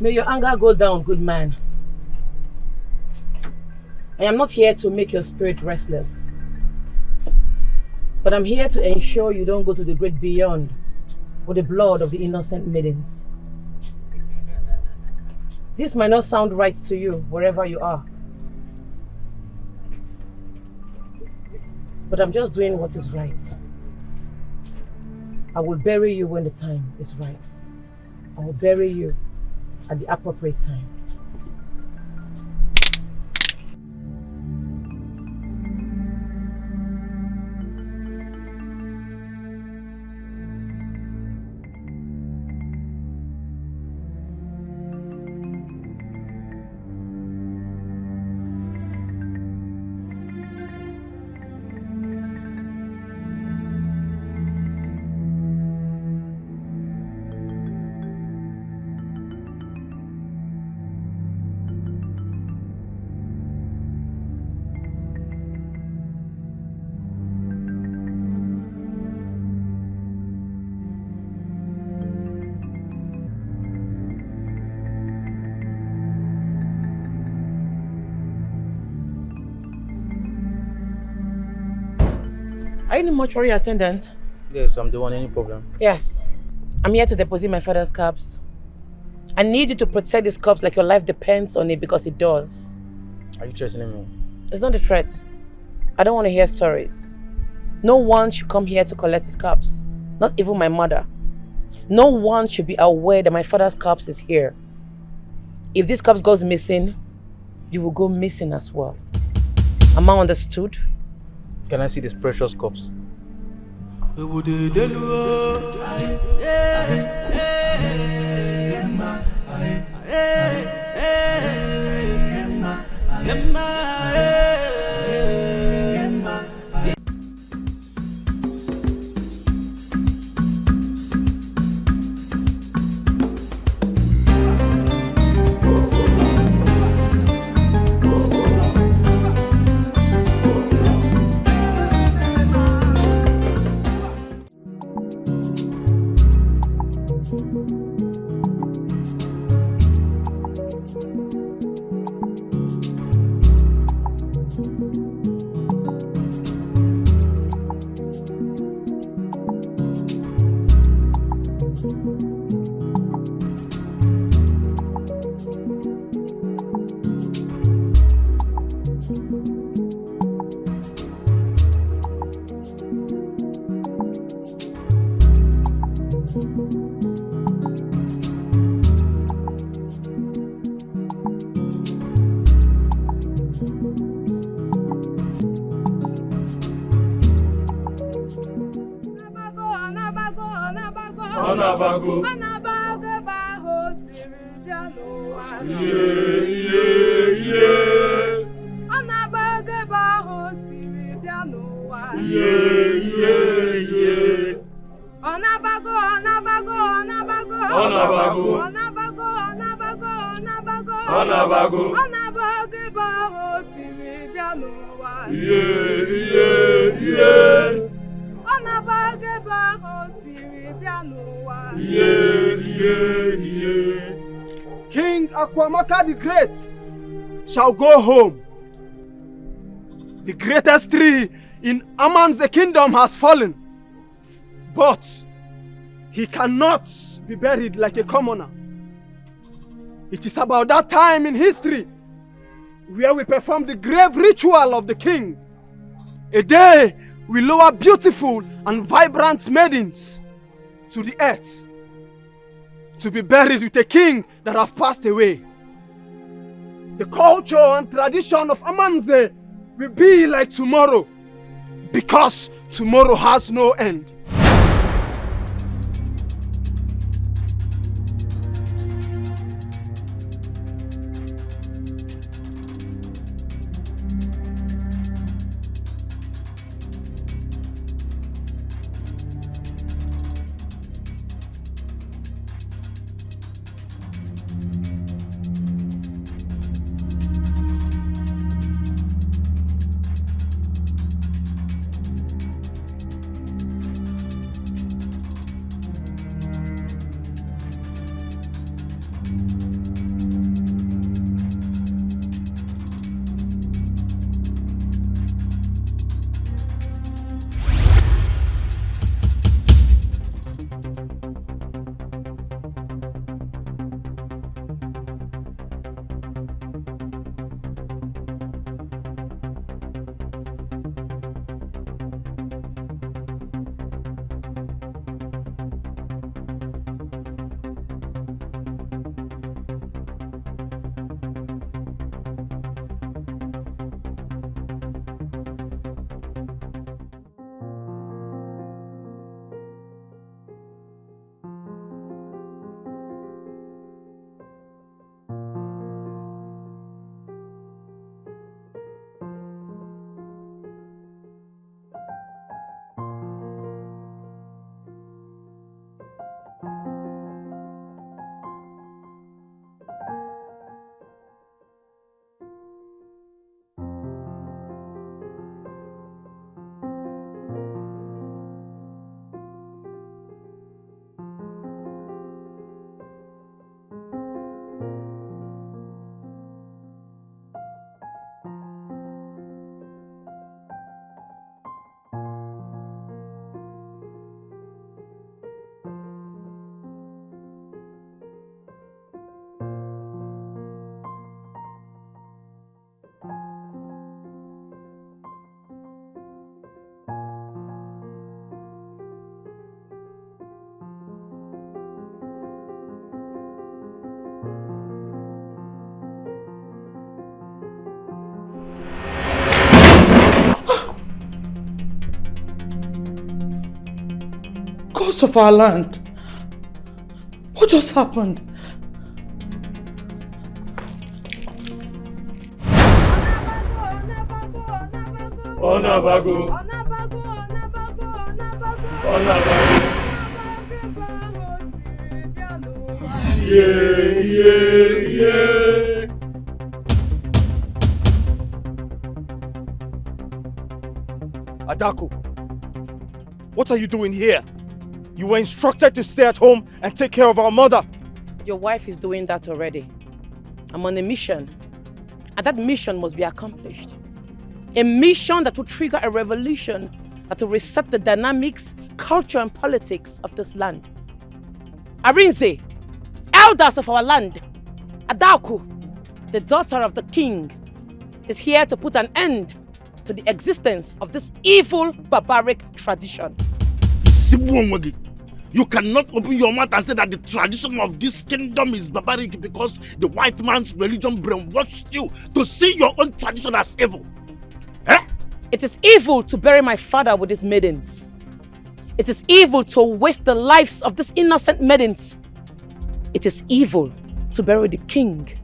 May your anger go down, good man. I am not here to make your spirit restless. But I'm here to ensure you don't go to the great beyond with the blood of the innocent maidens. This might not sound right to you, wherever you are. But I'm just doing what is right. I will bury you when the time is right. I will bury you at the appropriate time. Are you the mortuary attendant? Yes, I'm the one. Any problem? Yes. I'm here to deposit my father's corpse. I need you to protect this corpse like your life depends on it, because it does. Are you threatening me? It's not a threat. I don't want to hear stories. No one should come here to collect his corpse. Not even my mother. No one should be aware that my father's corpse is here. If this corpse goes missing, you will go missing as well. Am I understood? Can I see this precious corpse? King Akwamaka the Great shall go home. The greatest tree in Amanze kingdom has fallen, but he cannot be buried like a commoner. It is about that time in history where we perform the grave ritual of the king. A day we lower beautiful and vibrant maidens to the earth to be buried with a king that have passed away. The culture and tradition of Amanze will be like tomorrow, because tomorrow has no end. Gods of our land. What just happened? Onabago. Yeah. Adaku, what are you doing here? You were instructed to stay at home and take care of our mother. Your wife is doing that already. I'm on a mission, and that mission must be accomplished. A mission that will trigger a revolution that will reset the dynamics, culture, and politics of this land. Arinze, elders of our land, Adaku, the daughter of the king, is here to put an end to the existence of this evil, barbaric tradition. You cannot open your mouth and say that the tradition of this kingdom is barbaric because the white man's religion brainwashed you to see your own tradition as evil. Eh? It is evil to bury my father with his maidens. It is evil to waste the lives of these innocent maidens. It is evil to bury the king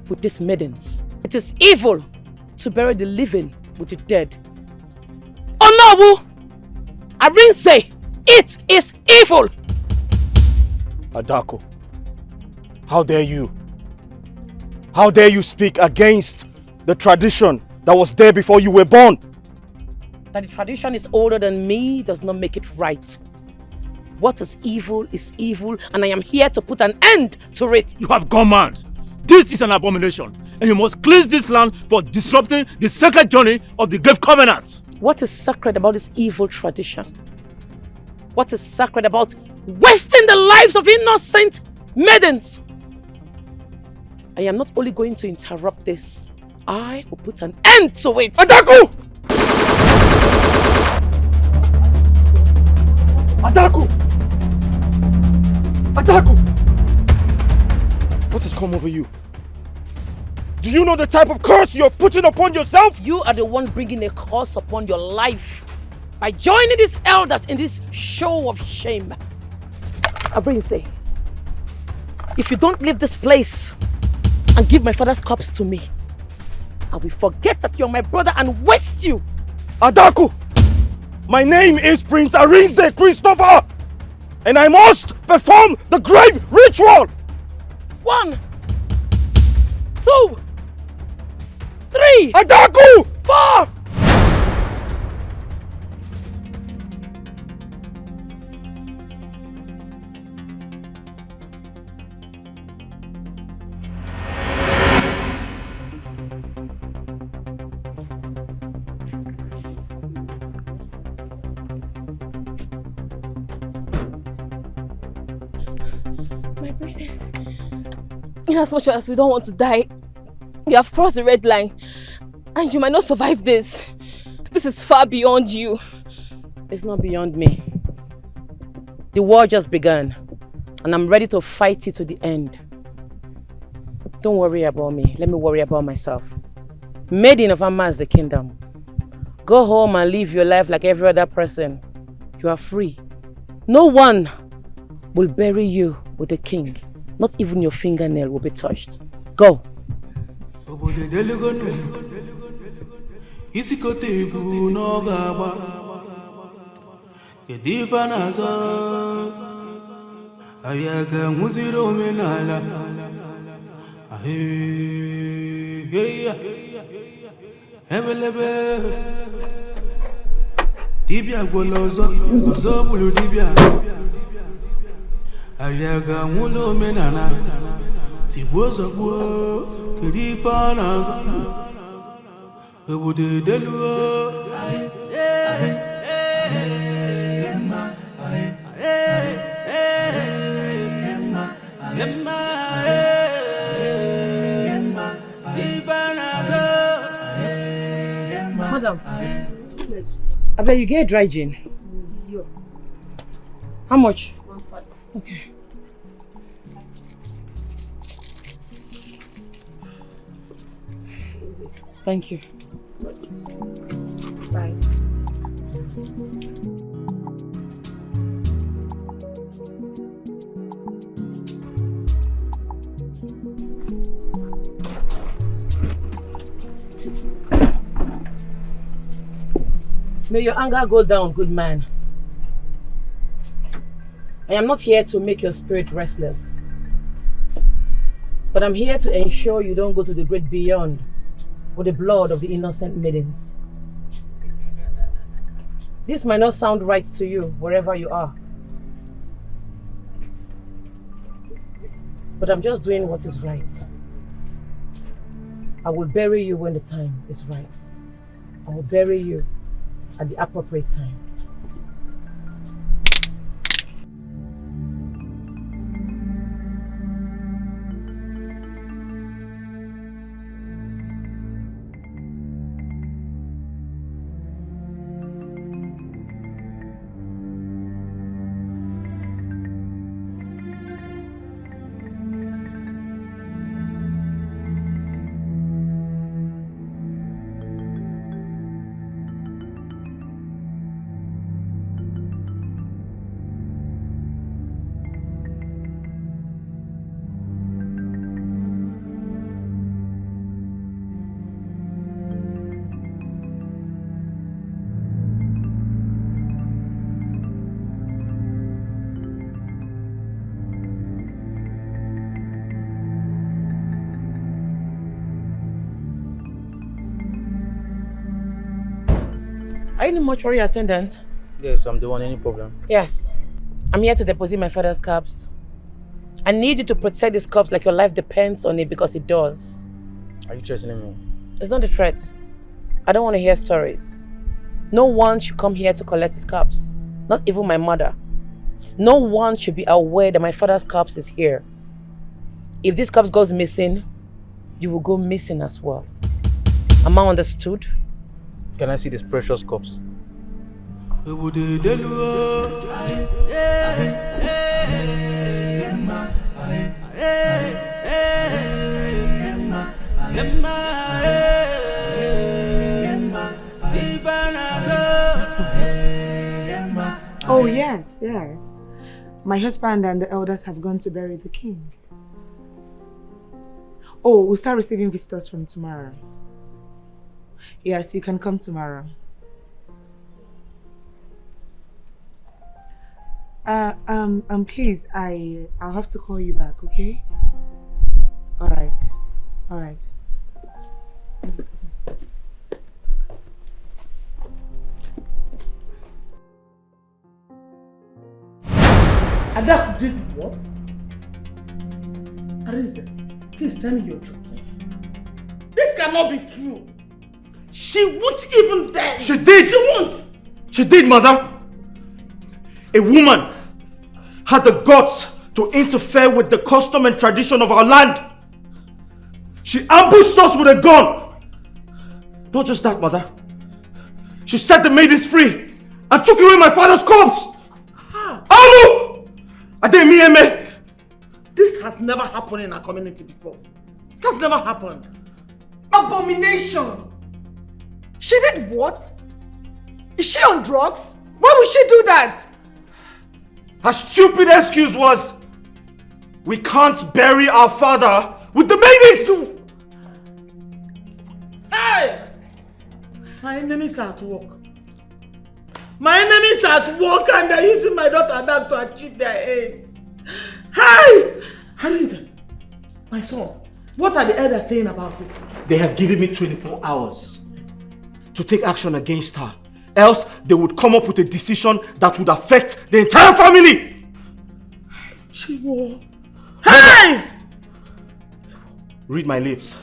with these maidens. It is evil to bury the living with the dead. Oh no! Arinze, it is evil! Adaku, how dare you? How dare you speak against the tradition that was there before you were born? That the tradition is older than me does not make it right. What is evil, and I am here to put an end to it. You have gone mad. This is an abomination, and you must cleanse this land for disrupting the sacred journey of the grave covenant. What is sacred about this evil tradition? What is sacred about wasting the lives of innocent maidens? I am not only going to interrupt this, I will put an end to it. Adaku! Adaku! Adaku! What has come over you? Do you know the type of curse you're putting upon yourself? You are the one bringing a curse upon your life by joining these elders in this show of shame. Arinze, if you don't leave this place and give my father's corpse to me, I will forget that you're my brother and waste you. Adaku! My name is Prince Arinze Christopher, and I must perform the grave ritual! 1, 2, 3, Adaku! 4! In as much as we don't want to die, you have crossed the red line and you might not survive this. This is far beyond you. It's not beyond me. The war just began and I'm ready to fight it to the end. Don't worry about me. Let me worry about myself. Maiden of Ama's kingdom. Go home and live your life like every other person. You are free. No one will bury you with the king. Not even your fingernail will be touched. Go. Ayaga mulo menana tiboza bo kirifana ebude delu Madam, I bet you get dry gin. How much? Okay. Thank you. Bye. May your anger go down, good man. I am not here to make your spirit restless. But I'm here to ensure you don't go to the great beyond with the blood of the innocent maidens. This might not sound right to you, wherever you are. But I'm just doing what is right. I will bury you when the time is right. I will bury you at the appropriate time. Are you the mortuary attendant? Yes, I'm the one. Any problem? Yes. I'm here to deposit my father's corpse. I need you to protect this corpse like your life depends on it, because it does. Are you threatening me? It's not a threat. I don't want to hear stories. No one should come here to collect his corpse. Not even my mother. No one should be aware that my father's corpse is here. If this corpse goes missing, you will go missing as well. Am I understood? Can I see this precious corpse? Oh yes, yes. My husband and the elders have gone to bury the king. Oh, we'll start receiving visitors from tomorrow. Yes, you can come tomorrow. Please, I'll have to call you back, okay? Alright. Adaku did what? Arinze, please tell me you're joking. This cannot be true. She won't even dare. She did! She won't! She did, mother! A woman had the guts to interfere with the custom and tradition of our land. She ambushed us with a gun. Not just that, mother. She set the maidens free and took away my father's corpse. How? Alu! Ademieme! This has never happened in our community before. It has never happened. Abomination! She did what? Is she on drugs? Why would she do that? Her stupid excuse was, we can't bury our father with the maidens! Hey! My enemies are at work. My enemies are at work and they're using my daughter Adaku to achieve their aims. Hey! Arinze, my son, what are the elders saying about it? They have given me 24 hours to take action against her. Else, they would come up with a decision that would affect the entire family. Chiwo. Hey! Read my lips.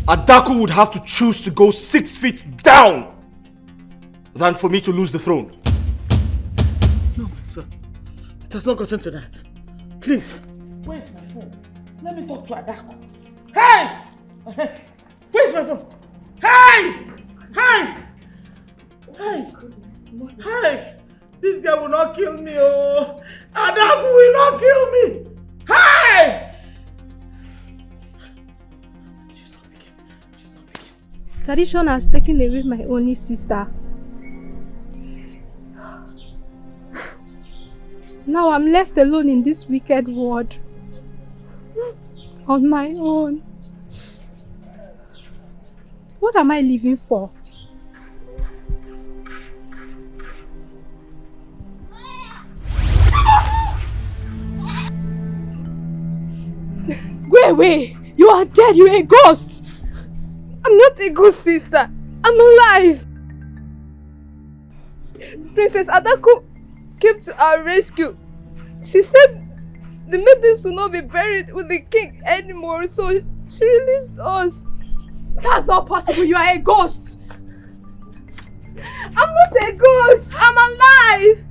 Adaku would have to choose to go 6 feet down than for me to lose the throne. No, sir. It has not gotten to that. Please. Where's my phone? Let me talk to Adaku. Hey! Where's my phone? Hey! Hey! Hey! Hey! This guy will not kill me, oh! Adaku will not kill me! Hey! She's not picking. Tradition has taken away my only sister. Now I'm left alone in this wicked world. On my own. What am I living for? away! You are dead! You're a ghost! I'm not a ghost, sister. I'm alive! Princess Adaku came to our rescue. She said the maidens will not be buried with the king anymore, so she released us. That's not possible! You are a ghost! I'm not a ghost! I'm alive!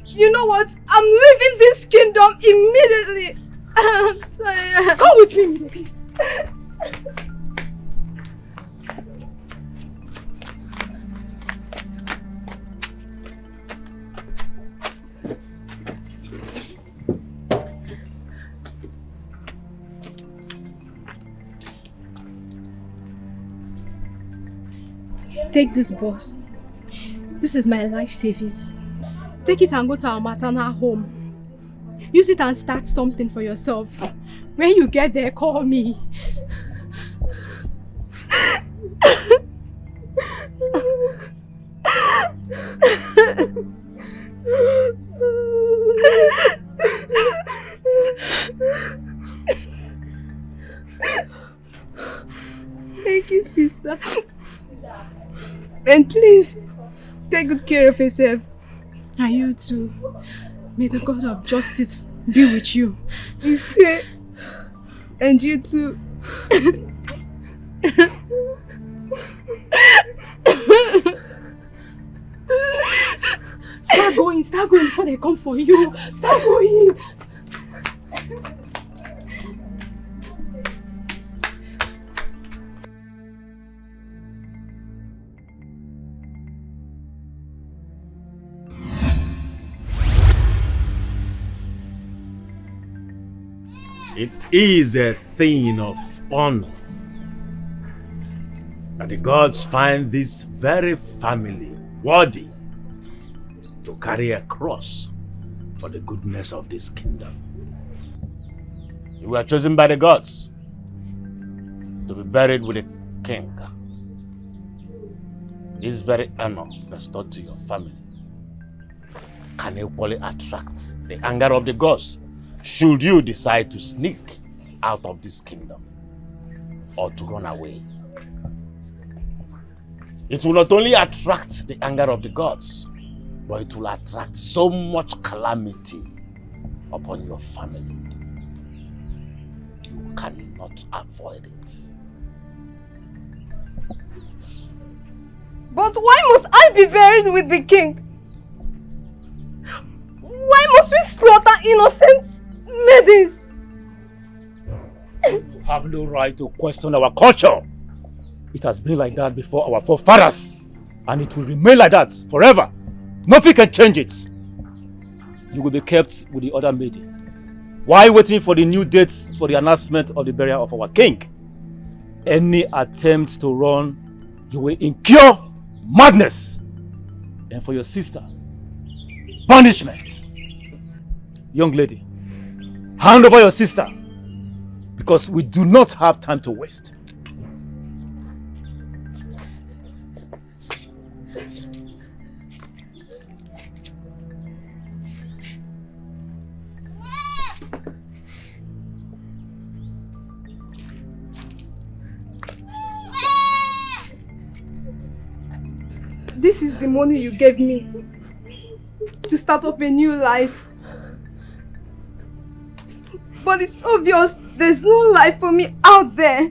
You know what? I'm leaving this kingdom immediately! I'm tired. Come with me immediately! Take this, boss. This is my life savings. Take it and go to our maternal home. Use it and start something for yourself. When you get there, call me. Thank you, sister. And please, take good care of yourself. And you too. May the God of justice be with you. You say, and you too. Start going before they come for you. Start going. It is a thing of honor that the gods find this very family worthy to carry a cross for the goodness of this kingdom. You were chosen by the gods to be buried with a king. This very honor bestowed to your family can equally attract the anger of the gods should you decide to sneak out of this kingdom or to run away. It will not only attract the anger of the gods, but it will attract so much calamity upon your family. You cannot avoid it. But why must I be buried with the king? Why must we slaughter innocent maidens? You have no right to question our culture. It has been like that before our forefathers, and it will remain like that forever. Nothing can change it. You will be kept with the other maiden while waiting for the new dates for the announcement of the burial of our king. Any attempt to run, you will incur madness. And for your sister, punishment. Young lady, hand over your sister, because we do not have time to waste. This is the money you gave me to start up a new life. But it's obvious there's no life for me out there.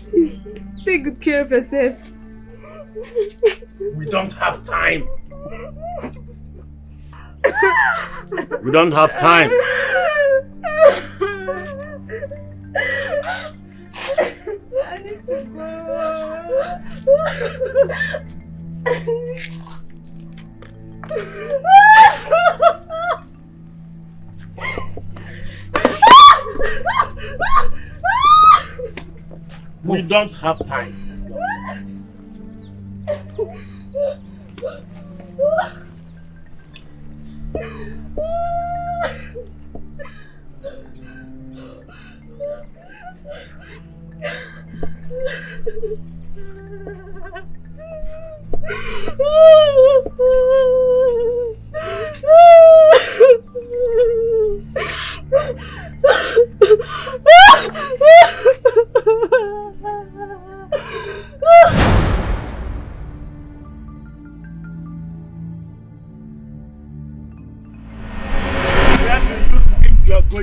Please, take good care of yourself. We don't have time. We don't have time. I need to go. We don't have time.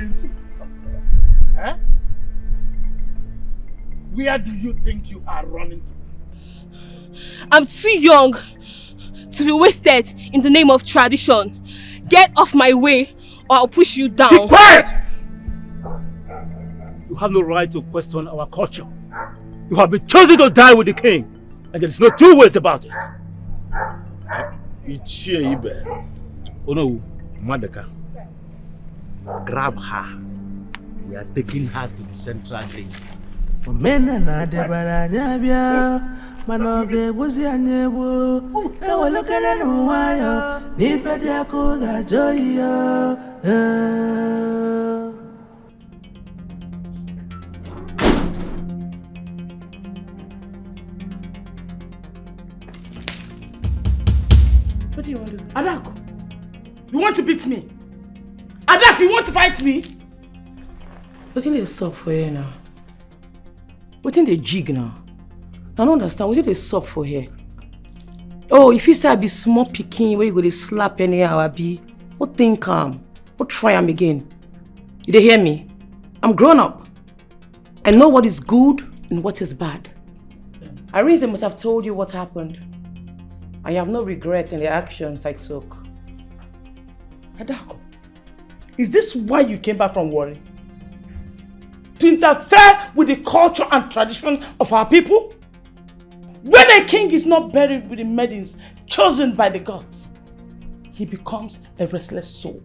going to? Huh? Where do you think you are running to? I'm too young to be wasted in the name of tradition. Get off my way or I'll push you down. Keep quiet! You have no right to question our culture. You have been chosen to die with the king, and there is no two ways about it. Oh no, Madaka. Grab her. We are taking her to the central gate. Omena na debara nyabia manoge buzi anyebu kawalokana nuwayo nifedi akuga joyo. What do you want to do? Adaku, you want to beat me? Adaku, you want to fight me? What in the sub for here now? What in the jig now? I don't understand. What in the sub for here? Oh, if you say I be small picking, where you go to slap anyhow, I be. What think what try am again? You dey hear me? I'm grown up. I know what is good and what is bad. Arinze must have told you what happened. I have no regret in the actions I took. Adaku, is this why you came back from Warri? To interfere with the culture and tradition of our people? When a king is not buried with the maidens chosen by the gods, he becomes a restless soul.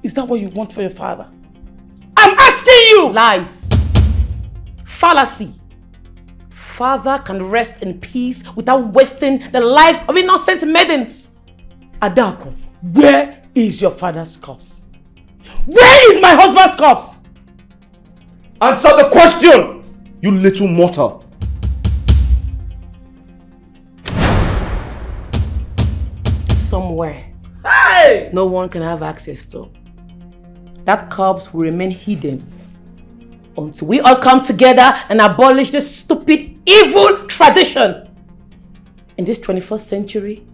Is that what you want for your father? I'm asking you! Lies. Fallacy. Father can rest in peace without wasting the lives of innocent maidens. Adaku, where is your father's corpse? Where is my husband's corpse? Answer the question, you little mortal. Somewhere. Hey! No one can have access to. That corpse will remain hidden until we all come together and abolish this stupid, evil tradition. In this 21st century,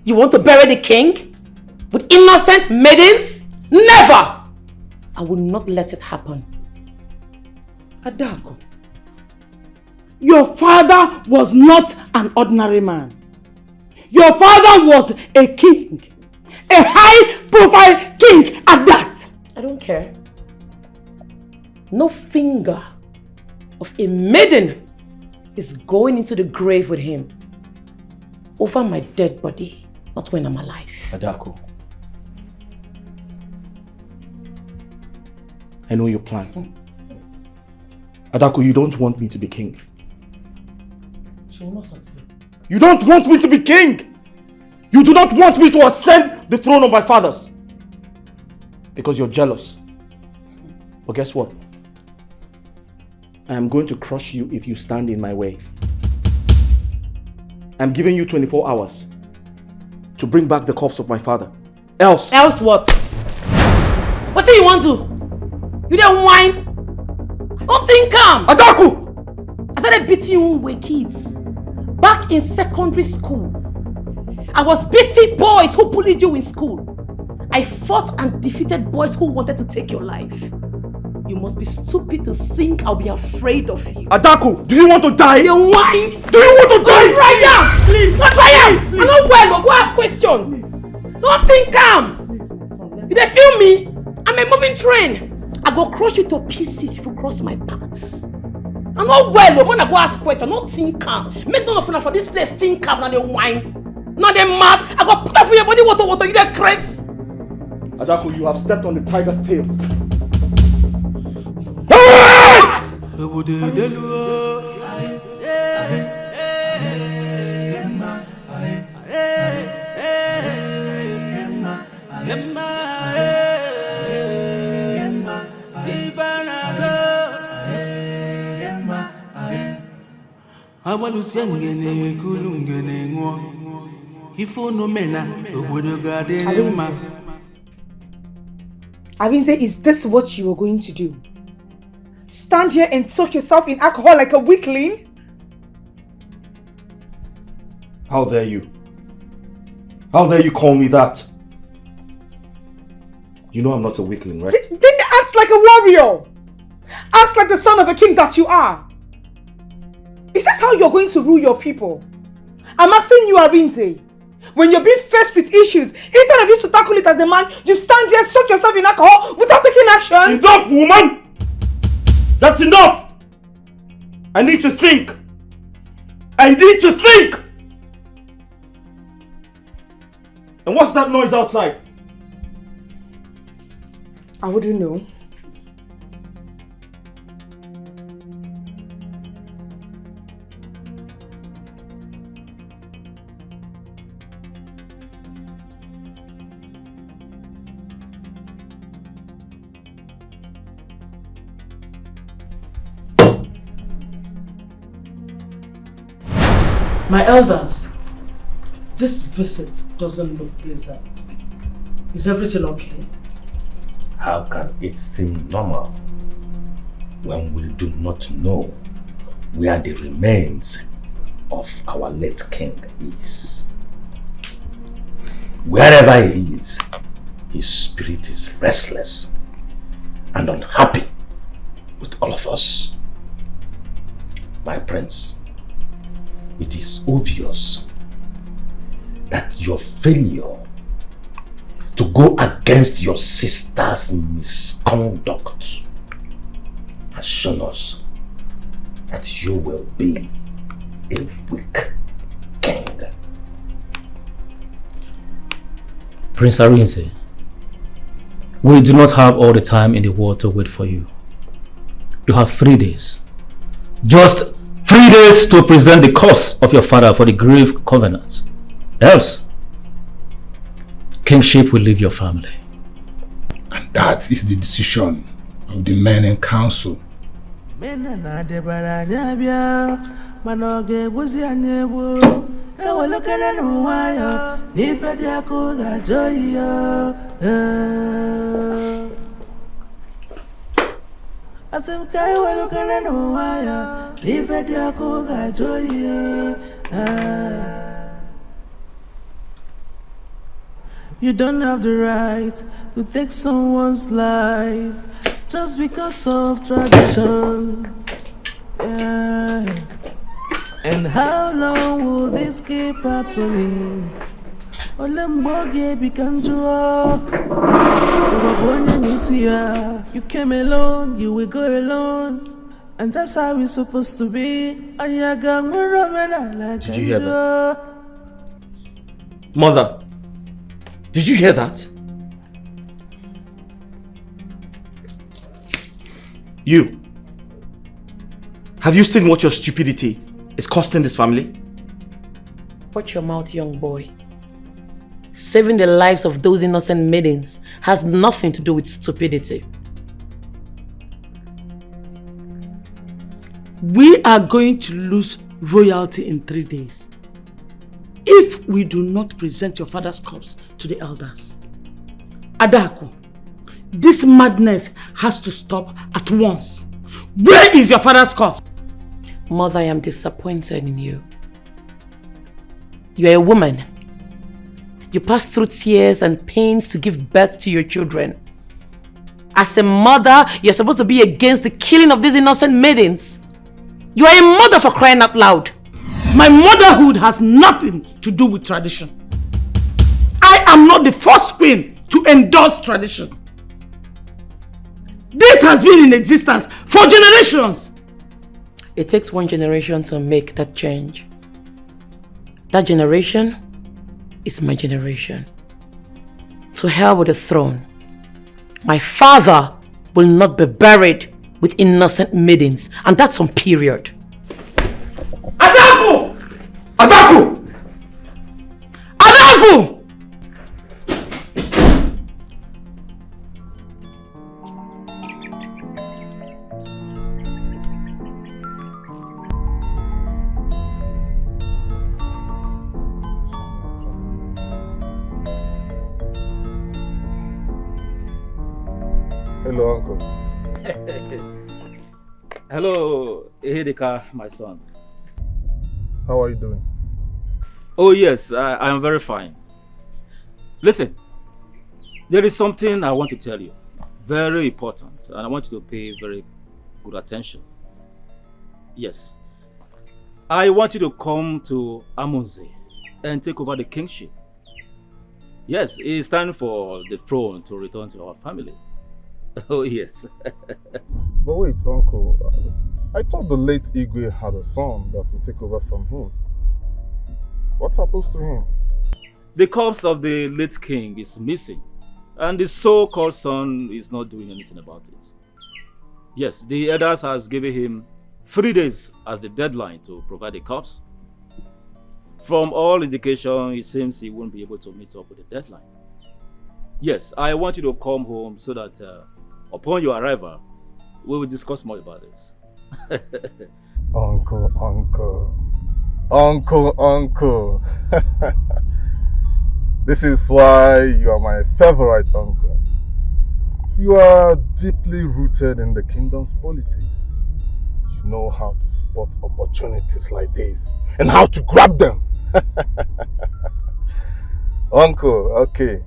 you want to bury the king with innocent maidens? Never! I will not let it happen. Adaku, your father was not an ordinary man. Your father was a king. A high-profile king at that. I don't care. No finger of a maiden is going into the grave with him. Over my dead body, not when I'm alive. Adaku, I know your plan. Adaku, you don't want me to be king. She will not succeed. You don't want me to be king! You do not want me to ascend the throne of my fathers. Because you're jealous. But guess what? I am going to crush you if you stand in my way. I'm giving you 24 hours to bring back the corpse of my father. Else what? What do you want to? You don't whine? Don't think calm. Adaku! I started beating you when we were kids. Back in secondary school. I was beating boys who bullied you in school. I fought and defeated boys who wanted to take your life. You must be stupid to think I'll be afraid of you. Adaku, do you want to die? You whine? Do you want to die? Don't try now! Please! Don't try now! I'm not well, go ask question. Don't think calm. You dey feel me? I'm a moving train. I go crush you to pieces if you cross my paths. I'm not well, when I go ask question, not think calm. Make none of you for this place think calm, now they whine. Now they mad. I go put up for your body, water, you dey crazy. Adaku, you have stepped on the tiger's tail. Arinze, is this what you were going to do? Stand here and soak yourself in alcohol like a weakling? How dare you? How dare you call me that? You know I'm not a weakling, right? Then act like a warrior. Act like the son of a king that you are. Is this how you're going to rule your people? I'm asking you, Arinze. When you're being faced with issues, instead of you to tackle it as a man, you stand here, soak yourself in alcohol without taking action. Enough, woman! That's enough! I need to think. I need to think! And what's that noise outside? I wouldn't know. My elders, this visit doesn't look pleasant. Is everything okay? How can it seem normal when we do not know where the remains of our late king is? Wherever he is, his spirit is restless and unhappy with all of us. My prince, it is obvious that your failure to go against your sister's misconduct has shown us that you will be a weak king. Prince Arinze, we do not have all the time in the world to wait for you. You have 3 days. Just 3 days to present the cause of your father for the grave covenant. Else, kingship will leave your family. And that is the decision of the men in council. You don't have the right to take someone's life just because of tradition. Yeah. And how long will this keep happening? You came alone, you will go alone. And that's how it's supposed to be. Did you hear that? Mother, did you hear that? You. Have you seen what your stupidity is costing this family? Watch your mouth, young boy. Saving the lives of those innocent maidens has nothing to do with stupidity. We are going to lose royalty in 3 days if we do not present your father's corpse to the elders. Adaku, this madness has to stop at once. Where is your father's corpse? Mother, I am disappointed in you. You are a woman. You pass through tears and pains to give birth to your children. As a mother, you're supposed to be against the killing of these innocent maidens. You are a mother, for crying out loud. My motherhood has nothing to do with tradition. I am not the first queen to endorse tradition. This has been in existence for generations. It takes one generation to make that change. That generation is my generation. To hell with the throne. My father will not be buried with innocent maidens, and that's on period. Adaku! Adaku! Adaku! Hello, uncle. Hello, Ehedeka, my son. How are you doing? Oh yes, I am very fine. Listen, There is something I want to tell you. Very important. And I want you to pay very good attention. Yes. I want you to come to Arinze and take over the kingship. Yes, it's time for the throne to return to our family. Oh, yes. But wait, Uncle. I thought the late Igwe had a son that would take over from him. What happens to him? The corpse of the late king is missing, and the so-called son is not doing anything about it. Yes, the elders has given him 3 days as the deadline to provide the corpse. From all indication, it seems he won't be able to meet up with the deadline. Yes, I want you to come home so that upon your arrival, we will discuss more about this. Uncle. This is why you are my favorite uncle. You are deeply rooted in the kingdom's politics. You know how to spot opportunities like this and how to grab them. Uncle, okay.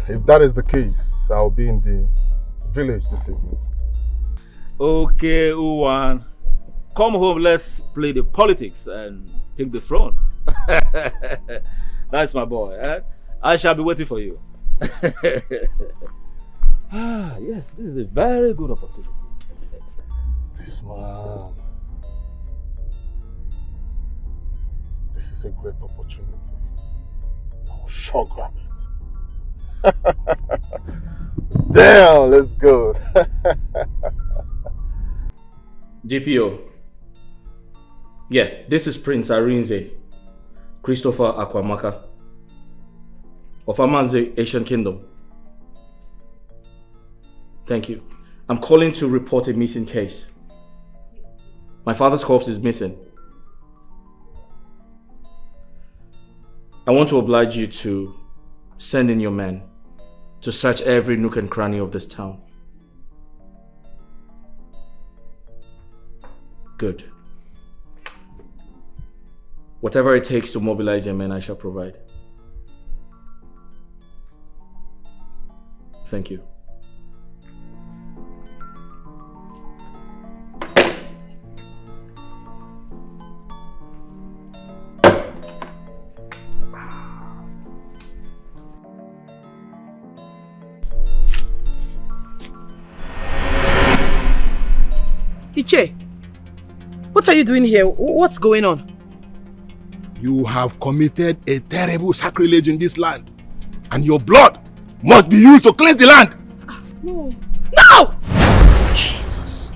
If that is the case, I'll be in the village this evening. Okay, Uwan. Come home, let's play the politics and take the throne. That's my boy. Eh? I shall be waiting for you. Yes, this is a very good opportunity. This man. This is a great opportunity. I'll sure grab it. Damn, let's go. GPO. Yeah, this is Prince Arinze, Christopher Akwamaka, of Amanze, Asian Kingdom. Thank you. I'm calling to report a missing case. My father's corpse is missing. I want to oblige you to send in your men to search every nook and cranny of this town. Good. Whatever it takes to mobilize your men, I shall provide. Thank you. Iche, what are you doing here? What's going on? You have committed a terrible sacrilege in this land, and your blood must be used to cleanse the land. No! No! Jesus.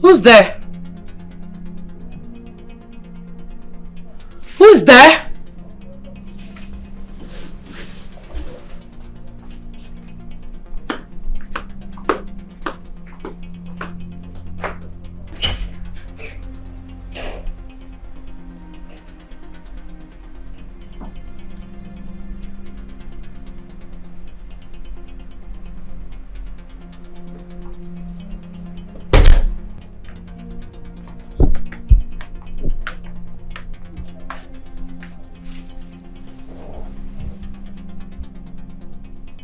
Who's there? Who's there?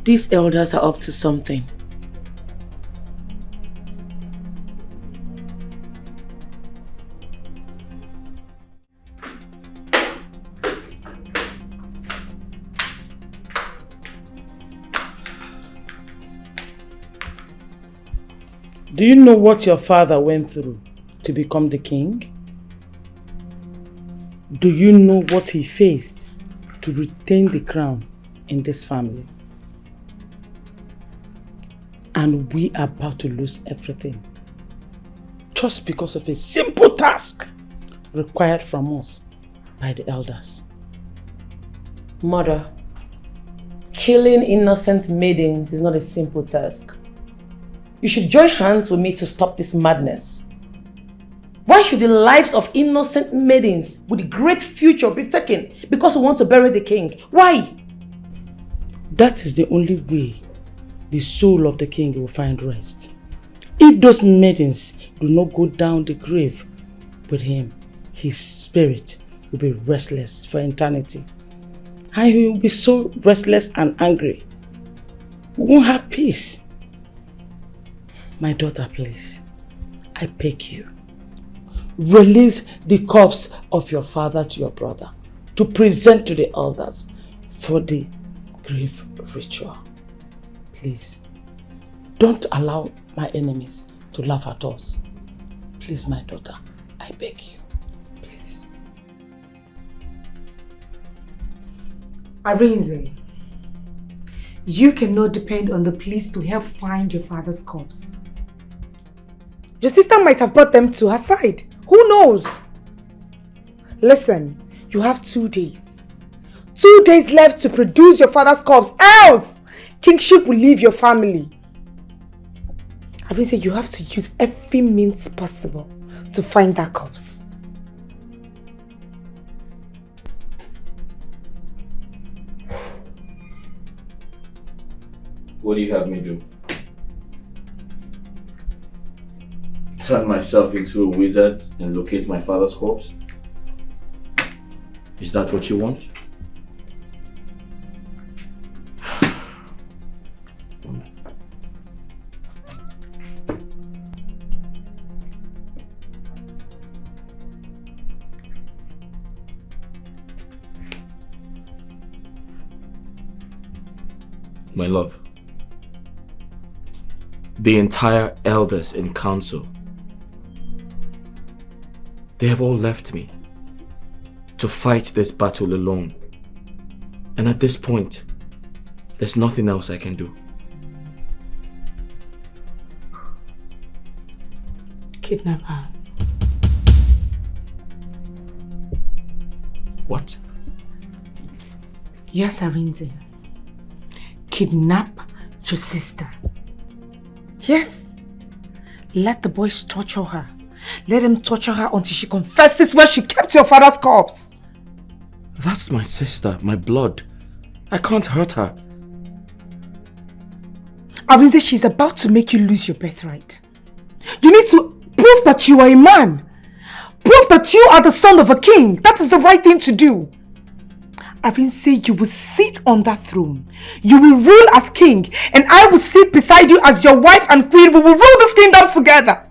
These elders are up to something. Do you know what your father went through to become the king? Do you know what he faced to retain the crown in this family? And we are about to lose everything just because of a simple task required from us by the elders. Mother, killing innocent maidens is not a simple task. You should join hands with me to stop this madness. Why should the lives of innocent maidens with a great future be taken because we want to bury the king? Why? That is the only way the soul of the king will find rest. If those maidens do not go down the grave with him, his spirit will be restless for eternity. And he will be so restless and angry. We won't have peace. My daughter, please, I beg you, release the corpse of your father to your brother to present to the elders for the grave ritual. Please, don't allow my enemies to laugh at us. Please, my daughter, I beg you, please. Arinze, you cannot depend on the police to help find your father's corpse. Your sister might have brought them to her side. Who knows? Listen, you have 2 days. 2 days left to produce your father's corpse, else kingship will leave your family. Arinze, you have to use every means possible to find that corpse. What do you have me do? Turn myself into a wizard and locate my father's corpse? Is that what you want? My love, the entire elders in council, they have all left me to fight this battle alone. And at this point, there's nothing else I can do. Kidnap her. What? Yes, Arinze. Kidnap your sister. Yes. Let the boys torture her. Let them torture her until she confesses where she kept your father's corpse. That's my sister, my blood. I can't hurt her. Arinze, she's about to make you lose your birthright. You need to prove that you are a man. Prove that you are the son of a king. That is the right thing to do. Arinze, you will sit on that throne. You will rule as king, and I will sit beside you as your wife and queen. We will rule this kingdom together.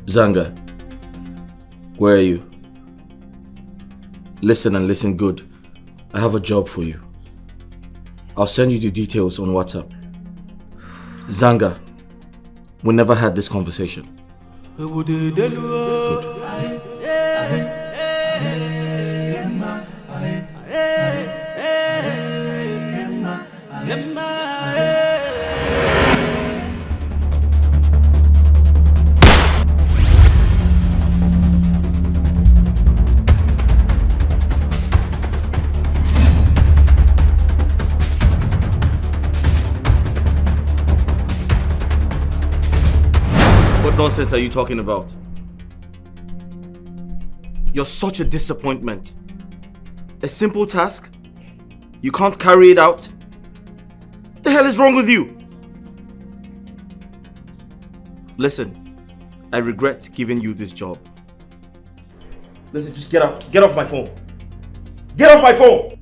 Zanga, where are you? Listen and listen good. I have a job for you. I'll send you the details on WhatsApp. Zanga, we never had this conversation. Good. What nonsense are you talking about? You're such a disappointment. A simple task? You can't carry it out? What the hell is wrong with you? Listen, I regret giving you this job. Listen, just get out. Get off my phone. Get off my phone!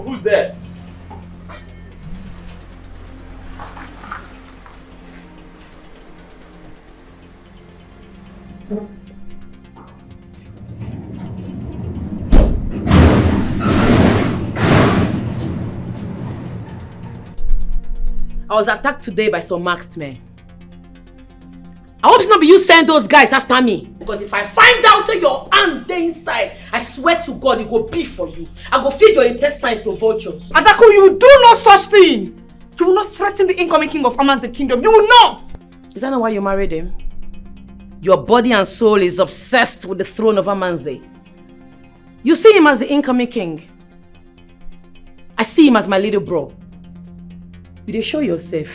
Who's there? I was attacked today by some masked men. I hope it's not be you send those guys after me. Because if I find out your hand there inside, I swear to God it go be for you. I go feed your intestines to vultures. Adaku, you do no such thing. You will not threaten the incoming king of Aman's kingdom. You will not! Is that not why you married him? Your body and soul is obsessed with the throne of Amanze. You see him as the incoming king. I see him as my little bro. You dey show yourself.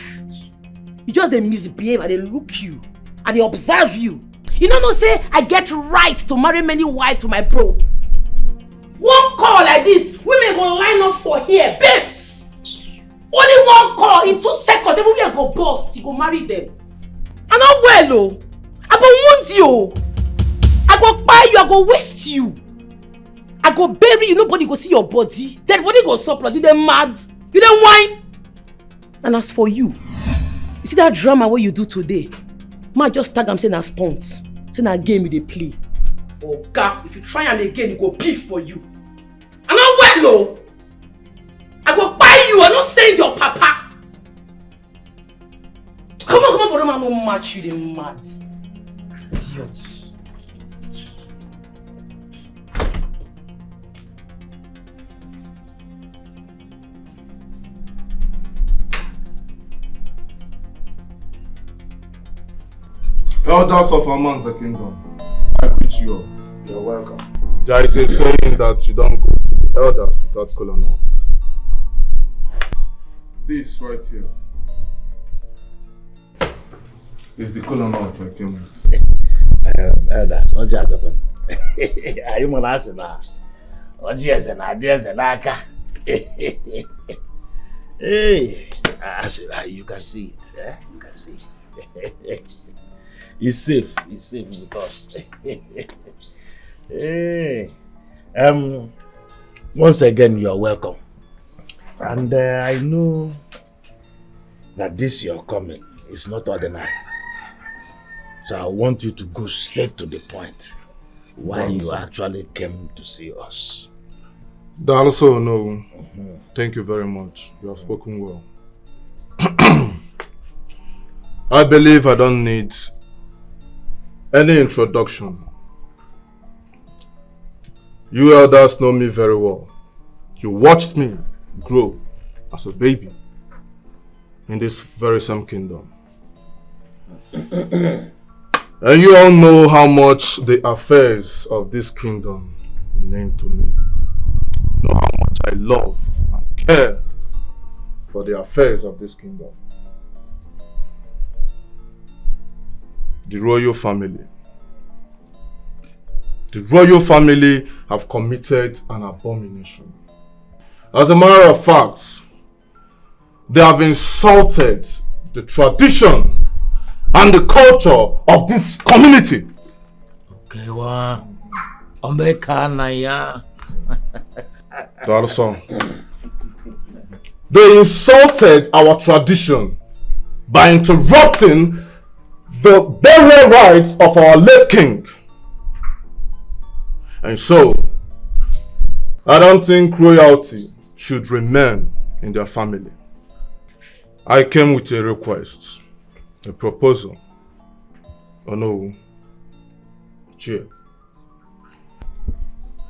You just dey misbehave and they look you and they observe you. You don't know say I get right to marry many wives for my bro. One call like this, women go line up for here, babes. Only one call in 2 seconds, everywhere go bust. You go marry them. I'm not well, oh. I go wound you. I go buy you. I go waste you. I go bury you. Nobody go see your body. Dead body go surplus. You then mad. You then whine. And as for you, you see that drama what you do today? Man just tag am say na stunt. Say na game you dey play. Oh God, if you try am again, you go beef for you. I'm not well, oh. I go buy you. I not send your papa. Come on for them. I no match you. They mad. Idiots. Elders of Aman's kingdom, I greet you all. You're welcome. There is a saying that you don't go to the elders without kola nuts. This right here is the kola nut I came with. Elders, what you are doing? Are you asking now? What you are saying? Hey, you can see it. Eh? You can see it. It's safe with us. Hey, once again, you are welcome. And I know that this your coming is not ordinary. So I want you to go straight to the point. Why you actually came to see us. Also, no. Thank you very much. You have spoken well. I believe I don't need any introduction. You elders know me very well. You watched me grow as a baby in this very same kingdom. And you all know how much the affairs of this kingdom mean to me. You know how much I love and care for the affairs of this kingdom. The royal family. The royal family have committed an abomination. As a matter of fact, they have insulted the tradition and the culture of this community. Okay, wow. Omekanaya. They insulted our tradition by interrupting the burial rites of our late king. And so, I don't think royalty should remain in their family. I came with a request, a proposal. Oh no, cheer.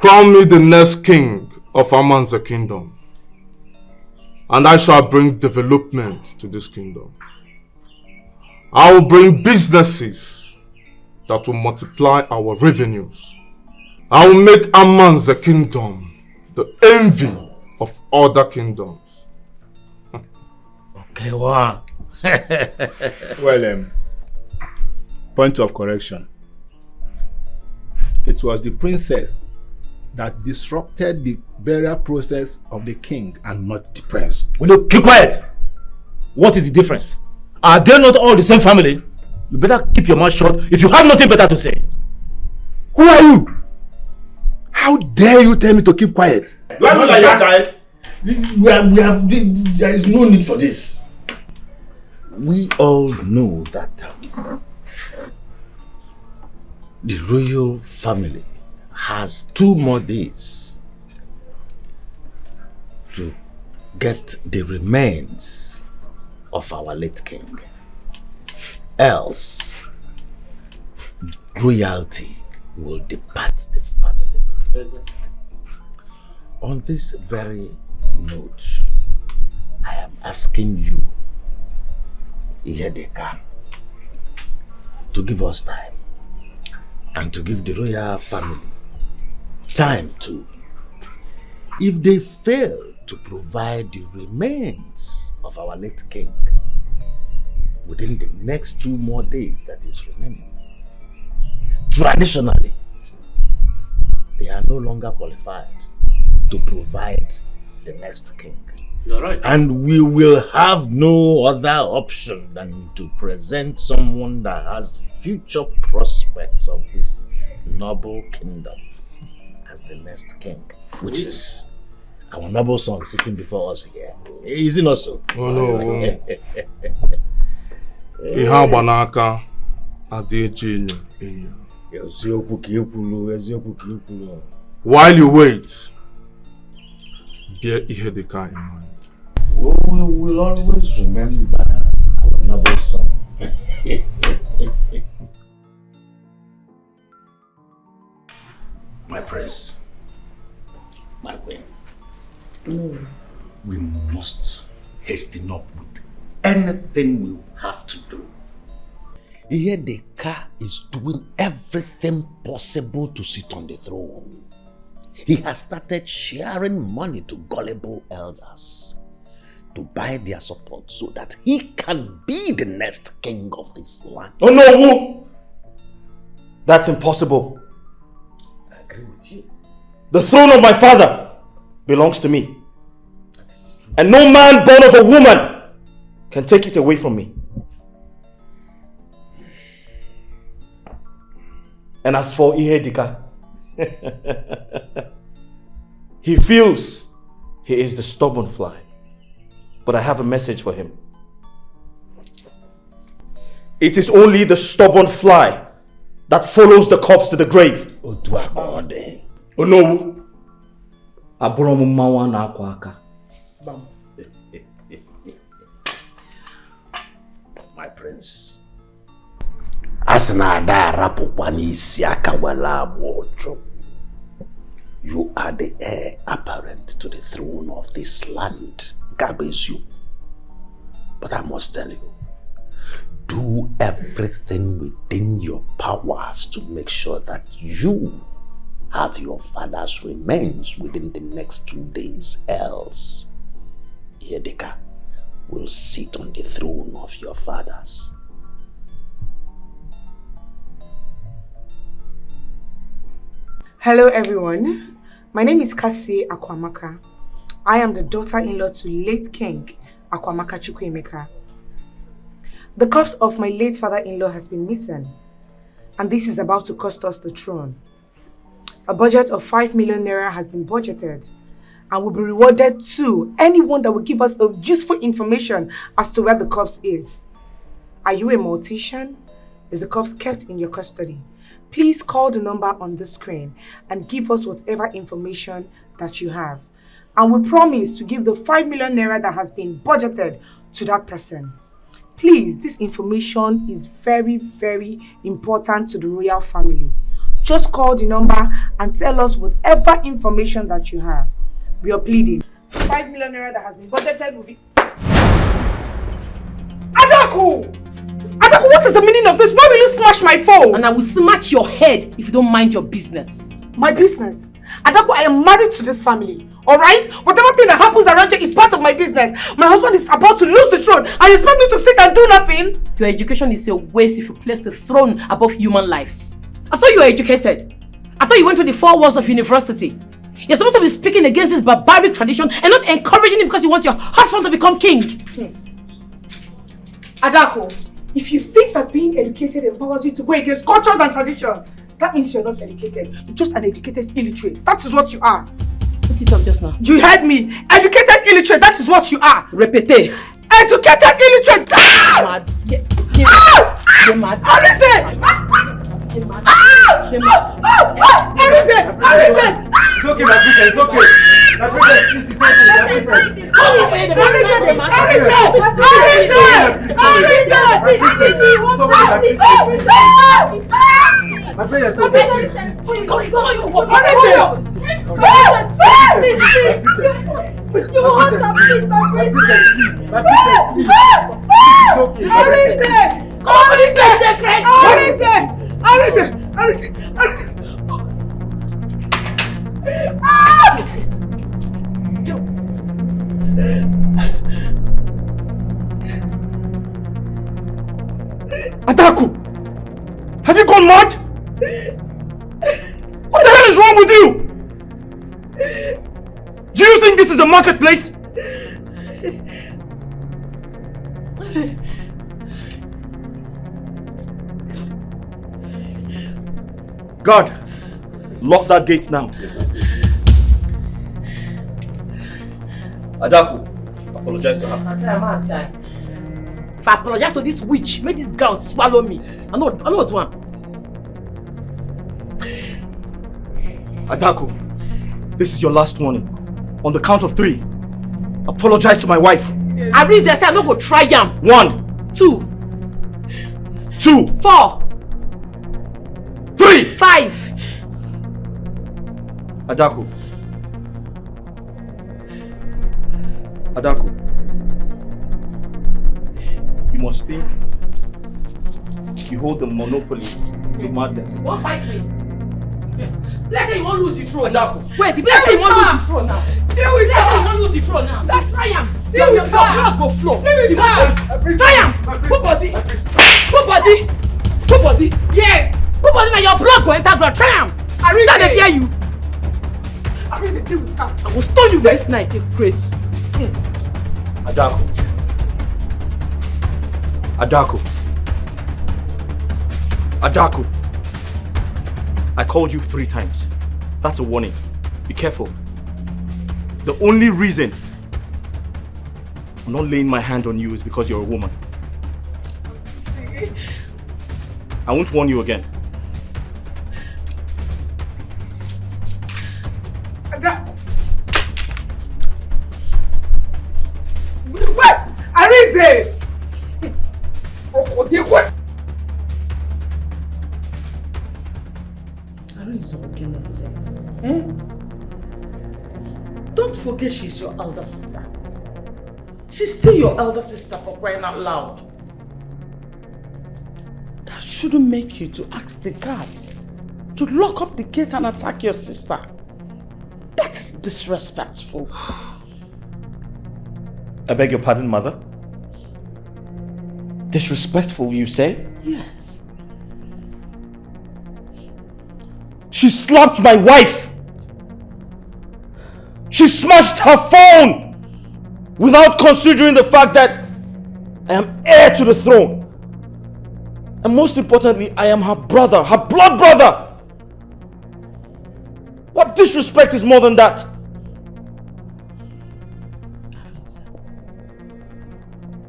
Crown me the next king of Aman's kingdom, and I shall bring development to this kingdom. I will bring businesses that will multiply our revenues. I will make Aman's kingdom the envy of other kingdoms. Okay, wow. Well, point of correction. It was the princess that disrupted the burial process of the king and not the prince. Will you keep quiet? What is the difference? Are they not all the same family? You better keep your mouth shut if you have nothing better to say. Who are you? How dare you tell me to keep quiet? You are not like your child. There is no need for this. We all know that the royal family has 2 more days to get the remains of our late king. Else, royalty will depart the family. On this very note, I am asking you, Ihedeka, to give us time and to give the royal family time too. If they fail to provide the remains of our late king within the next 2 more days that is remaining, traditionally, they are no longer qualified to provide the next king. You're right. And we will have no other option than to present someone that has future prospects of this noble kingdom as the next king, which is our noble son sitting before us here. Is it not so? Oh no. Ihe banaka adịghị enyo. While you wait, bear Ihedeka in mind. Oh, we will always remember our noble son. My prince, my queen, we must hasten up with anything we have to do. Ihedeka is doing everything possible to sit on the throne. He has started sharing money to gullible elders to buy their support so that he can be the next king of this land. Oh no! That's impossible. I agree with you. The throne of my father belongs to me. And no man born of a woman can take it away from me. And as for Ihedeka, he feels he is the stubborn fly. But I have a message for him. It is only the stubborn fly that follows the corpse to the grave. Oh no. Abromu mawa na akwa aka. My prince, Asnada Rapopani Siaka Wala, you are the heir apparent to the throne of this land. You. But I must tell you, do everything within your powers to make sure that you have your father's remains within the next 2 days, else Ihedeka will sit on the throne of your fathers. Hello everyone, my name is Kasi Akwamaka. I am the daughter-in-law to late King Akwamaka Chukwuemeka. The corpse of my late father-in-law has been missing, and this is about to cost us the throne. A budget of 5 million naira has been budgeted and will be rewarded to anyone that will give us a useful information as to where the corpse is. Are you a mortician? Is the corpse kept in your custody? Please call the number on the screen and give us whatever information that you have. And we promise to give the 5 million naira that has been budgeted to that person. Please, this information is very, very important to the royal family. Just call the number and tell us whatever information that you have. We are pleading. 5 million naira that has been budgeted will be... Adaku! Adaku, what is the meaning of this? Why will you smash my phone? And I will smash your head if you don't mind your business. My business? Adaku, I am married to this family. Alright? Whatever thing that happens around here is part of my business. My husband is about to lose the throne and you expect me to sit and do nothing? Your education is a waste if you place the throne above human lives. I thought you were educated. I thought you went to the 4 walls of university. You're supposed to be speaking against this barbaric tradition and not encouraging it because you want your husband to become king. Adaku, if you think that being educated empowers you to go against cultures and tradition, that means you're not educated. You're just an educated illiterate. That is what you are. Put it up just now. You heard me. Educated illiterate, that is what you are. Repete. Educated illiterate. Mad. You're mad. Arinze! You're mad. Arinze! Arinze! It's okay, my princess, it's okay. My princess, please, it's okay, my princess. You want to please, my princess? My princess, please. It's okay. Arinze! Arinze! Adaku! Have you gone mad? What the hell is wrong with you? Do you think this is a marketplace? God, lock that gate now. Adaku, apologize to her. If I apologize to this witch, make this ground swallow me. I know what one. Adaku, this is your last warning. On the count of 3, apologize to my wife. Arinze, I said I'm not going to try him. 1, 2, 4, 3, 5. Adaku. Adaku. You must think you hold the monopoly to madness. Don't fight me. Let's say you won't lose the throne. Adaku. Wait, let's say you won't lose the throne now. Deal with Let's say you her! won't lose the throne now. Let's try him. Deal with her! Blood go flow. Deal with her! Try him. Put body. Put body. Put body. Yes! Put body now. Your blood go enter blood. Try him. Arinze! They fear you. Arinze, deal with her! I will stone you this night, Chris. Adaku. Adaku. Adaku. I called you 3 times. That's a warning. Be careful. The only reason I'm not laying my hand on you is because you're a woman. I won't warn you again. What? Arinze! What? Don't forget she's your elder sister. She's still your elder sister, for crying out loud. That shouldn't make you to ask the guards to lock up the gate and attack your sister. That's disrespectful. I beg your pardon, mother? Disrespectful, you say? Yes. She slapped my wife! She smashed her phone! Without considering the fact that I am heir to the throne. And most importantly, I am her brother, her blood brother! What disrespect is more than that?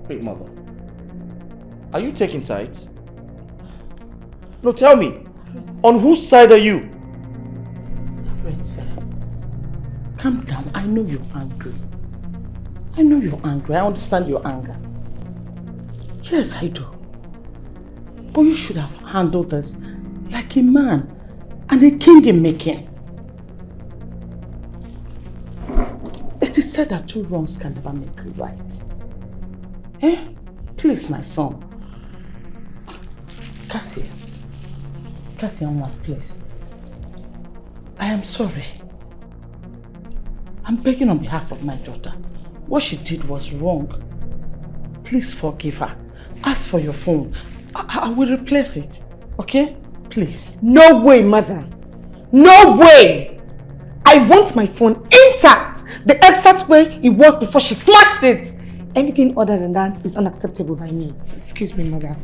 Wait, mother. Are you taking sides? No, tell me. On whose side are you? Arinze, calm down. I know you're angry. I know you're angry. I understand your anger. Yes, I do. But you should have handled this like a man and a king in making. It is said that 2 wrongs can never make a right. Eh? Please, my son. Cassie, please. I am sorry. I'm begging on behalf of my daughter. What she did was wrong. Please forgive her. Ask for your phone. I will replace it. Okay? Please. No way, mother. No way! I want my phone intact! The exact way it was before she smashed it! Anything other than that is unacceptable by me. Excuse me, mother.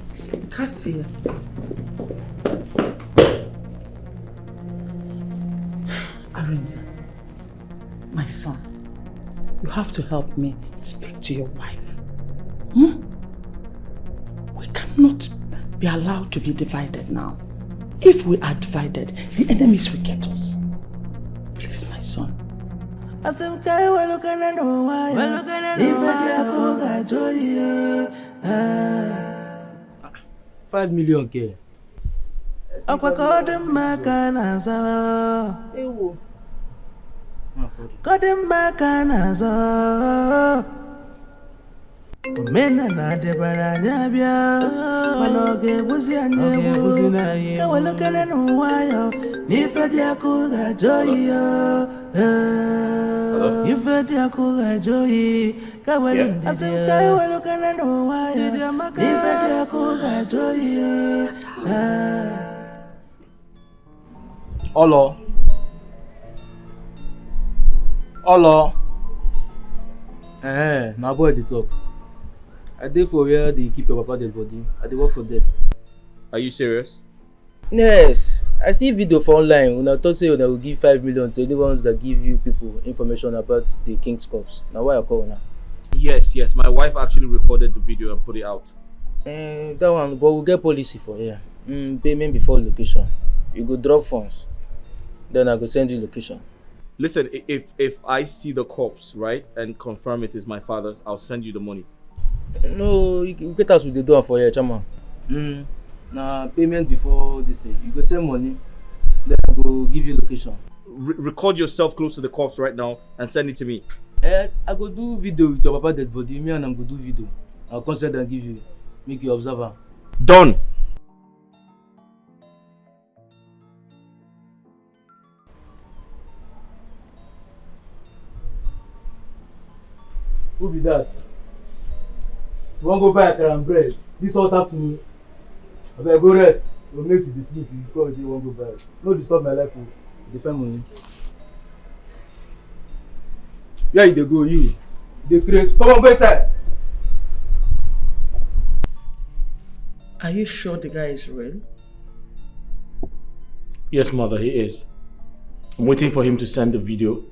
Cassie. Arinze, my son, you have to help me speak to your wife. We cannot be allowed to be divided now. If we are divided, the enemies will get us. Please, my son. 5 million K. Kodemaka nazo Omena na debara nyabia Manoge buzi anyebu Kawalukene nuwayo Nifedi akuga joyo Nifedi akuga joyi Kawalunde Kawalukene nuwayo Nifedi akuga joyi Olo. My boy dey talk. I dey for where they keep your papa dead body. I dey work for them. Are you serious? Yes. I see video for online. When I thought say they will give 5 million to anyone that give you people information about the King's Corpse. Now why I call now? Yes. My wife actually recorded the video and put it out. That one, but we'll get policy for here. Payment before location. You go drop funds. Then I go send you location. Listen, if I see the corpse, right, and confirm it is my father's, I'll send you the money. No, you get us with the door for here, chama. Now payment before this day. You go send money, then I go give you location. Record yourself close to the corpse right now and send it to me. I go do video with your papa dead body. Me and I'm go do video. I'll consider and give you. Make you observe her. Done. Who be that? You want to go buy a and bread? This hot afternoon. I better go rest. You're late to be sleep. You come and say you want to go buy. No disturb my life. Defend money. Where you dey go? You. The craze. Come on, go inside. Are you sure the guy is real? Yes, mother, he is. I'm waiting for him to send the video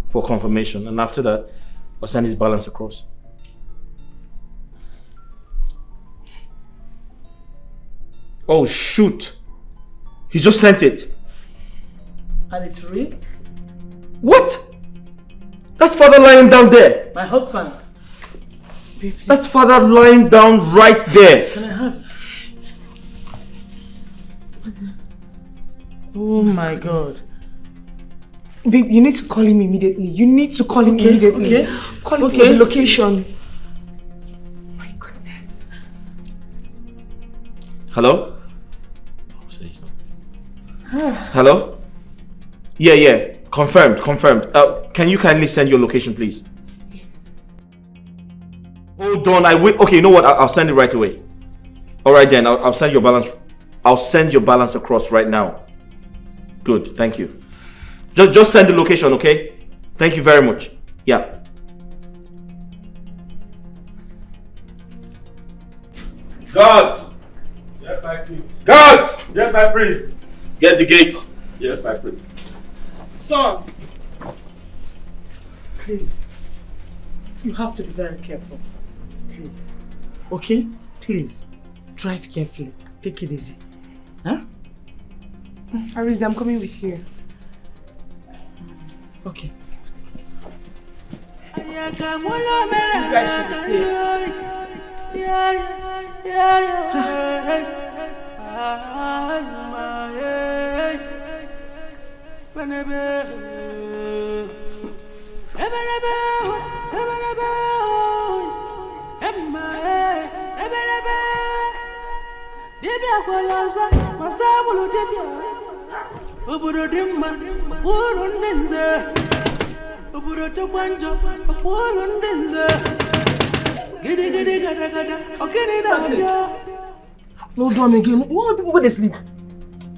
for confirmation, and after that, I'll send his balance across. Oh, shoot. He just sent it. And it's real? What? That's father lying down there. My husband. Babe, that's father lying down right there. Can I have it? Oh my God. Babe, you need to call him immediately. You need to call him immediately. Okay. Call him for the location. My goodness. Hello? Hello? Yeah. Confirmed. Can you kindly send your location, please? Yes. Hold on, okay, you know what? I'll send it right away. Alright then, I'll send your balance. I'll send your balance across right now. Good, thank you. Just send the location, okay? Thank you very much. Yeah. Guards! Get back, please. Guards! Get back, please. Get the gate. Get back, please. Son! Please. You have to be very careful. Please. Okay? Please. Drive carefully. Take it easy. Huh? Arinze, I'm coming with you. Okay. You guys should be No drum again. You want people where they sleep?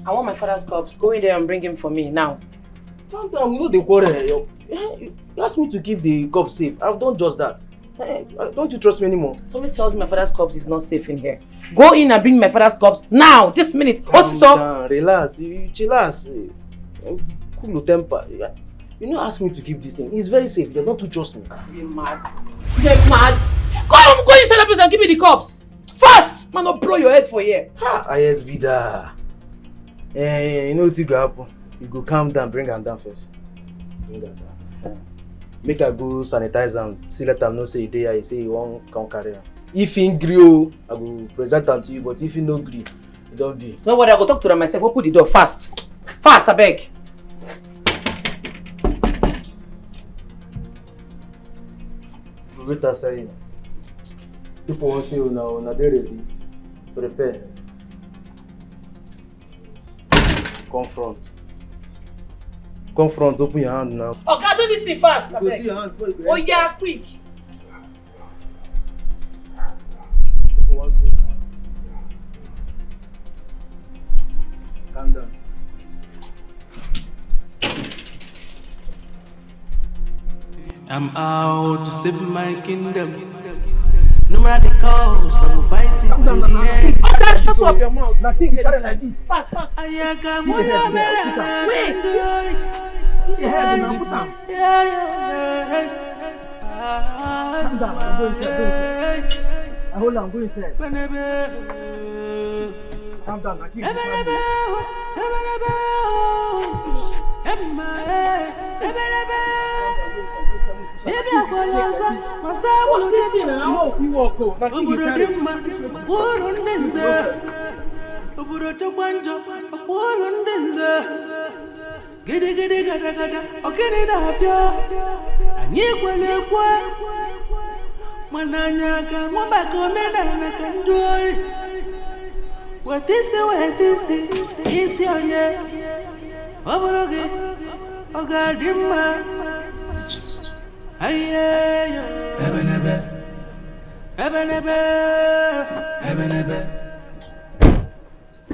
I want my father's corpse. Go in there and bring him for me now. Calm down, we know the quarrel. You asked me to keep the corpse safe. I've done just that. Don't you trust me anymore? Somebody tells me my father's corpse is not safe in here. Go in and bring my father's corpse now, this minute. What's this up? Relax, chillax. Cool your temper. You know, ask me to keep this thing. It's very safe. Don't you trust me? You're mad. You're mad. Go inside that place and give me the corpse. Fast! Man, don't blow your head for here. Ha! ISB da. You know what you go happen? You go calm down, bring her down first. Bring her down. Make her go sanitize am. See, let them know say you there. You say you won't come carry her. If he agree, I will present them to you. But if he no agree, you don't be. Don't worry, I go talk to them myself. Open the door fast. Fast, I beg. wait outside. People want to see you now. Now they're ready. Prepare. Confront. Confront. Open your hand now. Oh God, do this thing fast. Open your hand before you go. Oh yeah, quick. People want to see you now. Calm down. I'm out to save my kingdom. No matter the cost, I will fight it to the end. Shut up your mouth. Now think you like this. Fast, fast. Wait. See the head now, put down. Calm down, I'm going inside. Hold on, go inside. Calm down, now keep what is your name? Oh God,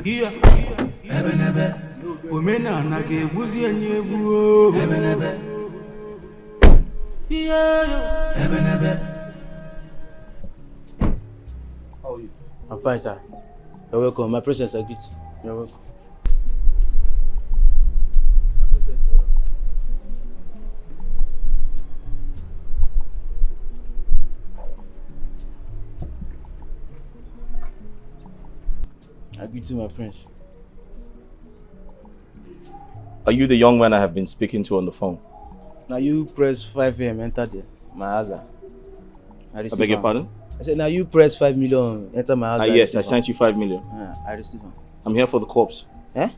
here, women are not a woozy and you. How are you? I'm fine, sir. You're welcome. My presence are good. You're welcome. I greet you, my prince. Are you the young man I have been speaking to on the phone? Now you press 5 AM, enter there. My house. I beg your pardon? I said, now you press 5 million, enter my house. Yes, I sent you 5 million. I received them. I'm here for the corpse. Eh?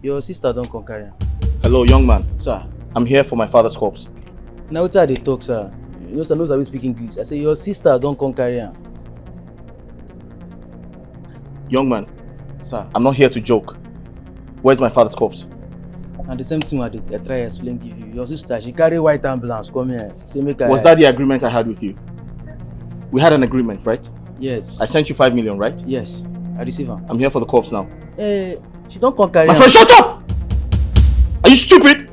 Your sister don't come carry him. Hello, young man. Sir. I'm here for my father's corpse. Now what's how they talk, sir? You know, sir, knows how we speak English. I say, your sister don't come carry him. Young man. Sir. I'm not here to joke. Where's my father's corpse? And the same thing I did. I try to explain to you. Your sister, she carry white ambulance. Come here. Say, make Was that the agreement I had with you? We had an agreement, right? Yes. I sent you 5 million, right? Yes. I receive her. I'm here for the corpse now. She don't come carry my friend, shut up! Are you stupid?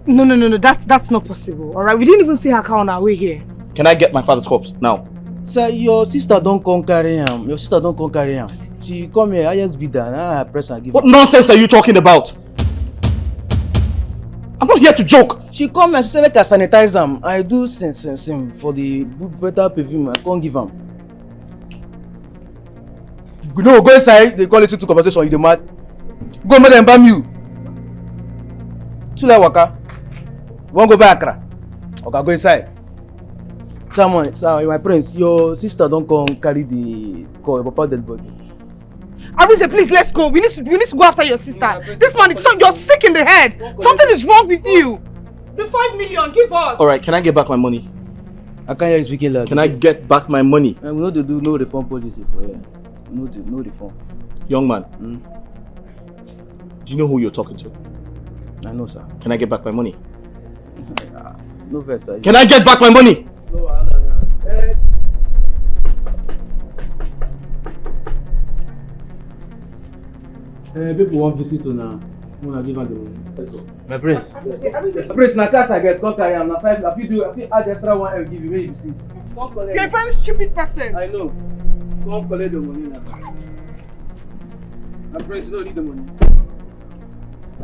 No. That's not possible. Alright, we didn't even see her car on our way here. Can I get my father's corpse now? Sir, your sister don't come carry him. Your sister don't come carry him. She come here, I just be there. I press and give What nonsense are you talking about? I'm not here to joke. She come and she say make I sanitize them. I do sim for the better perfume. I can't give them. No, go inside. They call it to conversation. You the mad? Go make them bam you. Too late waka. You want go back Accra? Okay, go inside. Someone, sir, my prince, your sister don't come carry the call. Your papa dead body. Arinze, please, let's go. We need to go after your sister. This man is you're sick in the head. Something is wrong with you. The 5 million, give us. Alright, can I get back my money? I can't hear you speaking loud. Can I get back my money? We know they do no reform policy for here. No reform. Young man, do you know who you're talking to? I know, sir. Can I get back my money? No verse, sir. Can I get back my money? No, people want visit to now. I want to give her the money. Let's go. My prince. Prince, na cash I get. Come carry am. Na 5. If you add extra 1, I will give you. Maybe 6. You're a very stupid person. I know. Come collect the money now. My prince, you don't need the money.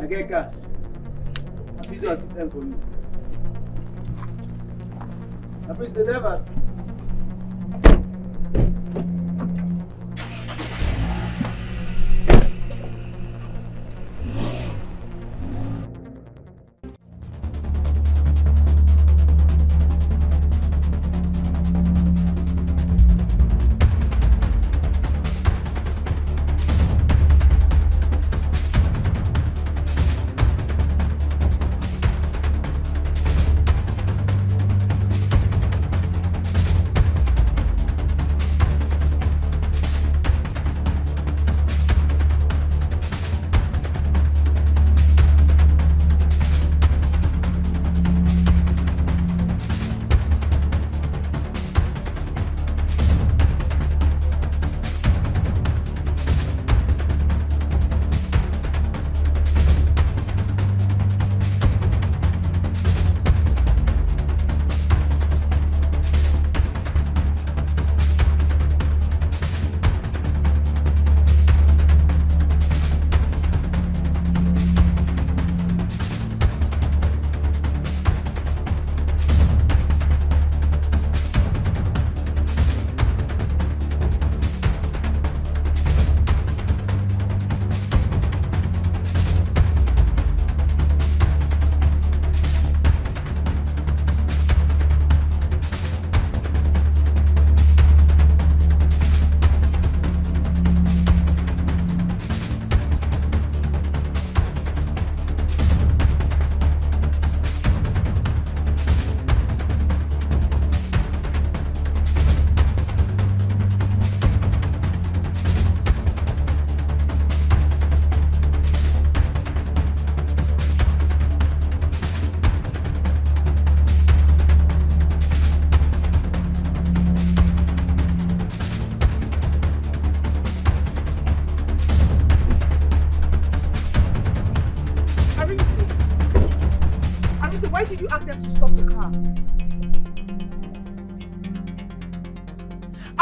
I get cash. I will do a system for you. My prince, the driver.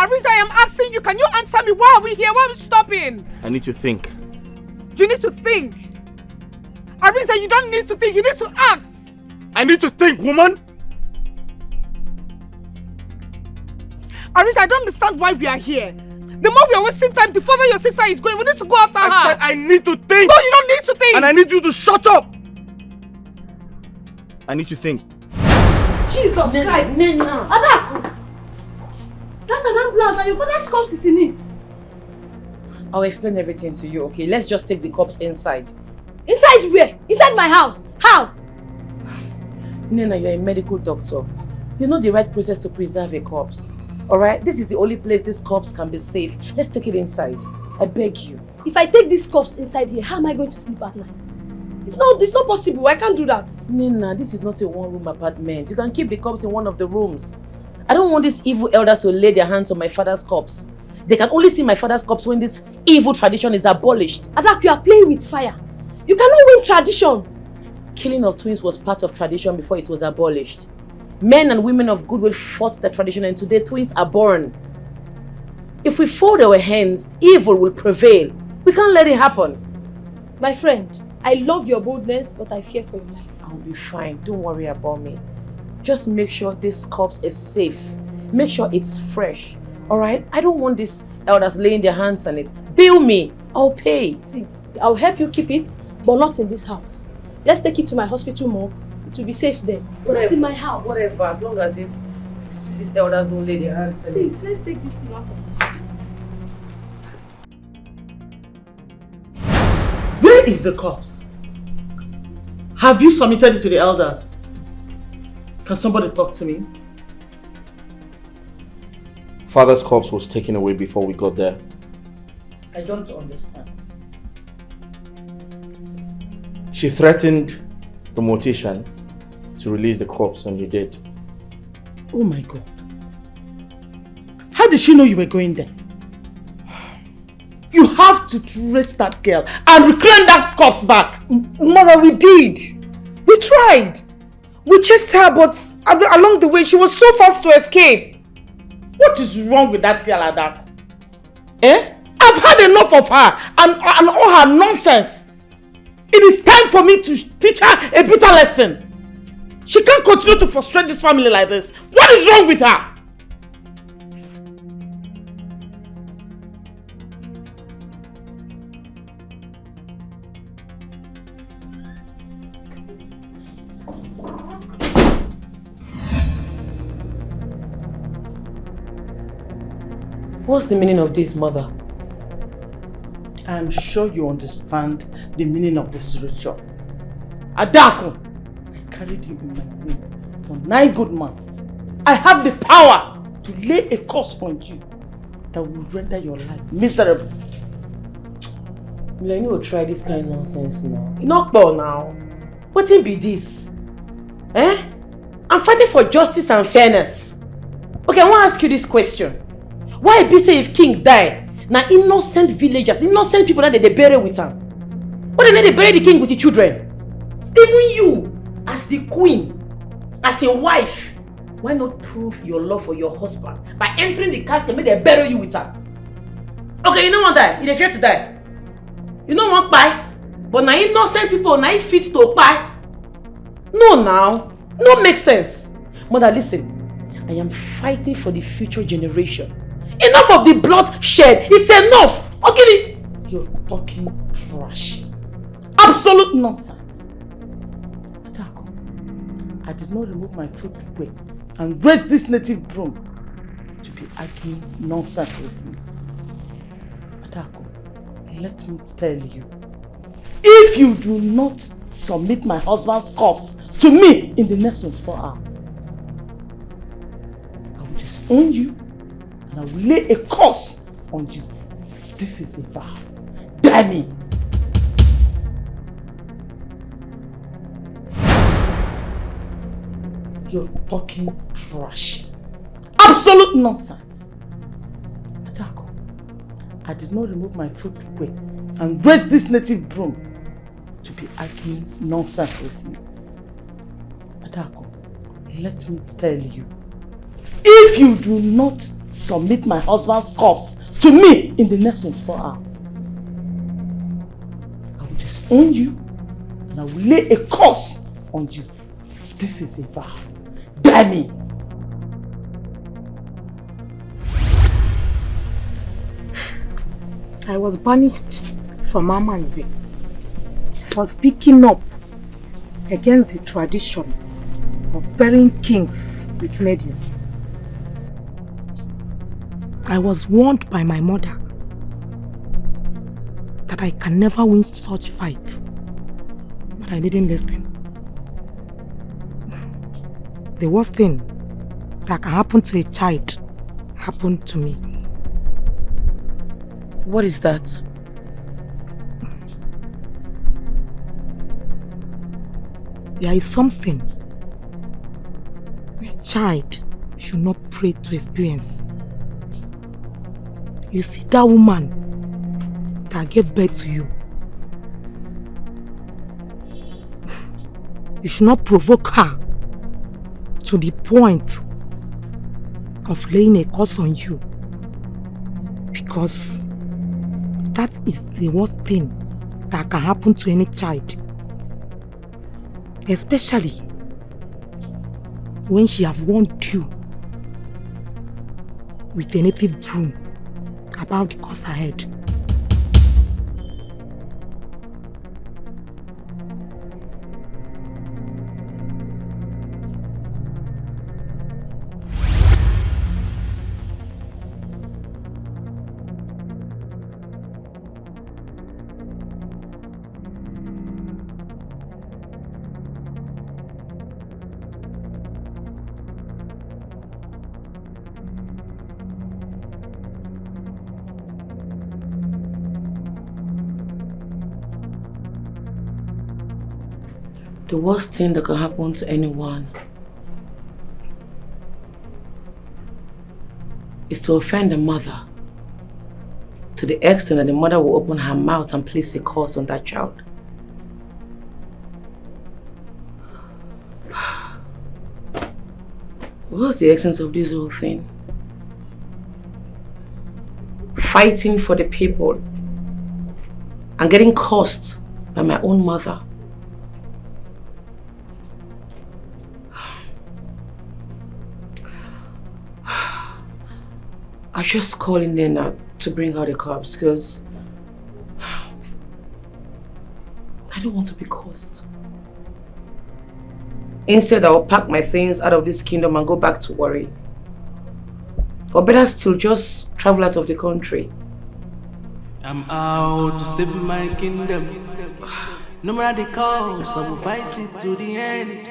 Arinze, I am asking you, can you answer me? Why are we here? Why are we stopping? I need to think. You need to think. Arinze, you don't need to think, you need to act. I need to think, woman. Arinze, I don't understand why we are here. The more we are wasting time, the further your sister is going. We need to go after her. I said I need to think. No, you don't need to think. And I need you to shut up. I need to think. Jesus Christ! Nena. Adaku! That's an ambulance and your father's corpse is in it. I'll explain everything to you, okay? Let's just take the corpse inside. Inside where? Inside my house? How? Nena, you're a medical doctor. You know the right process to preserve a corpse. Alright? This is the only place this corpse can be safe. Let's take it inside. I beg you. If I take this corpse inside here, how am I going to sleep at night? It's not possible. I can't do that. Nena, this is not a one-room apartment. You can keep the corpse in one of the rooms. I don't want these evil elders to lay their hands on my father's corpse. They can only see my father's corpse when this evil tradition is abolished. Adaku, you are playing with fire. You cannot win tradition. Killing of twins was part of tradition before it was abolished. Men and women of goodwill fought the tradition and today twins are born. If we fold our hands, evil will prevail. We can't let it happen. My friend, I love your boldness, but I fear for your life. I'll be fine. Don't worry about me. Just make sure this corpse is safe. Make sure it's fresh. Alright? I don't want these elders laying their hands on it. Bill me. I'll pay. See, I'll help you keep it, but not in this house. Let's take it to my hospital morgue. It will be safe there. But not in my house. Whatever, as long as these elders don't lay their hands on it. Please, let's take this thing out of my house. Where is the corpse? Have you submitted it to the elders? Can somebody talk to me? Father's corpse was taken away before we got there. I don't understand. She threatened the mortician to release the corpse and you did. Oh my God. How did she know you were going there? You have to trace that girl and reclaim that corpse back. Mother, we did. We tried. We chased her, but along the way, she was so fast to escape. What is wrong with that girl, Adaku? Eh? I've had enough of her and all her nonsense. It is time for me to teach her a bitter lesson. She can't continue to frustrate this family like this. What is wrong with her? What's the meaning of this, Mother? I am sure you understand the meaning of this ritual. Adaku, I carried you in my womb for 9 good months. I have the power to lay a curse on you that will render your life miserable. I need to try this kind of nonsense now. You not ball now. What will be this? Eh? I'm fighting for justice and fairness. Okay, I want to ask you this question. Why be say if king die, now innocent villagers, innocent people that they bury with him? Why don't they bury the king with the children? Even you, as the queen, as a wife, why not prove your love for your husband by entering the casket and make they bury you with her? Okay, you don't want to die. You don't fear to die. You don't want to buy. But now innocent people, now fit to buy. No now. No make sense. Mother, listen. I am fighting for the future generation. Enough of the bloodshed. It's enough. Okay? You're talking trash. Absolute nonsense. Adaku, I did not remove my foot away and raise this native broom to be arguing nonsense with you. Adaku, let me tell you. If you do not submit my husband's corpse to me in the next 24 hours, I will disown you and I will lay a curse on you. This is a vow. Damn me! You're talking trash. Absolute nonsense. Adaku, I did not remove my foot away and raise this native broom to be arguing nonsense with you. Adaku, let me tell you. If you do not submit my husband's corpse to me in the next 24 hours, I will disown you and I will lay a curse on you. This is a vow. Die me! I was banished from Arinze for speaking up against the tradition of burying kings with maidens. I was warned by my mother that I can never win such fights, but I didn't listen. The worst thing that can happen to a child happened to me. What is that? There is something a child should not pray to experience. You see that woman that gave birth to you. You should not provoke her to the point of laying a curse on you, because that is the worst thing that can happen to any child, especially when she have warned you with a native broom about the course ahead. The worst thing that can happen to anyone is to offend a mother to the extent that the mother will open her mouth and place a curse on that child. What's the essence of this whole thing? Fighting for the people and getting cursed by my own mother. I'm just calling in now to bring out the cops because I don't want to be cursed. Instead, I'll pack my things out of this kingdom and go back to worry. Or better still, just travel out of the country. I'm out to save my kingdom. No matter the cost, I will fight it to the end.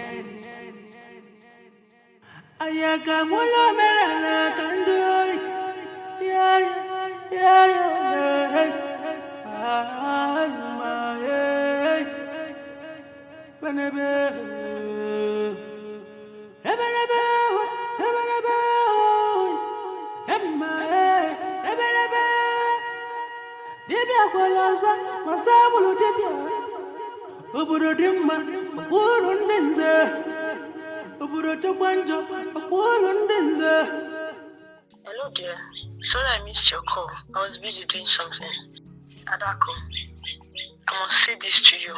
Hello dear, sorry I missed your call. I was busy doing something. Adaku, I must say this to you.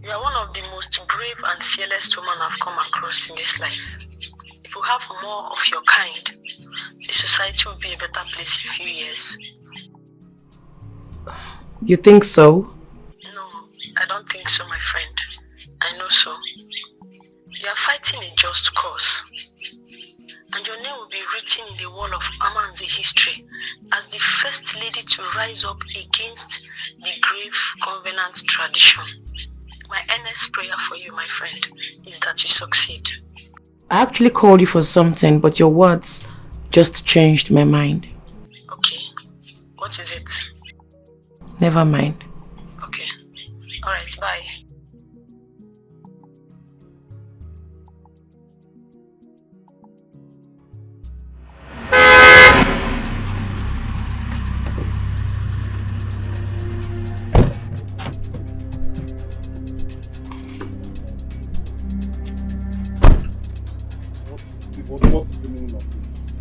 You are one of the most brave and fearless women I've come across in this life. If you have more of your kind, the society will be a better place in a few years. You think so? No, I don't think so, my friend. I know so. You are fighting a just cause, and your name will be written in the wall of Arinze history as the first lady to rise up against the grave covenant tradition. My earnest prayer for you, my friend, is that you succeed. I actually called you for something, but your words just changed my mind. Okay, what is it? Never mind. Okay, alright, bye. What is the meaning of this?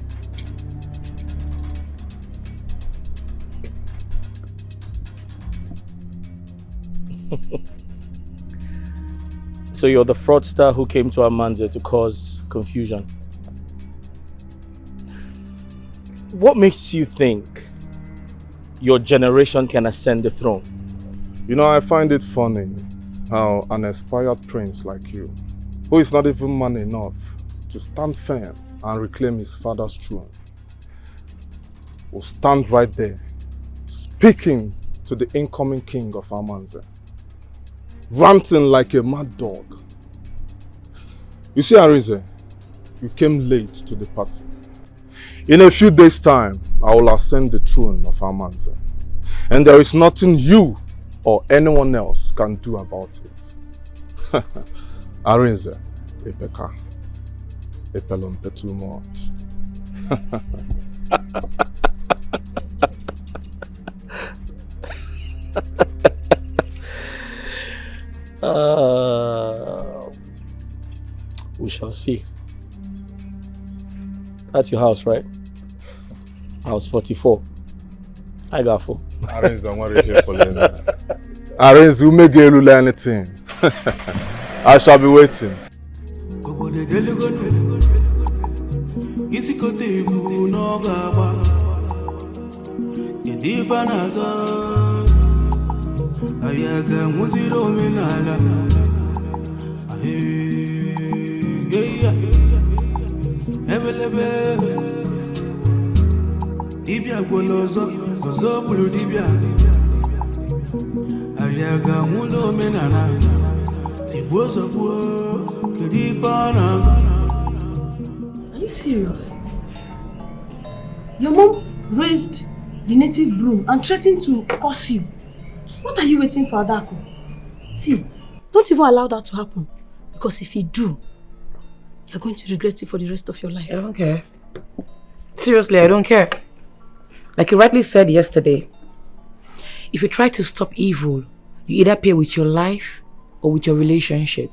So you're the fraudster who came to Arinze to cause confusion. What makes you think your generation can ascend the throne? You know, I find it funny how an aspired prince like you, who is not even man enough to stand firm and reclaim his father's throne, will stand right there, speaking to the incoming king of Arinze, ranting like a mad dog. You see, Arinze, you came late to the party. In a few days' time, I will ascend the throne of Arinze, and there is nothing you or anyone else can do about it. Arinze, Epeka, Epelompe too much. We shall see. That's your house, right? House 44. I got full. Arinze, I'm not here for that. Arinze, you may get anything. I shall be waiting. Dibia golozo, gozo bulu dibia. Ayaga mulo menana, tibozo po, kedifana. Are you serious? Your mom raised the native broom and threatened to curse you. What are you waiting for, Adaku? See, don't even allow that to happen. Because if you do, you're going to regret it for the rest of your life. I don't care. Seriously, I don't care. Like you rightly said yesterday, if you try to stop evil, you either pay with your life or with your relationship.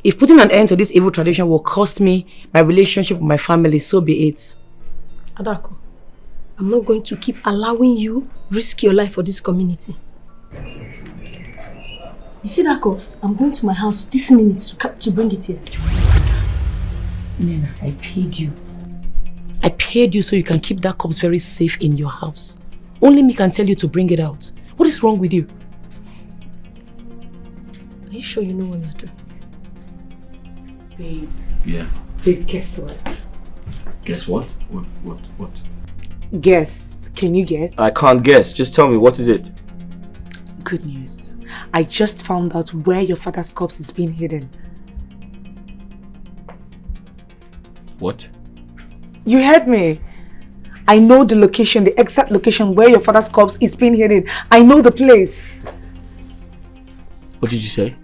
If putting an end to this evil tradition will cost me my relationship with my family, so be it. Adaku, I'm not going to keep allowing you risk your life for this community. You see that corpse? I'm going to my house this minute to bring it here. Nena, I paid you. I paid you so you can keep that corpse very safe in your house. Only me can tell you to bring it out. What is wrong with you? Are you sure you know what you're doing? Babe. Yeah. Babe, guess what? Guess what? What? Guess. Can you guess? I can't guess. Just tell me, what is it? Good news. I just found out where your father's corpse is being hidden. What? You heard me. I know the location, the exact location where your father's corpse is being hidden. I know the place. What did you say?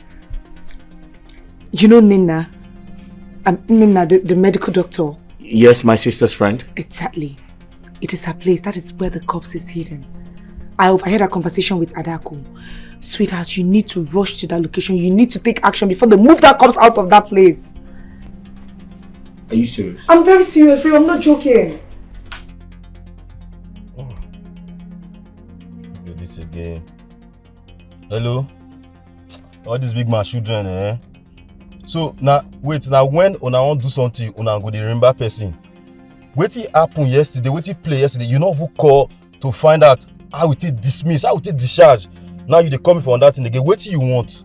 You know Nina? Nina, the medical doctor. Yes, my sister's friend. Exactly. It is her place. That is where the corpse is hidden. I overheard a conversation with Adaku. Sweetheart, you need to rush to that location. You need to take action before they move that corpse out of that place. Are you serious? I'm very serious, babe. I'm not joking. Do this again. Hello? All these big man children, eh? So, now, wait, now when una want do something, una go dey remember person. Wetin happen yesterday, wetin play yesterday, you know who call to find out how we take dismiss, how we take discharge. Now you dey come for that thing again. Wetin you want?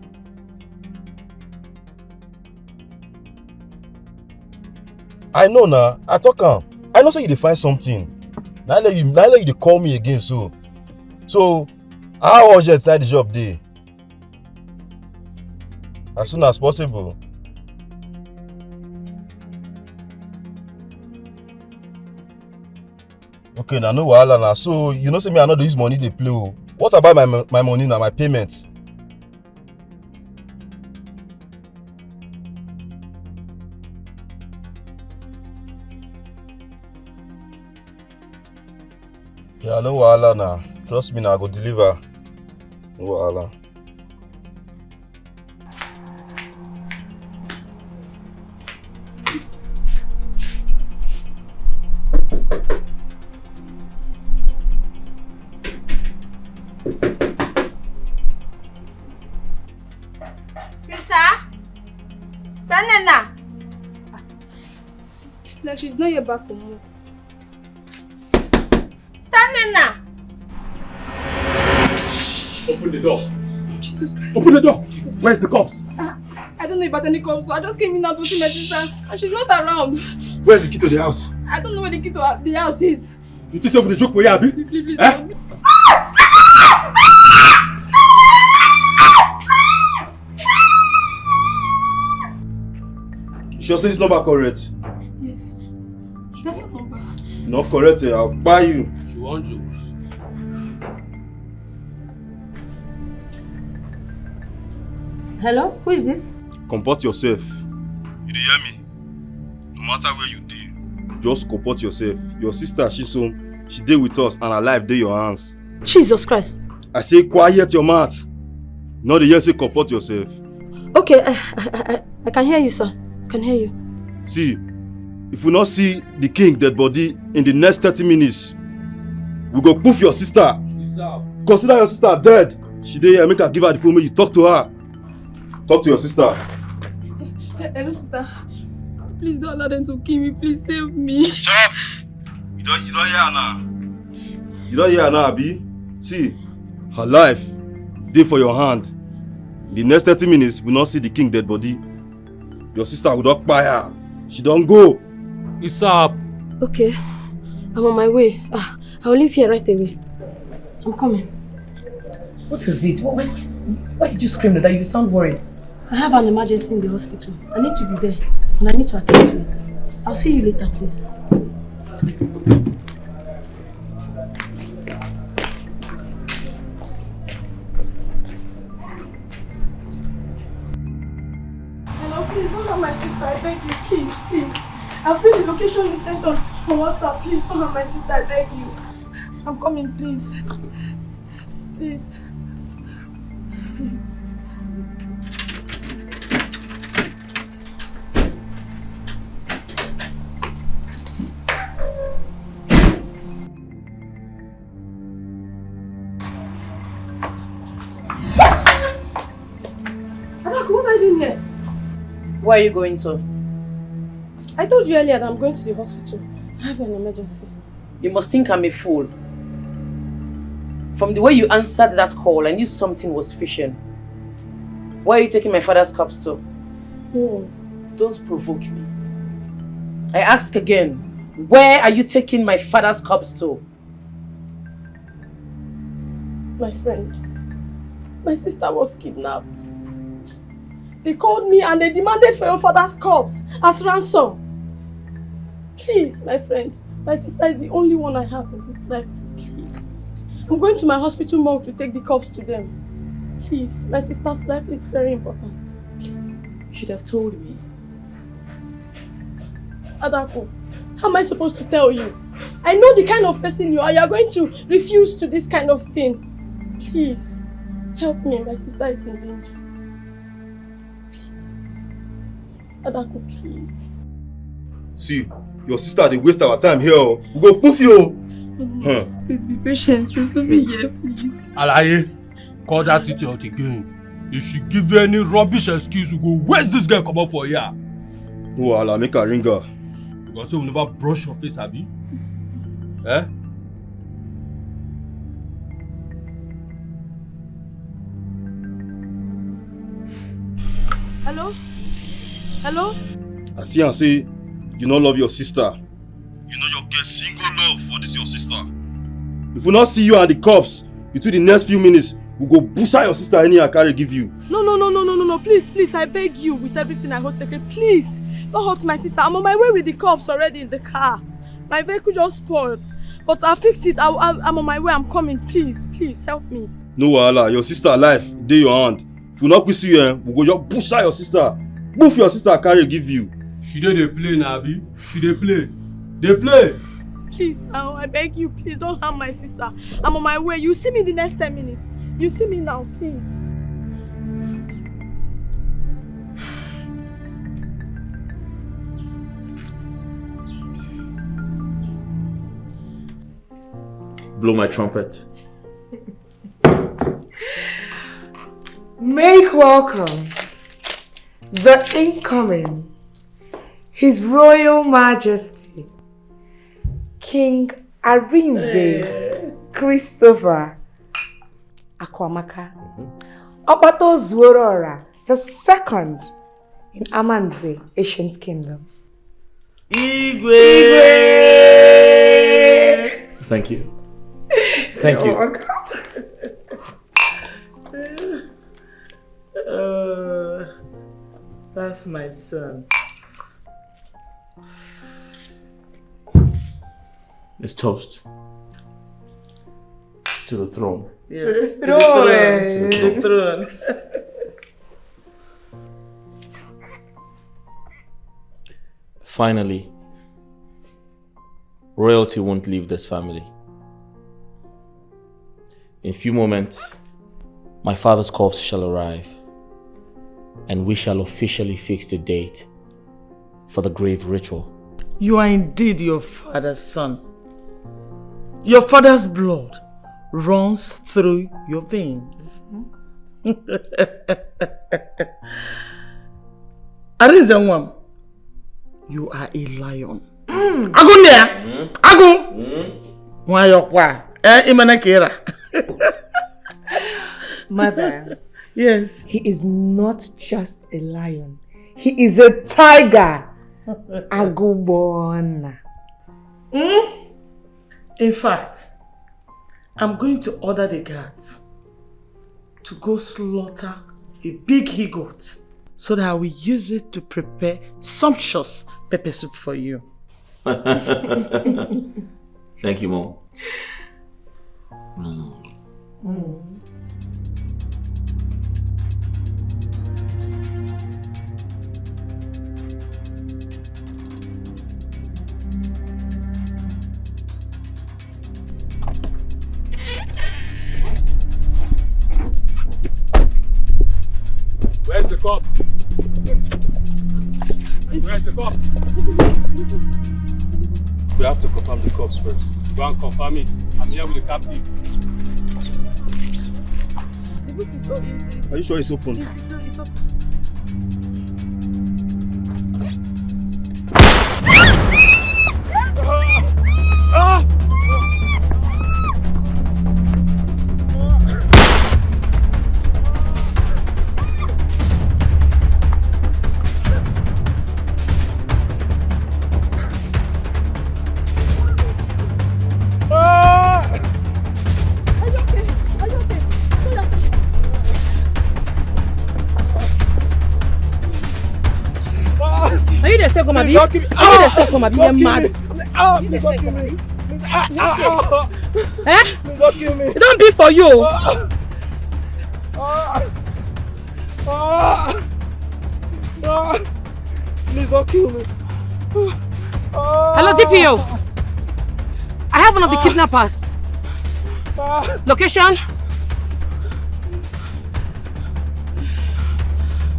I know now. I talk am. I know say you dey find something. Now let you dey call me again so. So how urgent that the job dey? As soon as possible. Okay, now no wahala now. So you know say me I no dey use money dey play o. What about my money now, my payment? Yeah, no wahala now. Trust me now, I go deliver. No wahala. It's like she's not yet back from work. Stand now. Open the door. Jesus Christ. Open the door. Where's the cops? I don't know about any cops, so I just came in now to see my sister and she's not around. Where's the key to the house? I don't know where the key to the house is. You think somebody joke for you, Abi? Please, Eh? Sure say this number correct? Yes. That's her number. Not correct, I'll buy you. She wants jokes. Hello? Who is this? Comport yourself. You dey hear me? No matter where you dey, just comport yourself. Your sister, she's home. She dey with us and her life dey your hands. Jesus Christ. I say quiet your mouth. Not the hear say comport yourself. Okay, I can hear you, sir. I can hear you. See, if we not see the king dead body in the next 30 minutes, we go poof your sister. Consider your sister dead. She dey here, make her give her the phone, make you talk to her. Talk to your sister. Hello, sister. Please don't allow them to kill me. Please save me. Shut up! You don't hear her now. You don't hear her now, Abi? See, her life dey for your hand. In the next 30 minutes, we not see the king dead body. Your sister will not buy her. She don't go. It's up. Okay, I'm on my way. I'll leave here right away. I'm coming. What is it? Why did you scream like that? You sound worried. I have an emergency in the hospital. I need to be there and I need to attend to it. I'll see you later, please. Hello, please don't harm my sister. I beg you, please, please. I've seen the location you sent on WhatsApp. Please don't harm my sister. I beg you. I'm coming, please. Please. Adaku, what are you doing here? Where are you going to? I told you earlier that I'm going to the hospital. I have an emergency. You must think I'm a fool. From the way you answered that call, I knew something was fishing. Where are you taking my father's cups to? No. Don't provoke me. I ask again, where are you taking my father's cups to? My friend, my sister was kidnapped. They called me and they demanded for your father's corpse as ransom. Please, my friend, my sister is the only one I have in this life. Please. I'm going to my hospital morgue to take the corpse to them. Please, my sister's life is very important. Please. You should have told me. Adaku, how am I supposed to tell you? I know the kind of person you are. You are going to refuse to this kind of thing. Please, help me. My sister is in danger. Please. Adaku, please. See, your sister, they waste our time here. We go poof you. Please be patient. Just let me here, please. Alaye, call that idiot again. If she give any rubbish excuse, we go where's this girl come up for here? No, I'll make her ring her. Because you will never brush your face, Abi. Eh? Hello? Hello? I see and say, you don't love your sister. You know you get single love for this your sister. If we not see you and the cops between the next few minutes, we go push out your sister any I carry give you. No. Please, I beg you, with everything I hold sacred, please. Don't hurt my sister. I'm on my way with the cops already in the car. My vehicle just spoiled. But I'll fix it. I'm on my way. I'm coming. Please, help me. No wahala, your sister alive, dey your hand. If we not push you, we go just push out your sister. Move your sister I carry give you. She dey play now, Abi. She dey play. They play. Please now, I beg you, please don't harm my sister. I'm on my way. You see me in the next 10 minutes. You see me now, please. Blow my trumpet. Make welcome the incoming His Royal Majesty, King Arinze Christopher Akwamaka, Obato Zuorora, the second in Amanze, Ancient Kingdom. Igwe! Thank you. Thank you. That's my son. Let's toast to the throne. Yes, to the throne. To the throne. Finally, royalty won't leave this family. In a few moments, my father's corpse shall arrive, and we shall officially fix the date for the grave ritual. You are indeed your father's son. Your father's blood runs through your veins. Arinze, you are a lion. Agu nia! Agu! Wayokwa. Imanakira. Mother. Yes. He is not just a lion. He is a tiger. Agubona. In fact, I'm going to order the guards to go slaughter a big he-goat so that I will use it to prepare sumptuous pepper soup for you. Thank you, Mom. Where's the cops? Where's the cops? We have to confirm the cops first. Go and confirm it. I'm here with the captain. The boot is so easy. Are you sure it's open? It's open. It don't be for you. Please don't kill me. Hello, DPO. I have one of the kidnappers. Location?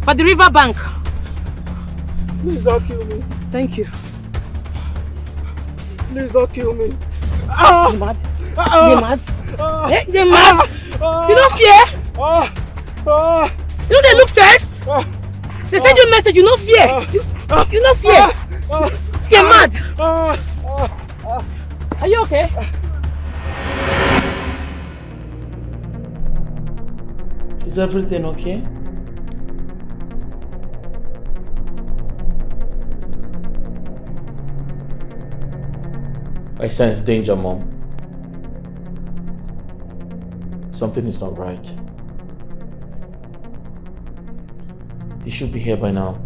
By the river bank. Please don't kill me. Thank you. Please don't kill me. You mad? You mad? You mad? You don't fear? You know they look first? They send you a message, you don't fear. You don't fear. You're mad. Are you okay? Is everything okay? I sense danger, Mom. Something is not right. They should be here by now.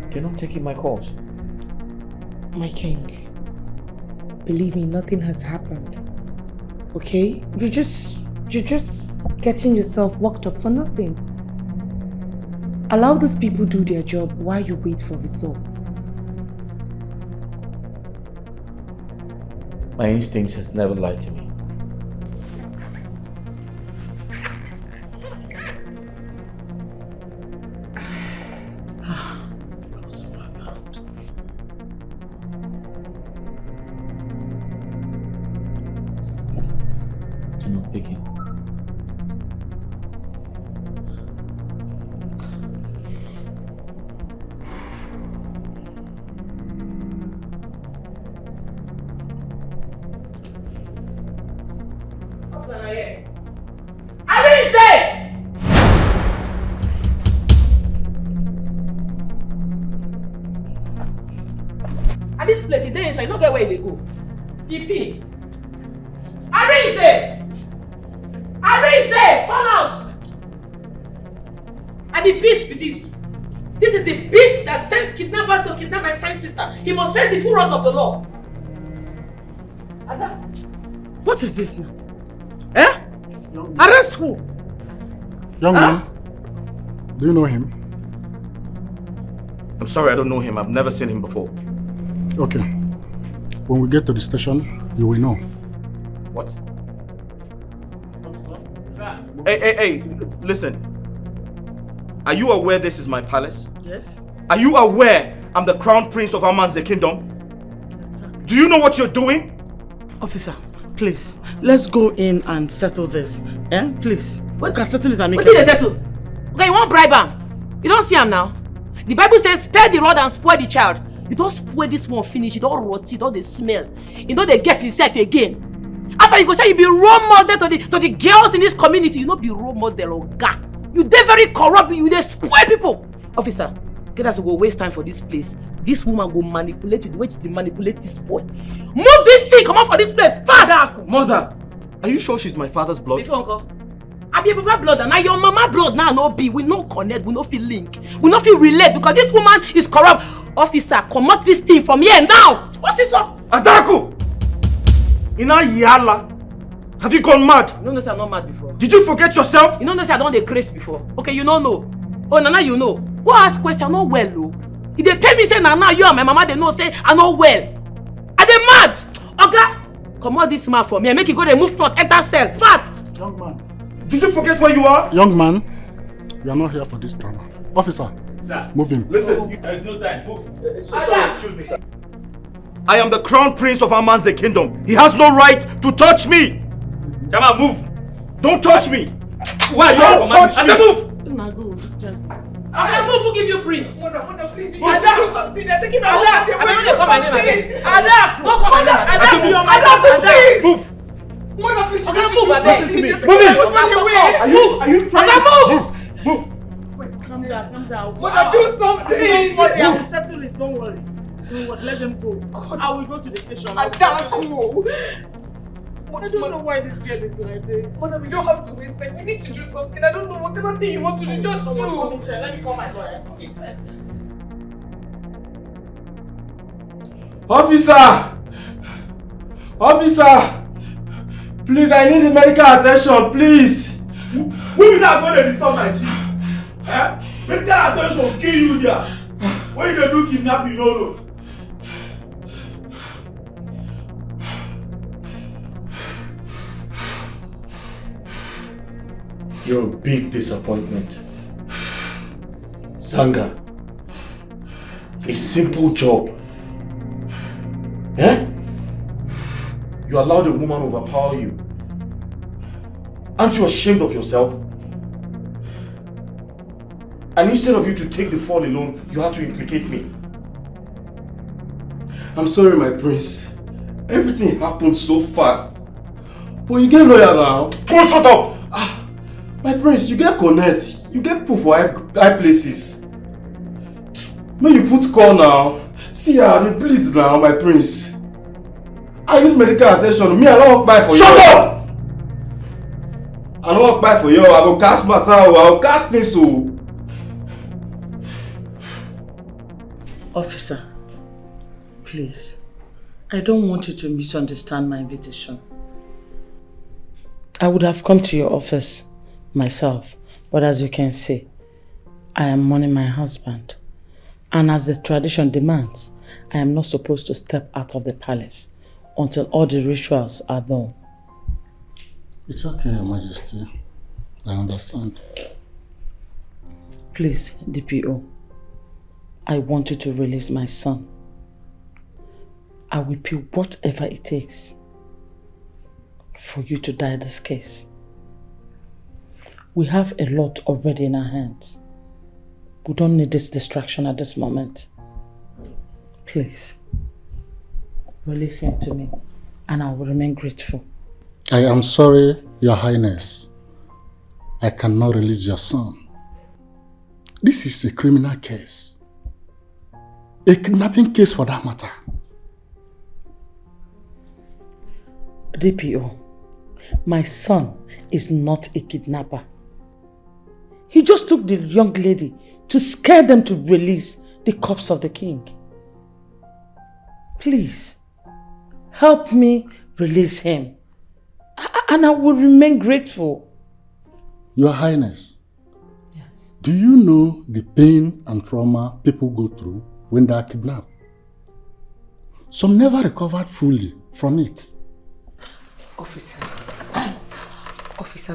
They're not taking my calls. My king, believe me, nothing has happened. Okay? You're just getting yourself worked up for nothing. Allow these people do their job while you wait for results. My instincts has never lied to me. At this place, they inside, not get where they go. EP. Arinze! Arinze! Come out! And the beast with this. This is the beast that sent kidnappers to kidnap my friend's sister. He must face the full wrath of the law. Ada, what is this now? Eh? Arrest who? Young man, do you know him? I'm sorry, I don't know him. I've never seen him before. Okay. When we get to the station, you will know. What? Hey, listen. Are you aware this is my palace? Yes. Are you aware I'm the crown prince of Amanze kingdom? Do you know what you're doing? Officer, please, let's go in and settle this. Eh? Please. We can settle it and make what did they settle? Okay, you want bribe him? You don't see him now? The Bible says, spare the rod and spoil the child. You don't spoil this one finish, you don't rot it, don't they smell. You know they get himself again. After you go say you be role model to the girls in this community, you not be role model or guy. You dey very corrupt, you dey spoil people. Officer, get us to go waste time for this place. This woman go manipulate you the way she manipulate this boy. Move this thing, come out for this place, fast! Mother, are you sure she's my father's blood? Before uncle. I be a papa blood and now your mama blood now no be. We no connect, we no feel link. We no feel relate because this woman is corrupt. Officer, come out this thing from here now. What's this up? Adaku! Ina yala. Have you gone mad? You don't know say I'm not mad before. Did you forget yourself? You don't know say I don't dey craze before. Okay, you don't know. Oh, Nana, you know. Go ask question, not well, though. If they pay me say Nana, you and my mama, they know say I'm not well. Are they mad? Okay, come on this man for me and make it go dey move front, enter cell, fast. Young man. Did you forget where you are? Young man, we are not here for this drama. Officer, sir, move him. Listen, there is no time. Move. Sorry, excuse me, sir. I am the crown prince of Amanze kingdom. He has no right to touch me. Jama, move. Don't touch me. Why you don't touch me? I said move. Nah, go. I can move. Who give you prince? Mother, please. Ada, they're taking Ada, our away. I don't call my name again. Ada, go for Ada, move. Mother, please. Okay, move, Ada. Move. Are you trying to move? Wait, calm down. Mother, do something. Don't worry, I will settle it. Don't worry. Let them go. I will go to the station. Adaku. I don't know why this girl is like this. Mother, we don't have to waste time. We need to do something. I don't know whatever thing you want to do. Just do. Let me call my lawyer. Officer! Please, I need medical attention, please! Who be that when they disturb my chief? Eh? Medical attention kill you there. When they do kidnap, you know. You're a big disappointment. Sanga. A simple job. Eh? You allowed a woman overpower you. Aren't you ashamed of yourself? And instead of you to take the fall alone, you had to implicate me. I'm sorry, my prince. Everything happened so fast. But you get lawyer now. Come shut up! My prince, you get connect. You get proof for high places. May you put call now. See how they bleed now, my prince. I need medical attention. Me, I don't walk by for you. Shut up! I don't walk by for you. I will cast matter. I will cast this. So. Officer, please. I don't want you to misunderstand my invitation. I would have come to your office myself, but as you can see, I am mourning my husband. And as the tradition demands, I am not supposed to step out of the palace until all the rituals are done. It's okay, Your Majesty. I understand. Please, DPO, I want you to release my son. I will pay whatever it takes for you to die this case. We have a lot already in our hands. We don't need this distraction at this moment. Please, release him to me and I will remain grateful. I am sorry, Your Highness. I cannot release your son. This is a criminal case. A kidnapping case for that matter. DPO, my son is not a kidnapper. He just took the young lady to scare them to release the corpse of the king. Please, help me release him. And I will remain grateful. Your Highness, do you know the pain and trauma people go through when they are kidnapped? Some never recovered fully from it. Officer,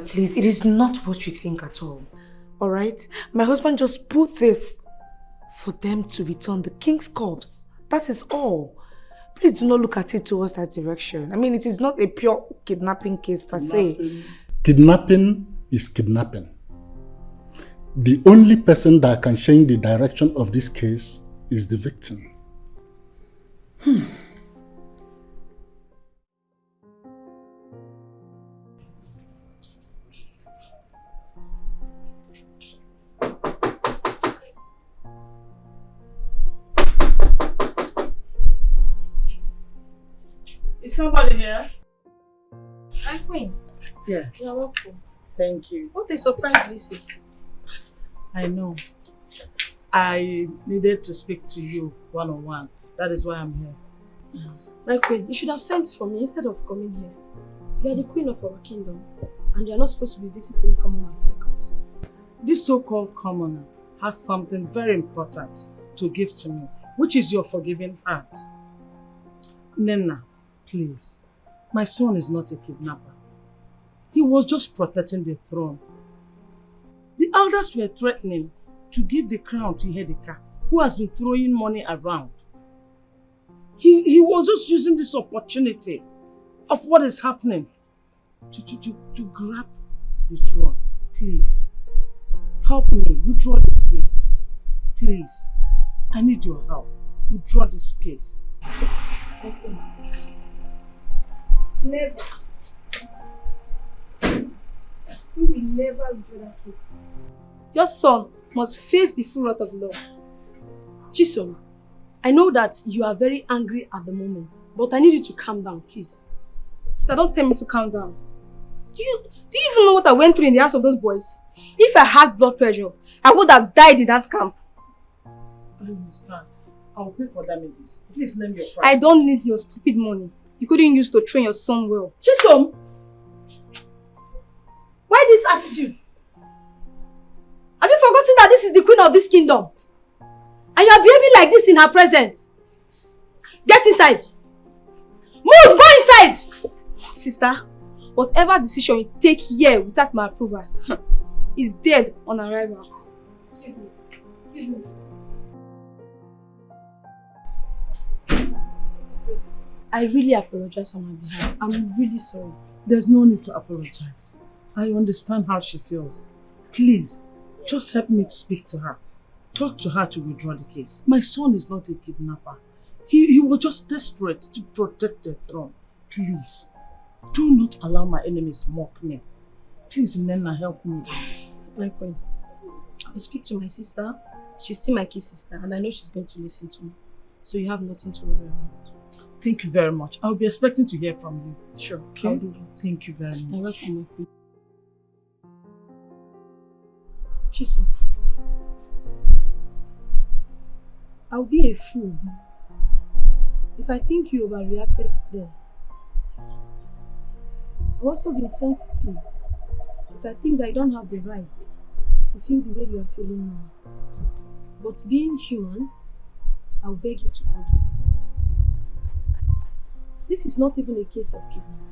please, it is not what you think at all. Alright? My husband just put this for them to return the king's corpse. That is all. Please do not look at it towards that direction. I mean, it is not a pure kidnapping case per se. Kidnapping is kidnapping. The only person that can change the direction of this case is the victim. Is somebody here? My queen. Yes. You're welcome. Thank you. What a surprise visit. I know. I needed to speak to you one-on-one. That is why I'm here. My queen, you should have sent for me instead of coming here. You are the queen of our kingdom, and you are not supposed to be visiting commoners like us. This so-called commoner has something very important to give to me, which is your forgiving heart. Nena, please, my son is not a kidnapper. He was just protecting the throne. The elders were threatening to give the crown to Hedeka, who has been throwing money around. He was just using this opportunity of what is happening to grab the throne. Please, help me withdraw this case. Please, I need your help. Withdraw this case. Okay. Never. We will never withdraw that case. Your son must face the full wrath of the law. Chisom, I know that you are very angry at the moment, but I need you to calm down, please. Sister, don't tell me to calm down. Do you even know what I went through in the hands of those boys? If I had blood pressure, I would have died in that camp. I understand. I will pay for damages. Please name your price. I don't need your stupid money. You couldn't use to train your son well. Chisom! Why this attitude? Have you forgotten that this is the queen of this kingdom? And you are behaving like this in her presence? Get inside! Move! Go inside! Sister, whatever decision you take here without my approval is dead on arrival. Excuse me. Excuse me. I really apologize on her behalf. I'm really sorry. There's no need to apologize. I understand how she feels. Please, just help me to speak to her. Talk to her to withdraw the case. My son is not a kidnapper. He was just desperate to protect the throne. Please, do not allow my enemies mock me. Please, Nena, help me. My queen, I will speak to my sister. She's still my key sister, and I know she's going to listen to me. So you have nothing to worry about. Thank you very much. I'll be expecting to hear from you. Sure, Okay? I'll do that. Thank you very much. You're welcome, my queen. Chiso, I'll be a fool if I think you overreacted there. I'll also be sensitive if I think that I don't have the right to feel the way you are feeling now. But being human, I'll beg you to forgive me. This is not even a case of kidnapping.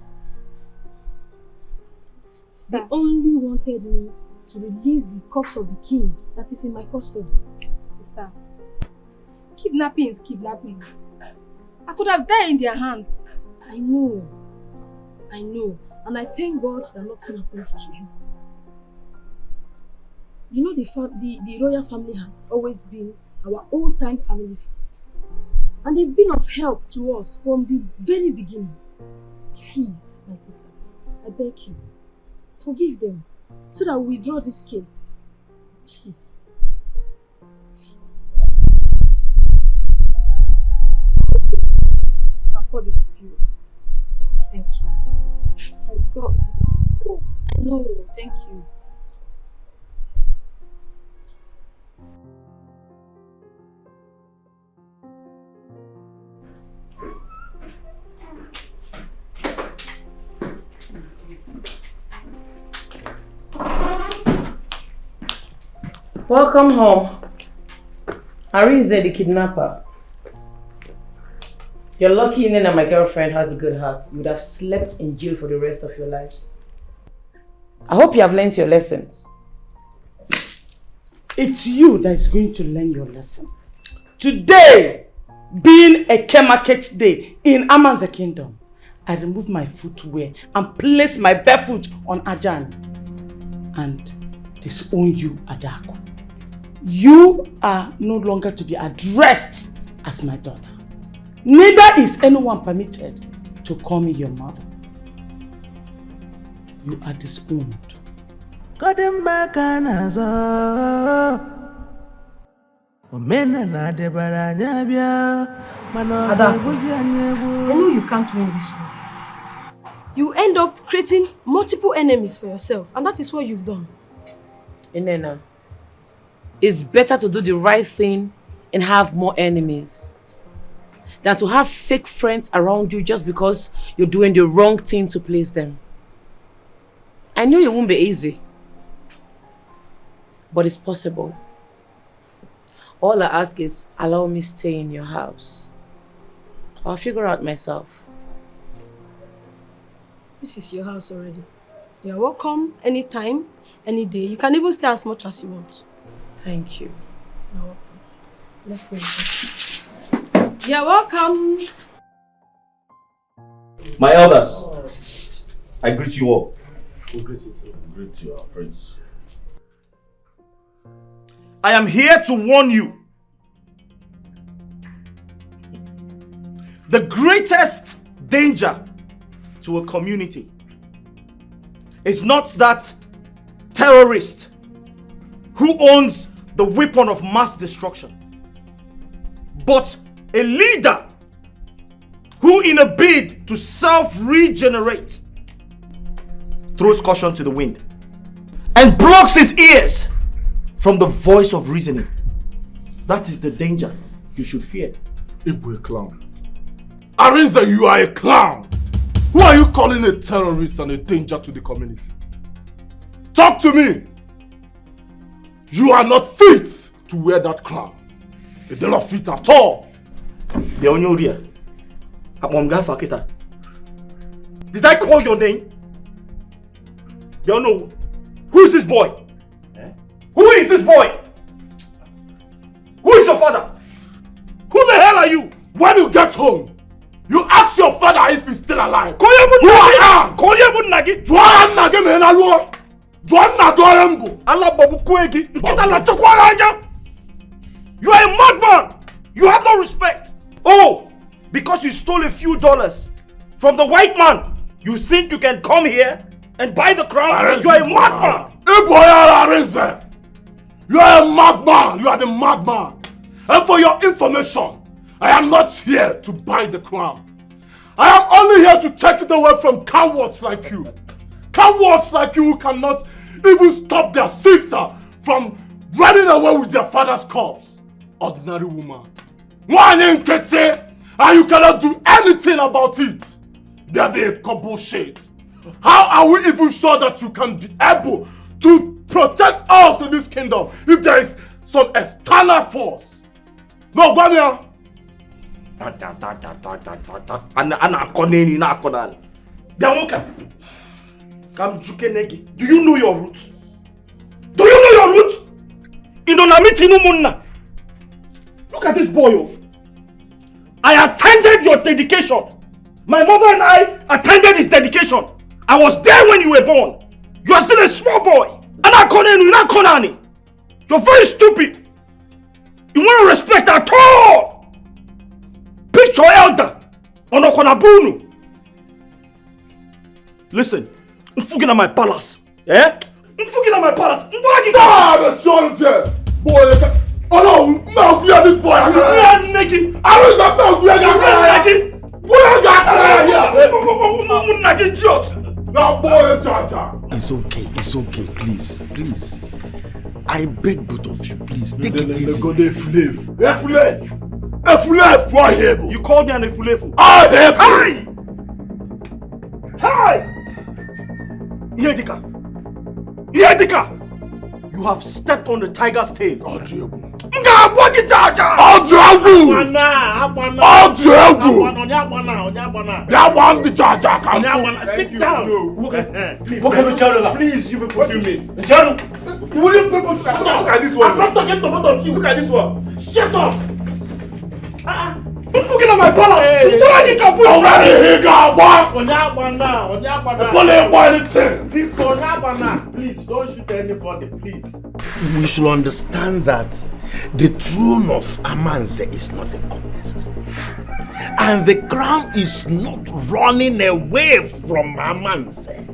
They only wanted me to release the corpse of the king that is in my custody. Sister, kidnapping is kidnapping. I could have died in their hands. I know. And I thank God that nothing happened to you. You know, the royal family has always been our old-time family friends. And they've been of help to us from the very beginning. Please, my sister, I beg you, forgive them so that we withdraw this case. Please. I'll call the people. Thank you. No, thank you. Welcome home. Arinze, the kidnapper. You're lucky Inen and my girlfriend has a good heart. You would have slept in jail for the rest of your lives. I hope you have learned your lessons. It's you that is going to learn your lesson. Today, being a K-market day in Amanze Kingdom, I remove my footwear and place my barefoot on Ajan and disown you, Adaku. You are no longer to be addressed as my daughter. Neither is anyone permitted to call me your mother. You are disowned. Adaku, I know you can't win this war. You end up creating multiple enemies for yourself, and that is what you've done. Inena, it's better to do the right thing and have more enemies than to have fake friends around you just because you're doing the wrong thing to please them. I know it won't be easy, but it's possible. All I ask is allow me stay in your house. I'll figure out myself. This is your house already. You're welcome anytime, any day. You can even stay as much as you want. Thank you. You're welcome. Let's go. You're welcome. My elders, I greet you all. We greet you too. Greet you, our prince. I am here to warn you. The greatest danger to a community is not that terrorist who owns the weapon of mass destruction, but a leader who, in a bid to self-regenerate, throws caution to the wind and blocks his ears from the voice of reasoning. That is the danger you should fear. Ibu a clown. Arinze, you are a clown. Who are you calling a terrorist and a danger to the community? Talk to me. You are not fit to wear that crown. You're not fit at all. Did I call your name? You know, who is this boy? Who is this boy? Who is your father? Who the hell are you? When you get home, you ask your father if he's still alive. Who I am? You are a madman. You have no respect. Oh, because you stole a few dollars from the white man, you think you can come here and buy the crown? Arinze, you are a madman. You are a madman. You are the madman. And for your information, I am not here to buy the crown. I am only here to take it away from cowards like you. Cowards like you who cannot even stop their sister from running away with their father's corpse. Ordinary woman. And you cannot do anything about it. That is bullshit. How are we even sure that you can be able to protect us in this kingdom if there is some external force? No, Gwanya. Do you know your roots? Do you know your roots? Look at this boy. I attended your dedication. My mother and I attended his dedication. I was there when you were born. You are still a small boy. You're very stupid. You want no respect at all. Pick your elder. Listen, I'm fucking at my palace. Eh? I'm fucking at my palace. Boy, oh no, milk here this boy. I was a milk here. Now boy, Jaja. It's okay, please. I beg both of you, please, take it easy. Let's go there, Efulefu, why here? You called me an Efulefu. I here. Hi! Yedika! You have stepped on the tiger's tail. Sit down. Please, you be pushing me. Will you people shut up? Look at this one. I'm not talking to both of you. Look at this one. Shut up. Don't forget on my palace. Why you can push Please, don't shoot anybody, please. We should understand that the throne of Arinze is not in contest. And the crown is not running away from Arinze.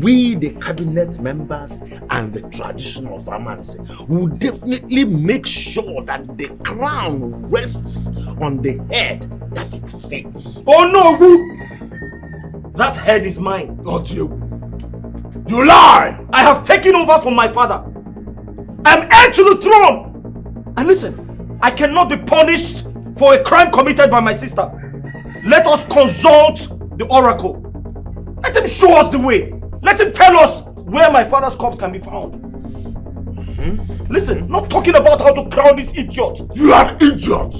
We, the cabinet members and the tradition of Arinze, will definitely make sure that the crown rests on the head that it fits. Oh no, that head is mine. Not you. You lie! I have taken over from my father. I am heir to the throne. And listen, I cannot be punished for a crime committed by my sister. Let us consult the oracle. Let him show us the way. Let him tell us where my father's corpse can be found. Listen, not talking about how to crown this idiot. You are an idiot.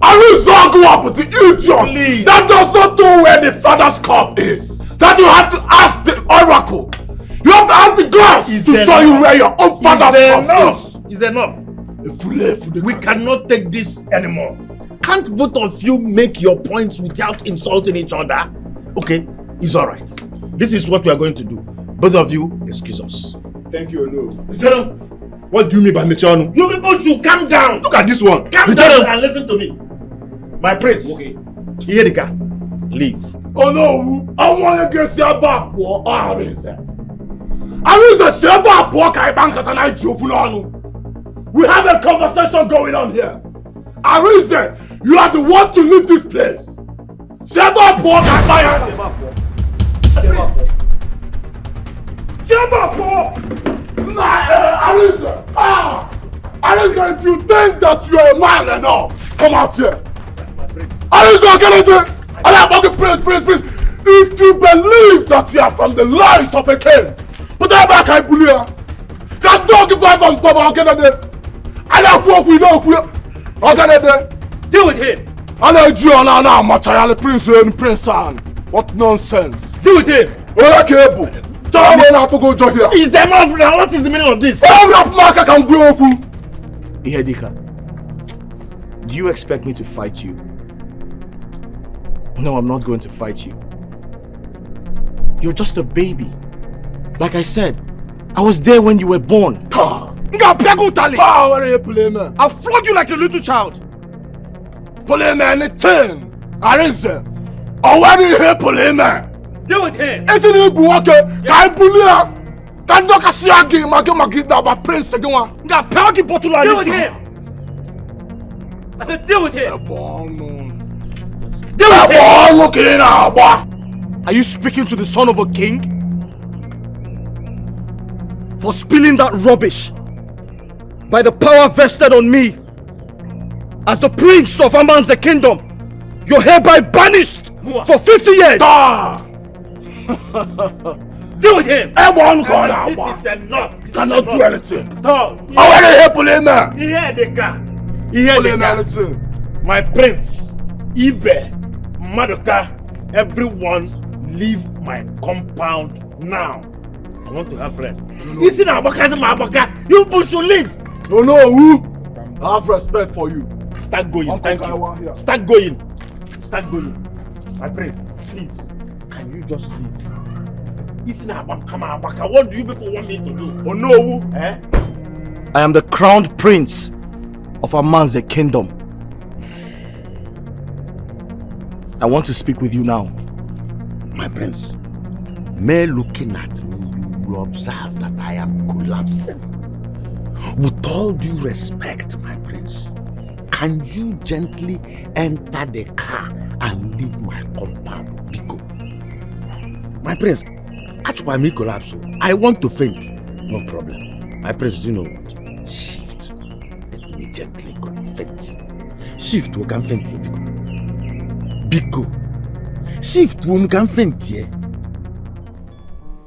Arinze grew up with the idiot. Please. That does not know where the father's corpse is. That you have to ask the oracle. You have to ask the gods to show you where your own father's corpse is. It's enough. We cannot take this anymore. Can't both of you make your points without insulting each other? Okay, it's alright. This is what we are going to do. Both of you, excuse us. Thank you, no. Mechano, what do you mean by Mechano? You people should calm down. Look at this one. Calm down and listen to me. My prince. Okay. Yedika, leave. Oh no, I want to get your back for Arinze. Arinze, say back for Kaibanka tonight. We have a conversation going on here. Arinze, you are the one to leave this place. Say back for Kaibanka. Arinze, if you think that you are a man enough, come out here. Arinze, get it there. Please. If you believe that you are from the lies of a king, put that back, I believe. That dog if I'm from, I'll get it there. I don't walk with no queer. I'll get it there. Deal with him. I know you are now, Machayale Prince and Prince Anne. What nonsense. Deal with him. Oh, okay, tell me now to go join here. Is there enough now? What is the meaning of this? Oh, that marker can be open. Ihedika, do you expect me to fight you? No, I'm not going to fight you. You're just a baby. Like I said, I was there when you were born. I'll flog you like a little child. Anything. Arinze, already here, Poleme. Deal with him. Isn't it Buake? Can Bulia? Can Doka Siagi, Magida, Prince again? Got Pagi Botula. Deal with him. I said, deal with him. Are you speaking to the son of a king? For spilling that rubbish by the power vested on me as the prince of Arinze kingdom, you're hereby banished for 50 years. Deal with him. This is enough. Cannot do anything. My prince, Ibe, Madoka, everyone leave my compound now. I want to have rest. You see now, you should leave. No, I have respect for you. Start going, thank you. Start going. My prince, please, can you just leave? What do you people want me to do? Oh no! I am the crowned prince of Arinze kingdom. I want to speak with you now. My prince, mere looking at me, you will observe that I am collapsing. With all due respect, my prince, can you gently enter the car and leave my compound? Bigo. My prince, Actually, I may collapse. I want to faint. No problem. My precious, you know what? Shift. Let me gently go faint. Shift who can faint here. Biko. Shift who can faint here.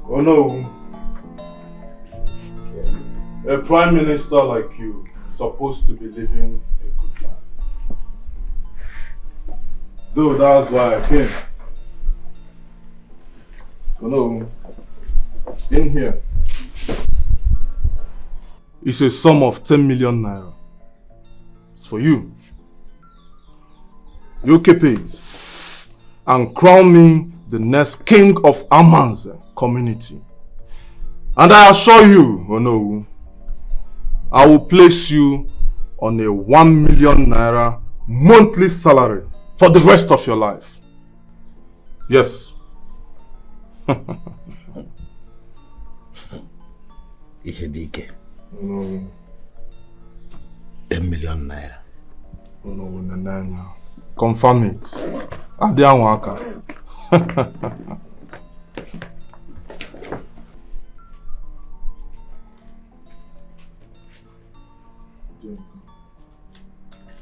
Oh no. A prime minister like you is supposed to be living a good life. Though that's why I came. Oh no. In here. It's a sum of 10 million naira. It's for you. You keep it and crown me the next king of Amanze community. And I assure you, oh no, I will place you on a 1 million naira monthly salary for the rest of your life. Yes. Ihedike. No. 10 million naira. Oh no, Nanya. Confirm it. Adianwaka.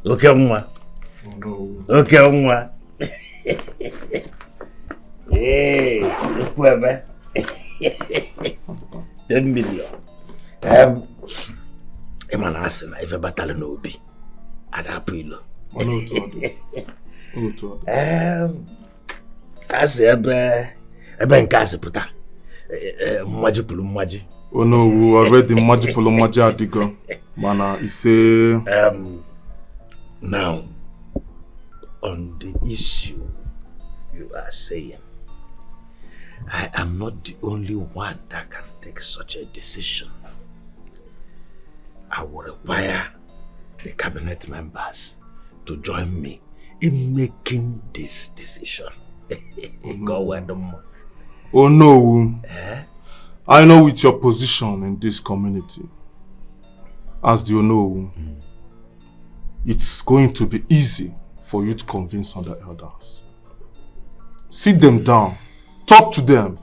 Okay, Mwa. Oh no. Okay, Mwa. Hey, look where 10 million. Eman asena ife batale no obi. Adapilo. Ono to. Ase ebe nke ase puta. Mmaji pulu mmaji. Oh no, we already mmaji pulu mmaji adigo. Mana ise now on the issue you are saying, I am not the only one that can take such a decision. I will require the cabinet members to join me in making this decision. Oh no. I know with your position in this community, as you know, it's going to be easy for you to convince other elders. Sit them down, talk to them,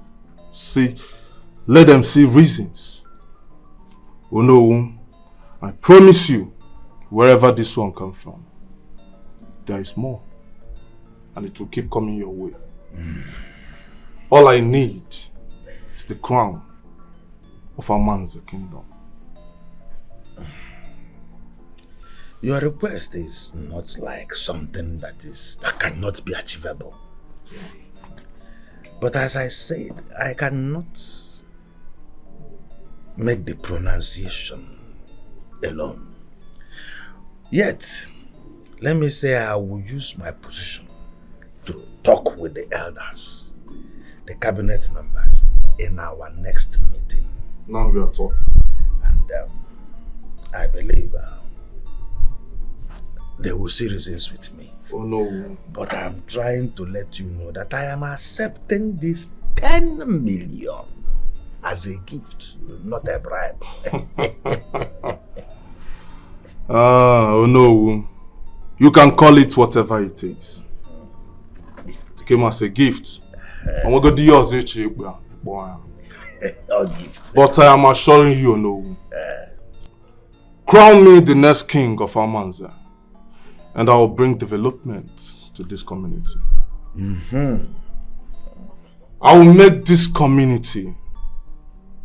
let them see reasons. Oh no, I promise you, wherever this one comes from, there is more, and it will keep coming your way. All I need is the crown of Amanze kingdom. Your request is not like something that cannot be achievable. But as I said, I cannot make the pronunciation alone. Yet, let me say I will use my position to talk with the elders, the cabinet members, in our next meeting. Now we are talking. And I believe they will see reasons with me. Oh no. But I'm trying to let you know that I am accepting this 10 million as a gift, not a bribe. Oh no. You can call it whatever it is. It came as a gift. And we're going to use it. But I am assuring you, no. Crown me the next king of Amanze, and I will bring development to this community. I will make this community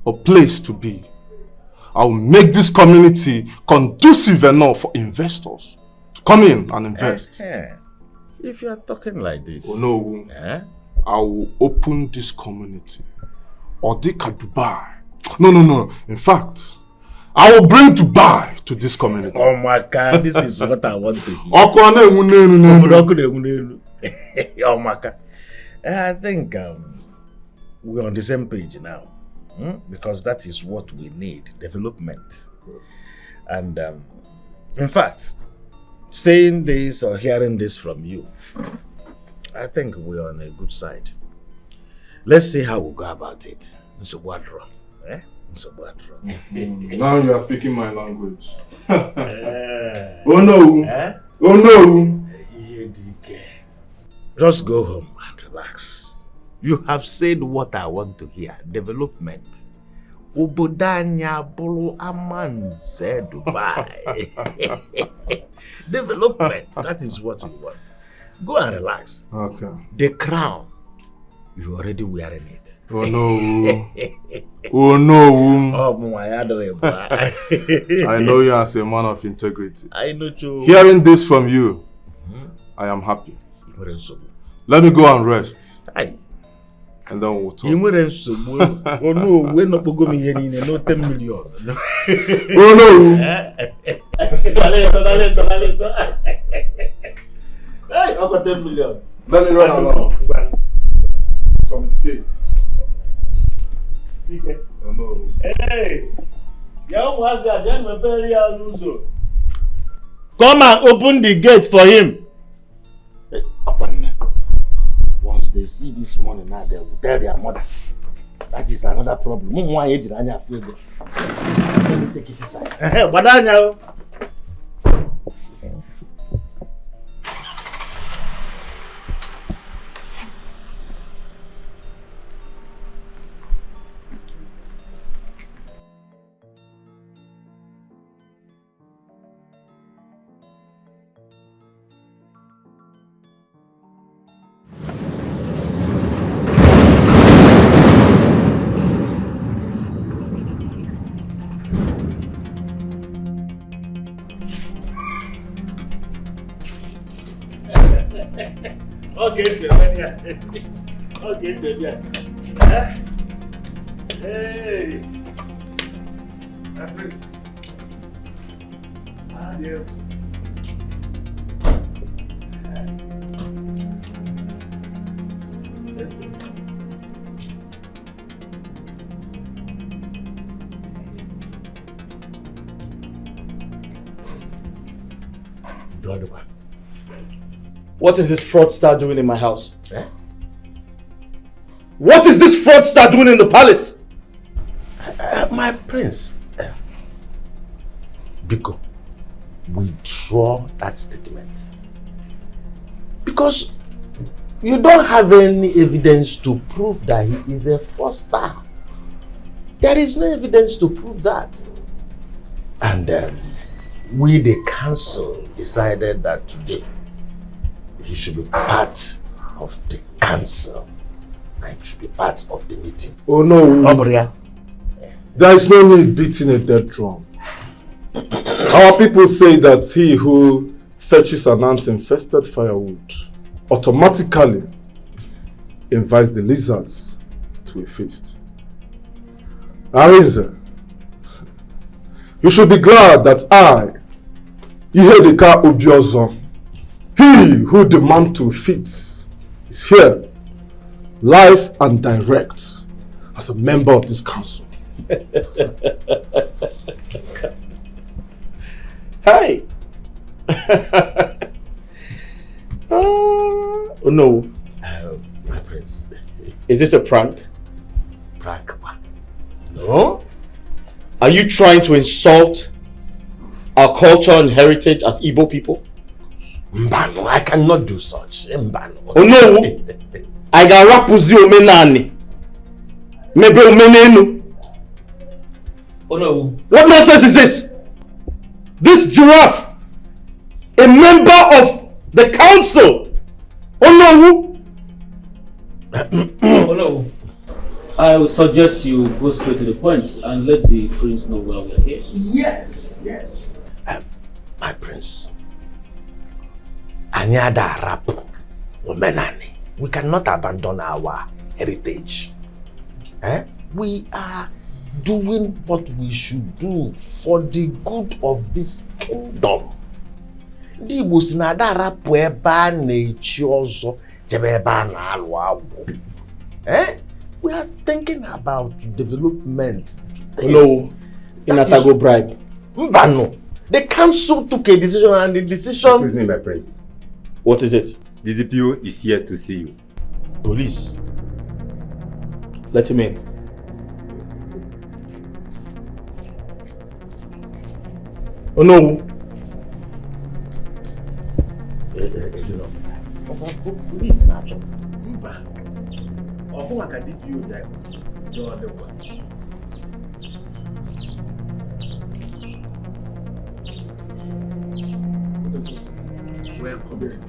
a place to be. I will make this community conducive enough for investors to come in and invest. If you are talking like this... Oh no. I will open this community. Odika Dubai. No. In fact, I will bring Dubai to this community. Oh my God, this is what I want to hear. Oh my God. I think we're on the same page now. Because that is what we need, development. And in fact, saying this or hearing this from you, I think we're on a good side. Let's see how we go about it. Now you are speaking my language. Oh no! Oh no! Just go home and relax. You have said what I want to hear. Development. Obodanya bulu Amanze Dubai. Development. That is what we want. Go and relax. Okay. The crown. You're already wearing it. Oh no. Oh no. Oh my I know you as a man of integrity. I know you. Hearing this from you, I am happy. Let me go and rest. Aye. And then we'll talk. Oh no, we're not going to here in no 10 million. Oh no. Hey, over 10 million. Let me run along. Communicate. Oh no. Hey, come and open the gate for him. Once they see this money now, they will tell their mother. That is another problem. Let me take it inside. Okay, sir. Okay, sir. Hey. Prince. Dear. What is this fraudster doing in my house? Eh? What is this fraudster doing in the palace? My prince, Biko, withdraw that statement. Because you don't have any evidence to prove that he is a fraudster. There is no evidence to prove that. And we, the council, decided that today he should be part of the council and should be part of the meeting. Oh no. There is no need beating a dead drum. Our people say that he who fetches an ant-infested firewood automatically invites the lizards to a feast. Arinze, you should be glad that I, Ihedeka Obiozor, he who demands to feast, is here, live and direct, as a member of this council. Hi. Oh no. My prince. Is this a prank? Prank? No. Are you trying to insult our culture and heritage as Igbo people? Mbano, I cannot do such. Mbano. Oh no. I got rapuzi omenani. Maybe omenenu. Oh no. What nonsense is this? This giraffe, a member of the council. Oh no. Oh no. I would suggest you go straight to the point and let the prince know why we are here. Yes, yes. My prince. Anyada rapu omenani. We cannot abandon our heritage. We are doing what we should do for the good of this kingdom. We are thinking about development. No, Inatago bribe. Mbano. The council took a decision and the decision... Excuse me, my prince. What is it? The DPO is here to see you. Police. Let him in. Oh no. Police natural. Ọkụ maka DPO that you are the one. Welcome.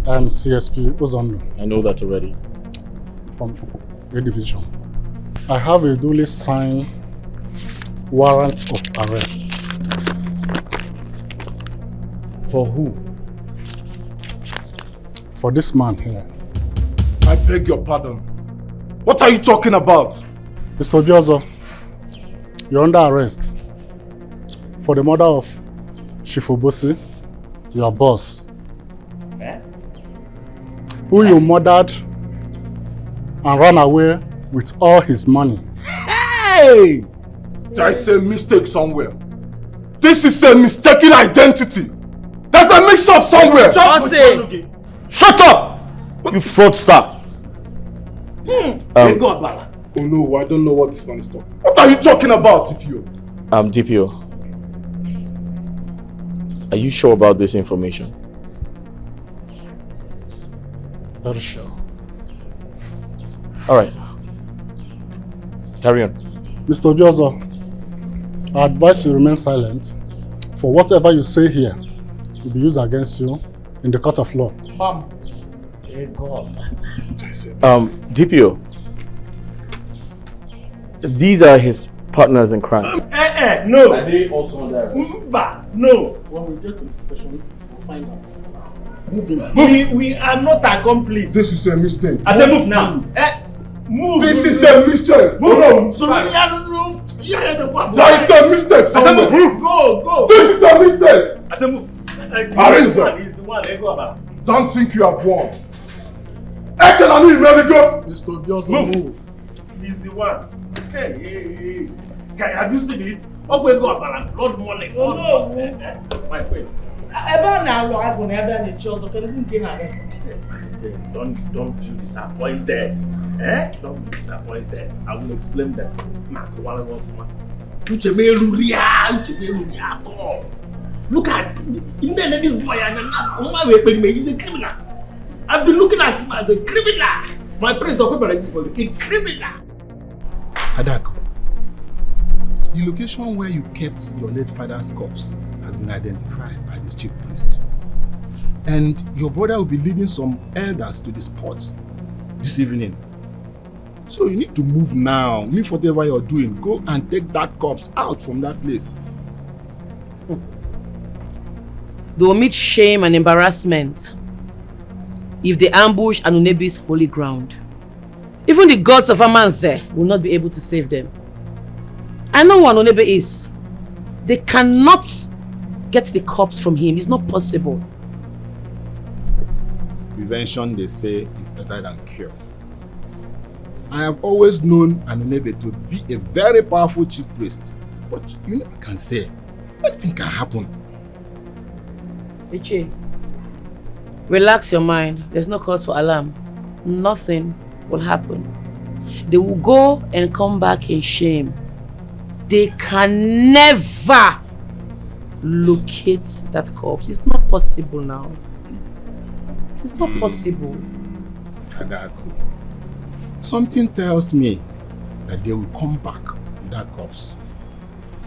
I'm CSP Ozondo. I know that already. From A Division. I have a duly signed warrant of arrest. For who? For this man here. I beg your pardon. What are you talking about? Mr. Obiozo, you're under arrest for the murder of Shifobosi, your boss, who you murdered and ran away with all his money. Hey! There is a mistake somewhere. This is a mistaken identity. There's a mix-up somewhere. Shut up! You fraudster! Oh no, I don't know what this man is talking. What are you talking about, DPO? DPO. Are you sure about this information? Very sure. Alright. Carry on. Mr. Obiozo, I advise you remain silent, for whatever you say here will be used against you in the court of law. DPO. These are his partners in crime. No. Are they also under arrest? No. When we get to the station, we'll find out. Moving. We are not accomplices. This is a mistake. I said move now. Move. This is a mistake. Move. No. So we are no. There is a mistake somewhere. Move. Go. This is a mistake. I said move. Arinze. He's the one. Go about. Don't think you have won. Echelani, let me go. Mr. Obiozo, move. He's the one. Hey. Have you seen it? Oh, we go about blood money. Oh no. My friend. Don't feel disappointed. Don't be disappointed. I will explain that. Look at this boy he's a criminal. I've been looking at him as a criminal. My friends of people like this boy, a criminal. Adaku, the location where you kept your late father's corpse has been identified by this chief priest. And your brother will be leading some elders to the spot this evening. So you need to move now. Leave whatever you're doing. Go and take that corpse out from that place. They will meet shame and embarrassment if they ambush Anunebi's holy ground. Even the gods of Arinze will not be able to save them. I know who Anunebe is. They cannot get the corpse from him. It's not possible. Prevention, they say, is better than cure. I have always known Anunebe to be a very powerful chief priest. But you never can say. Anything can happen. Ichi, relax your mind. There's no cause for alarm. Nothing will happen. They will go and come back in shame. They can never locate that corpse. It's not possible now. It's not possible. Adaku, something tells me that they will come back with that corpse.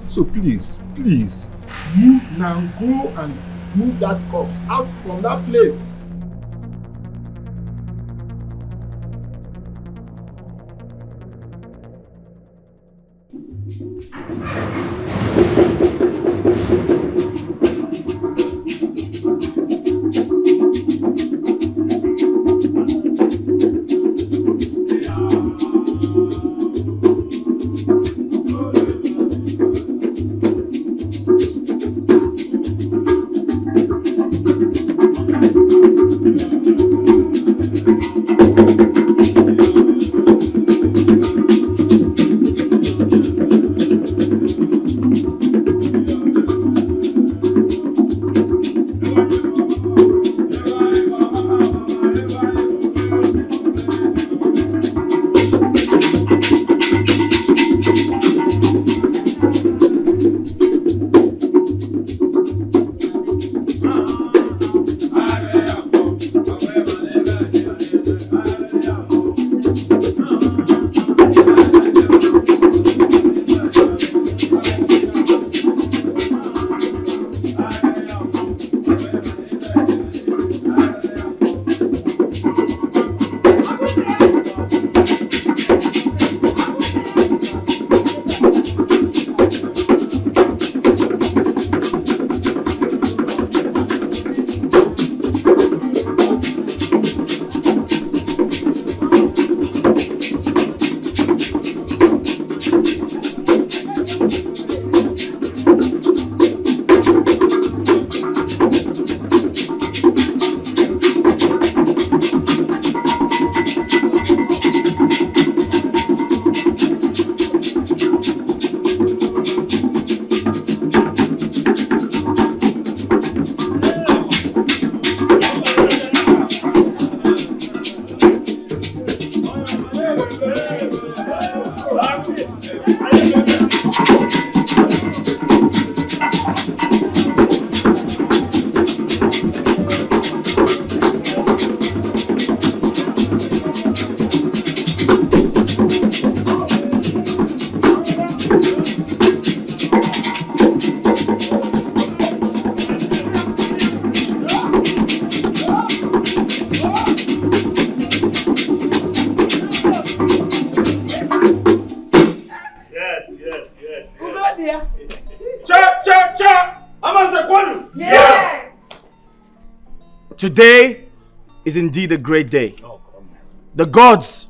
So please, move now. Go and move that corpse out from that place. Today is indeed a great day. The gods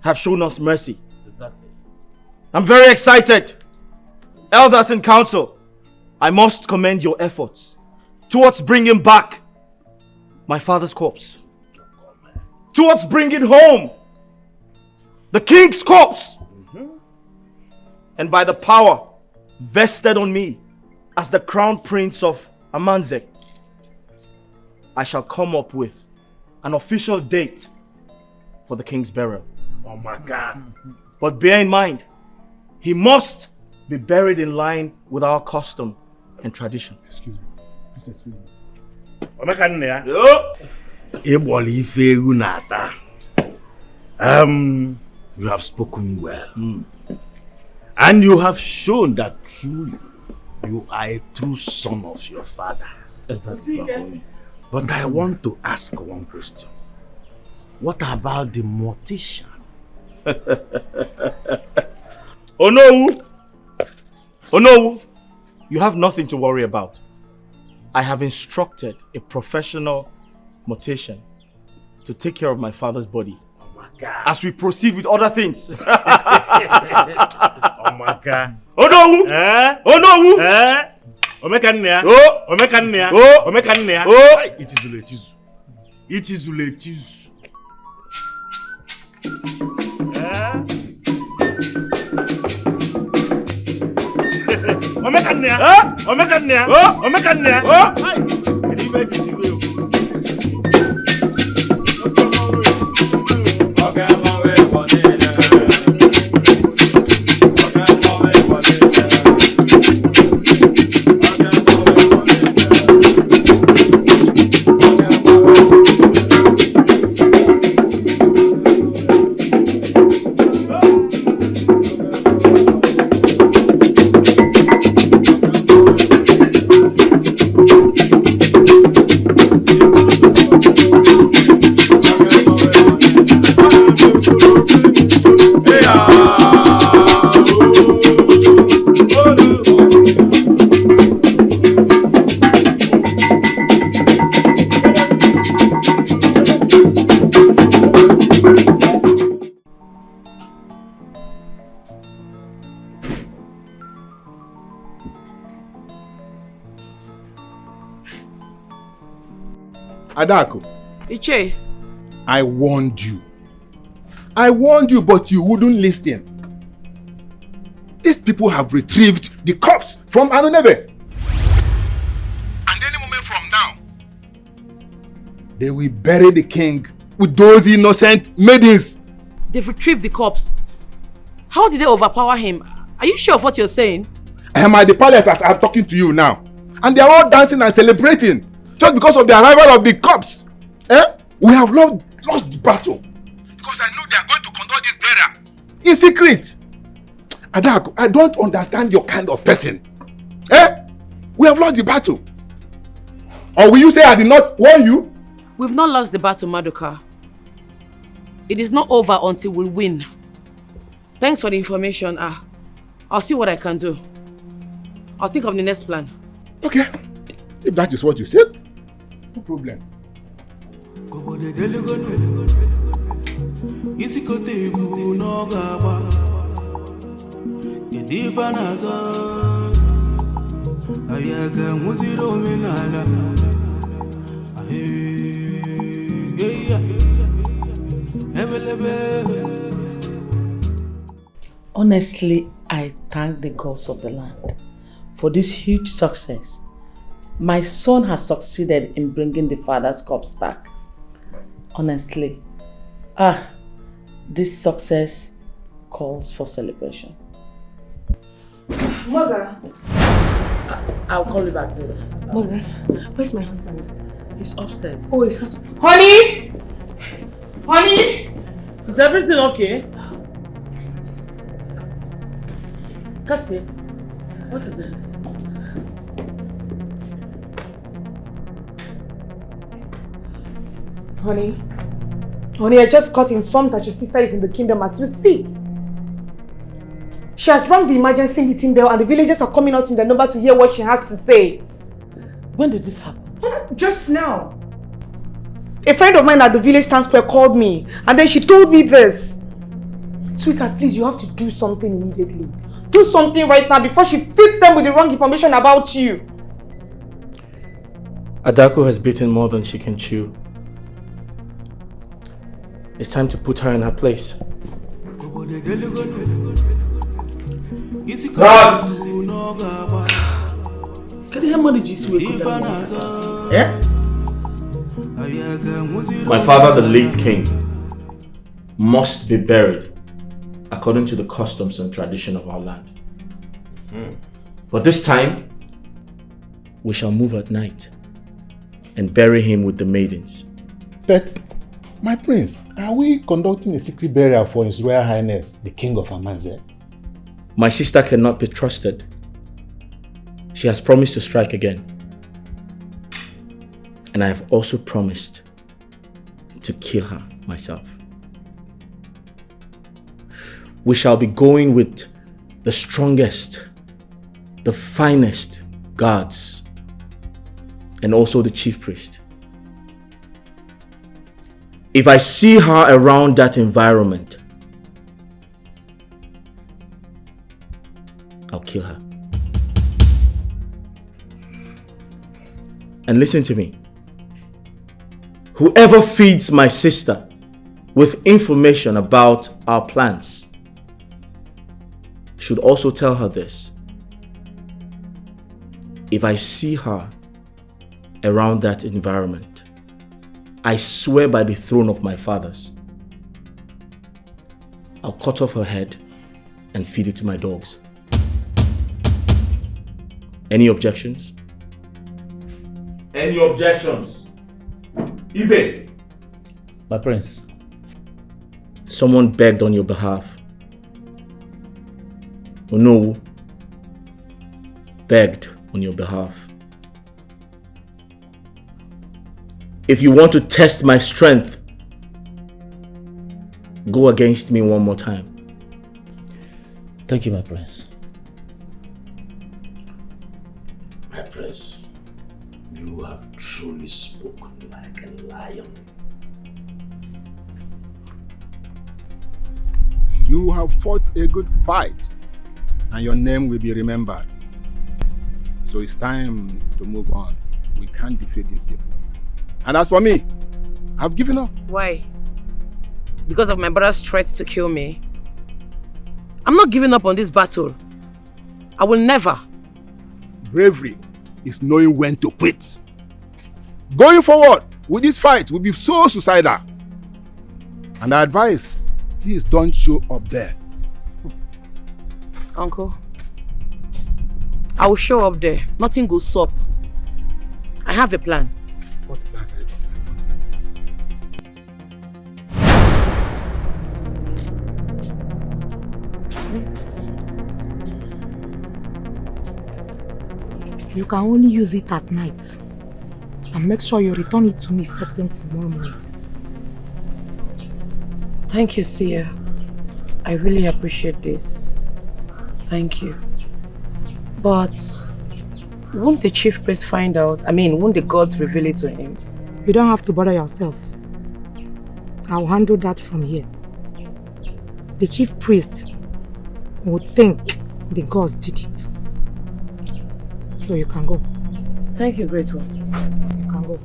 have shown us mercy. Exactly. I'm very excited. Elders in council, I must commend your efforts towards bringing back my father's corpse. Towards bringing home the king's corpse. And by the power vested on me as the crown prince of Arinze, I shall come up with an official date for the king's burial. Oh my God. But bear in mind, he must be buried in line with our custom and tradition. Excuse me. Please excuse me. Omeka nne ya. Ịgbọla ife egwu na-ata. You have spoken well. And you have shown that truly you are a true son of your father. Exactly. But I want to ask one question. What about the mortician? Oh no! Oh no! You have nothing to worry about. I have instructed a professional mortician to take care of my father's body. Oh my God. As we proceed with other things. Oh my God. Oh no! Oh no! Omeka nne ya. Omeka nne ya. Omeka nne ya. Ichizulu echizu. Ichizulu echizu. Omeka nne ya. Omeka nne ya. Omeka nne ya. Kedu ibe echizu iwe o? Adaku. Iche. I warned you. I warned you, but you wouldn't listen. These people have retrieved the corpse from Arinze. And any moment from now, they will bury the king with those innocent maidens. They've retrieved the corpse. How did they overpower him? Are you sure of what you're saying? I am at the palace as I'm talking to you now. And they are all dancing and celebrating just because of the arrival of the corpse. We have lost the battle. Because I know they are going to conduct this burial in secret. Adaku, I don't understand your kind of person. We have lost the battle. Or will you say I did not warn you? We've not lost the battle, Maduka. It is not over until we win. Thanks for the information. I'll see what I can do. I'll think of the next plan. Okay. If that is what you said, no problem. Honestly, I thank the gods of the land for this huge success. My son has succeeded in bringing the father's corpse back. Honestly, this success calls for celebration. Mother. I'll call you back, please. Mother, where's my husband? He's upstairs. Oh, his husband. Honey! Honey! Is everything okay? Cassie, what is it? Honey, I just got informed that your sister is in the kingdom as we speak. She has rung the emergency meeting bell and the villagers are coming out in their number to hear what she has to say. When did this happen? Just now. A friend of mine at the village town square called me and then she told me this. Sweetheart, please, you have to do something immediately. Do something right now before she feeds them with the wrong information about you. Adaku has bitten more than she can chew. It's time to put her in her place. Guards! Can you hear money just wake up? Yeah? My father, the late king, must be buried according to the customs and tradition of our land. But this time, we shall move at night and bury him with the maidens. But, my prince, are we conducting a secret burial for His Royal Highness, the King of Amanze? My sister cannot be trusted. She has promised to strike again. And I have also promised to kill her myself. We shall be going with the strongest, the finest guards, and also the chief priest. If I see her around that environment, I'll kill her. And listen to me. Whoever feeds my sister with information about our plans should also tell her this. If I see her around that environment, I swear by the throne of my fathers, I'll cut off her head and feed it to my dogs. Any objections? Any objections? Ibe! My prince. Someone begged on your behalf. Onowu begged on your behalf. If you want to test my strength, go against me one more time. Thank you, my prince. My prince, you have truly spoken like a lion. You have fought a good fight, and your name will be remembered. So it's time to move on. We can't defeat these people. And as for me, I've given up. Why? Because of my brother's threat to kill me? I'm not giving up on this battle. I will never. Bravery is knowing when to quit. Going forward with this fight will be so suicidal. And I advise, please don't show up there. Uncle, I will show up there. Nothing goes up. I have a plan. What plan are you You can only use it at night. And make sure you return it to me first thing tomorrow morning. Thank you, Sia. I really appreciate this. Thank you. But won't the chief priest find out? Won't the gods reveal it to him? You don't have to bother yourself. I'll handle that from here. The chief priest would think the gods did it. So you can go. Thank you, great one. You can go.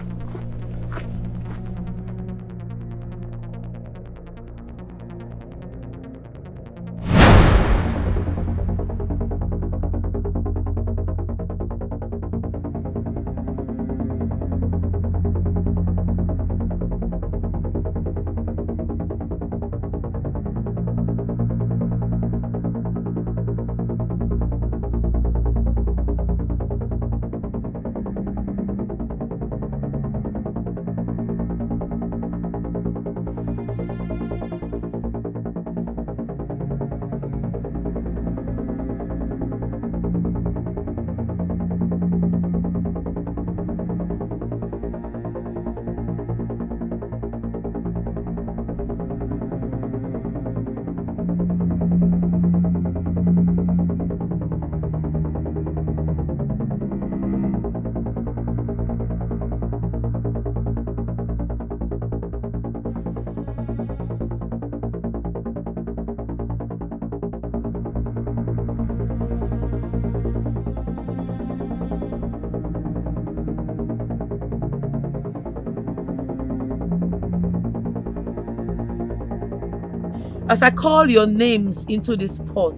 As I call your names into this pot,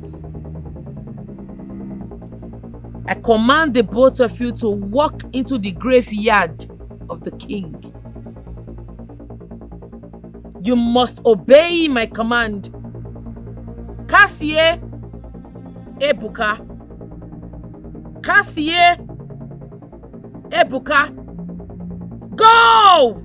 I command the both of you to walk into the graveyard of the king. You must obey my command. Kasie Ebuka. Kasie Ebuka. Go!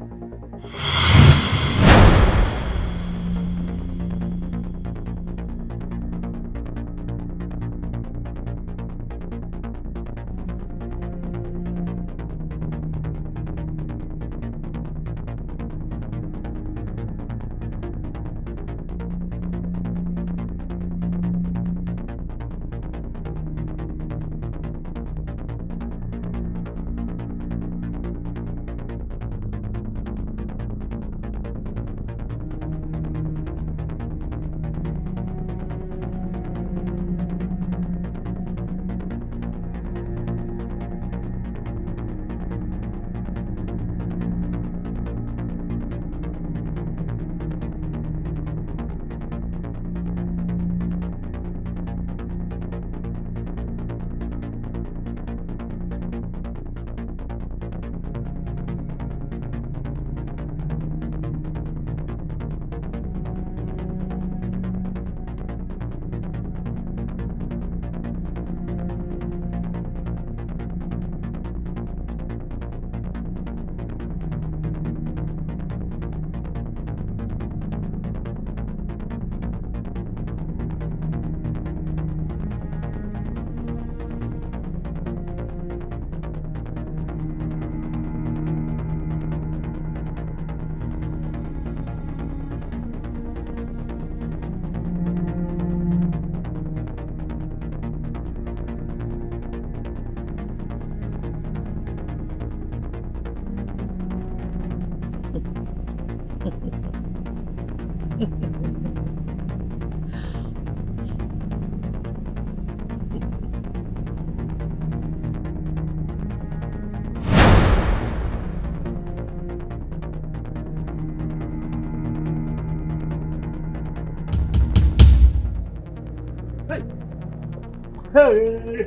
Hey!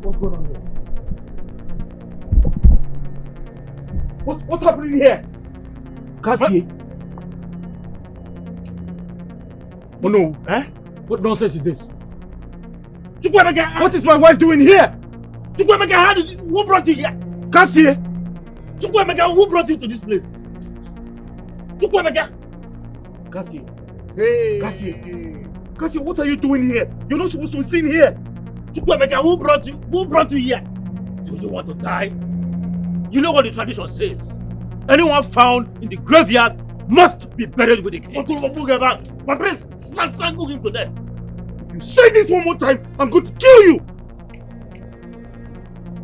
What's going on here? What's happening here? Cassie? Oh no, eh? What nonsense is this? What is my wife doing here? Who brought you here? Cassie? Who brought you to this place? Cassie? Hey! Cassie, what are you doing here? You're not supposed to be seen here. Who brought you here? Do you want to die? You know what the tradition says. Anyone found in the graveyard must be buried with the king. My priest, strangle him to death. If you say this one more time, I'm going to kill you.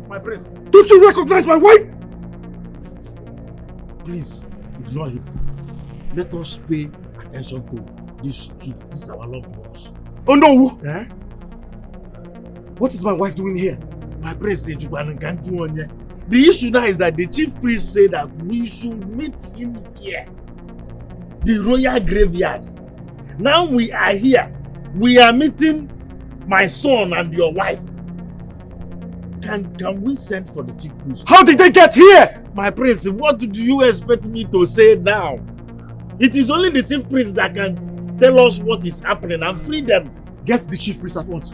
My priest, don't you recognize my wife? Please, ignore him. Let us pay attention to these two. These are our loved ones. Oh no! Eh? What is my wife doing here? My priest said the issue now is that the chief priest said that we should meet him here. The royal graveyard. Now we are here. We are meeting my son and your wife. Can we send for the chief priest? How did they get here? My priest, what do you expect me to say now? It is only the chief priest that can tell us what is happening and free them. Get the chief priest at once.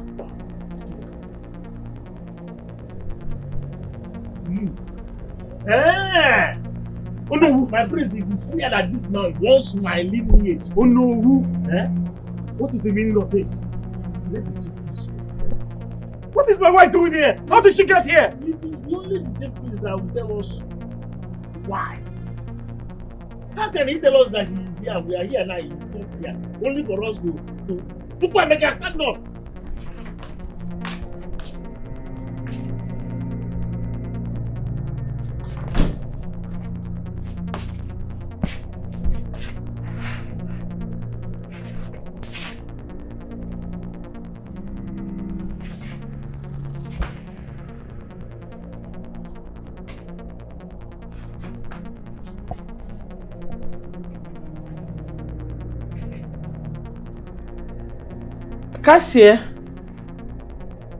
You. Eh! Oh no, my priest, it is clear that this man wants my lineage. Oh no, who? Eh? What is the meaning of this? Let the chief priest speak first. What is my wife doing here? How did she get here? It is only the chief priest that will tell us why. How can he tell us that he is here and we are here now, he is not here? Only for us to make us stand up. Cassie?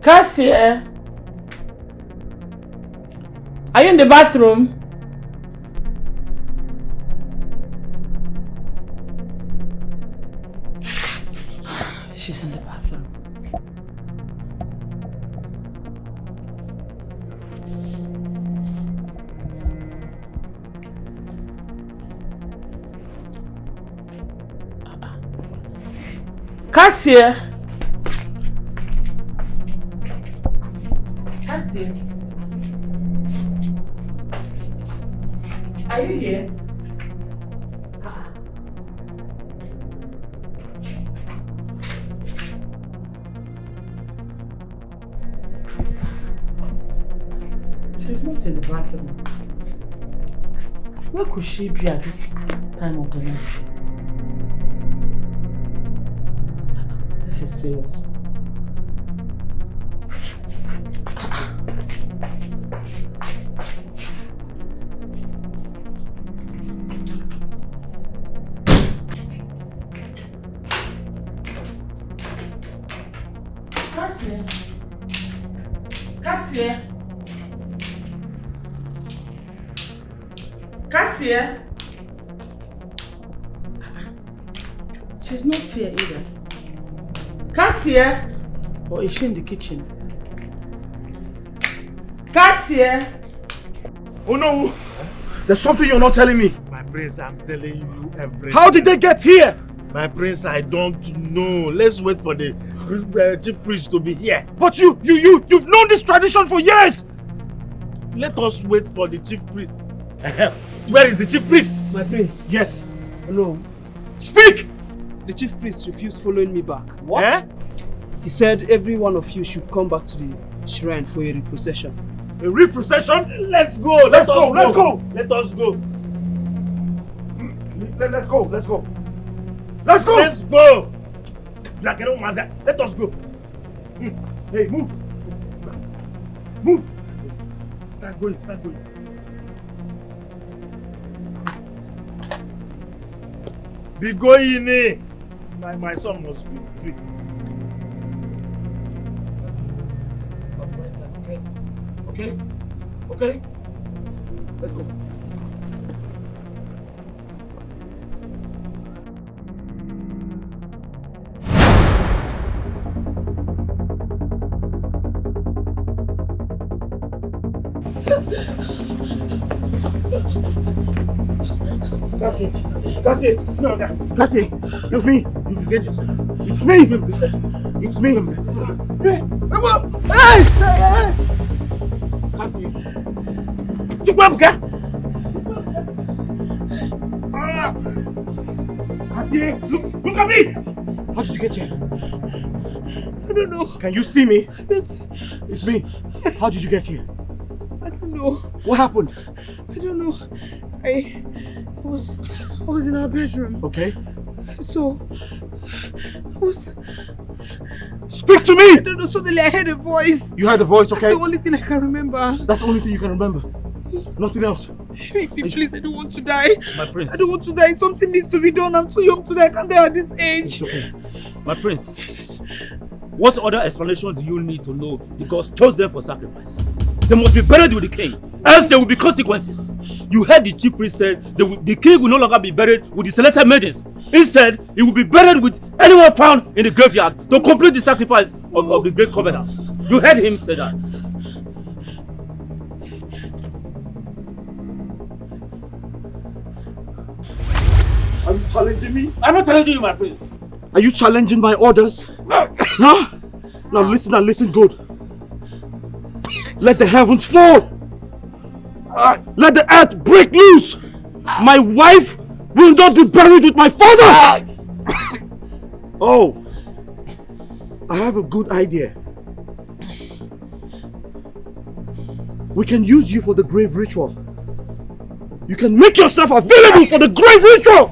Cassie? Are you in the bathroom? She's in the bathroom. Cassie? Cassie? Are you here? She's not in the bathroom. Where could she be at this time of the night? This is serious. Cassie? Cassie? Cassie? She's not here either. Cassie? Or is she in the kitchen? Cassie? Oh no! There's something you're not telling me. My prince, I'm telling you everything. How did they get here? My prince, I don't know. Let's wait for the chief priest to be here. But you've known this tradition for years. Let us wait for the chief priest. Where is the chief priest? My prince. Yes. Hello. Speak! The chief priest refused following me back. What? Eh? He said every one of you should come back to the shrine for a reprocession. A reprocession? Let's go. Let's go. Let's go. Let us go. Let's go. Let's go. Let's go. Let's go. Let us go. Hey, move. Move. Start going. Start going. Be going in. My son must be free. Okay? Okay? Let's go. Cassie, no, Cassie, it's me. You forget yourself. It's me. It's me. Hey, Cassie, Cassie, look at me. How did you get here? I don't know. Can you see me? It's me. How did you get here? I don't know. What happened? I don't know. I was in our bedroom. Okay. So I was. Speak to me! I don't know. Suddenly I heard a voice. You heard the voice, okay? That's the only thing I can remember. That's the only thing you can remember. Nothing else. Please, I don't want to die. My prince. I don't want to die. Something needs to be done. I'm too young to die. I can't die at this age. It's okay. My prince, what other explanation do you need to know the gods chose them for sacrifice? They must be buried with the king, else there will be consequences. You heard the chief priest said the king will no longer be buried with the selected maidens. Instead, he will be buried with anyone found in the graveyard to complete the sacrifice of the great covenant. You heard him say that. Are you challenging me? I'm not challenging you, my prince. Are you challenging my orders? Huh? Now listen and listen good. Let the heavens fall. Let the earth break loose. My wife will not be buried with my father. Oh, I have a good idea. We can use you for the grave ritual. You can make yourself available for the grave ritual.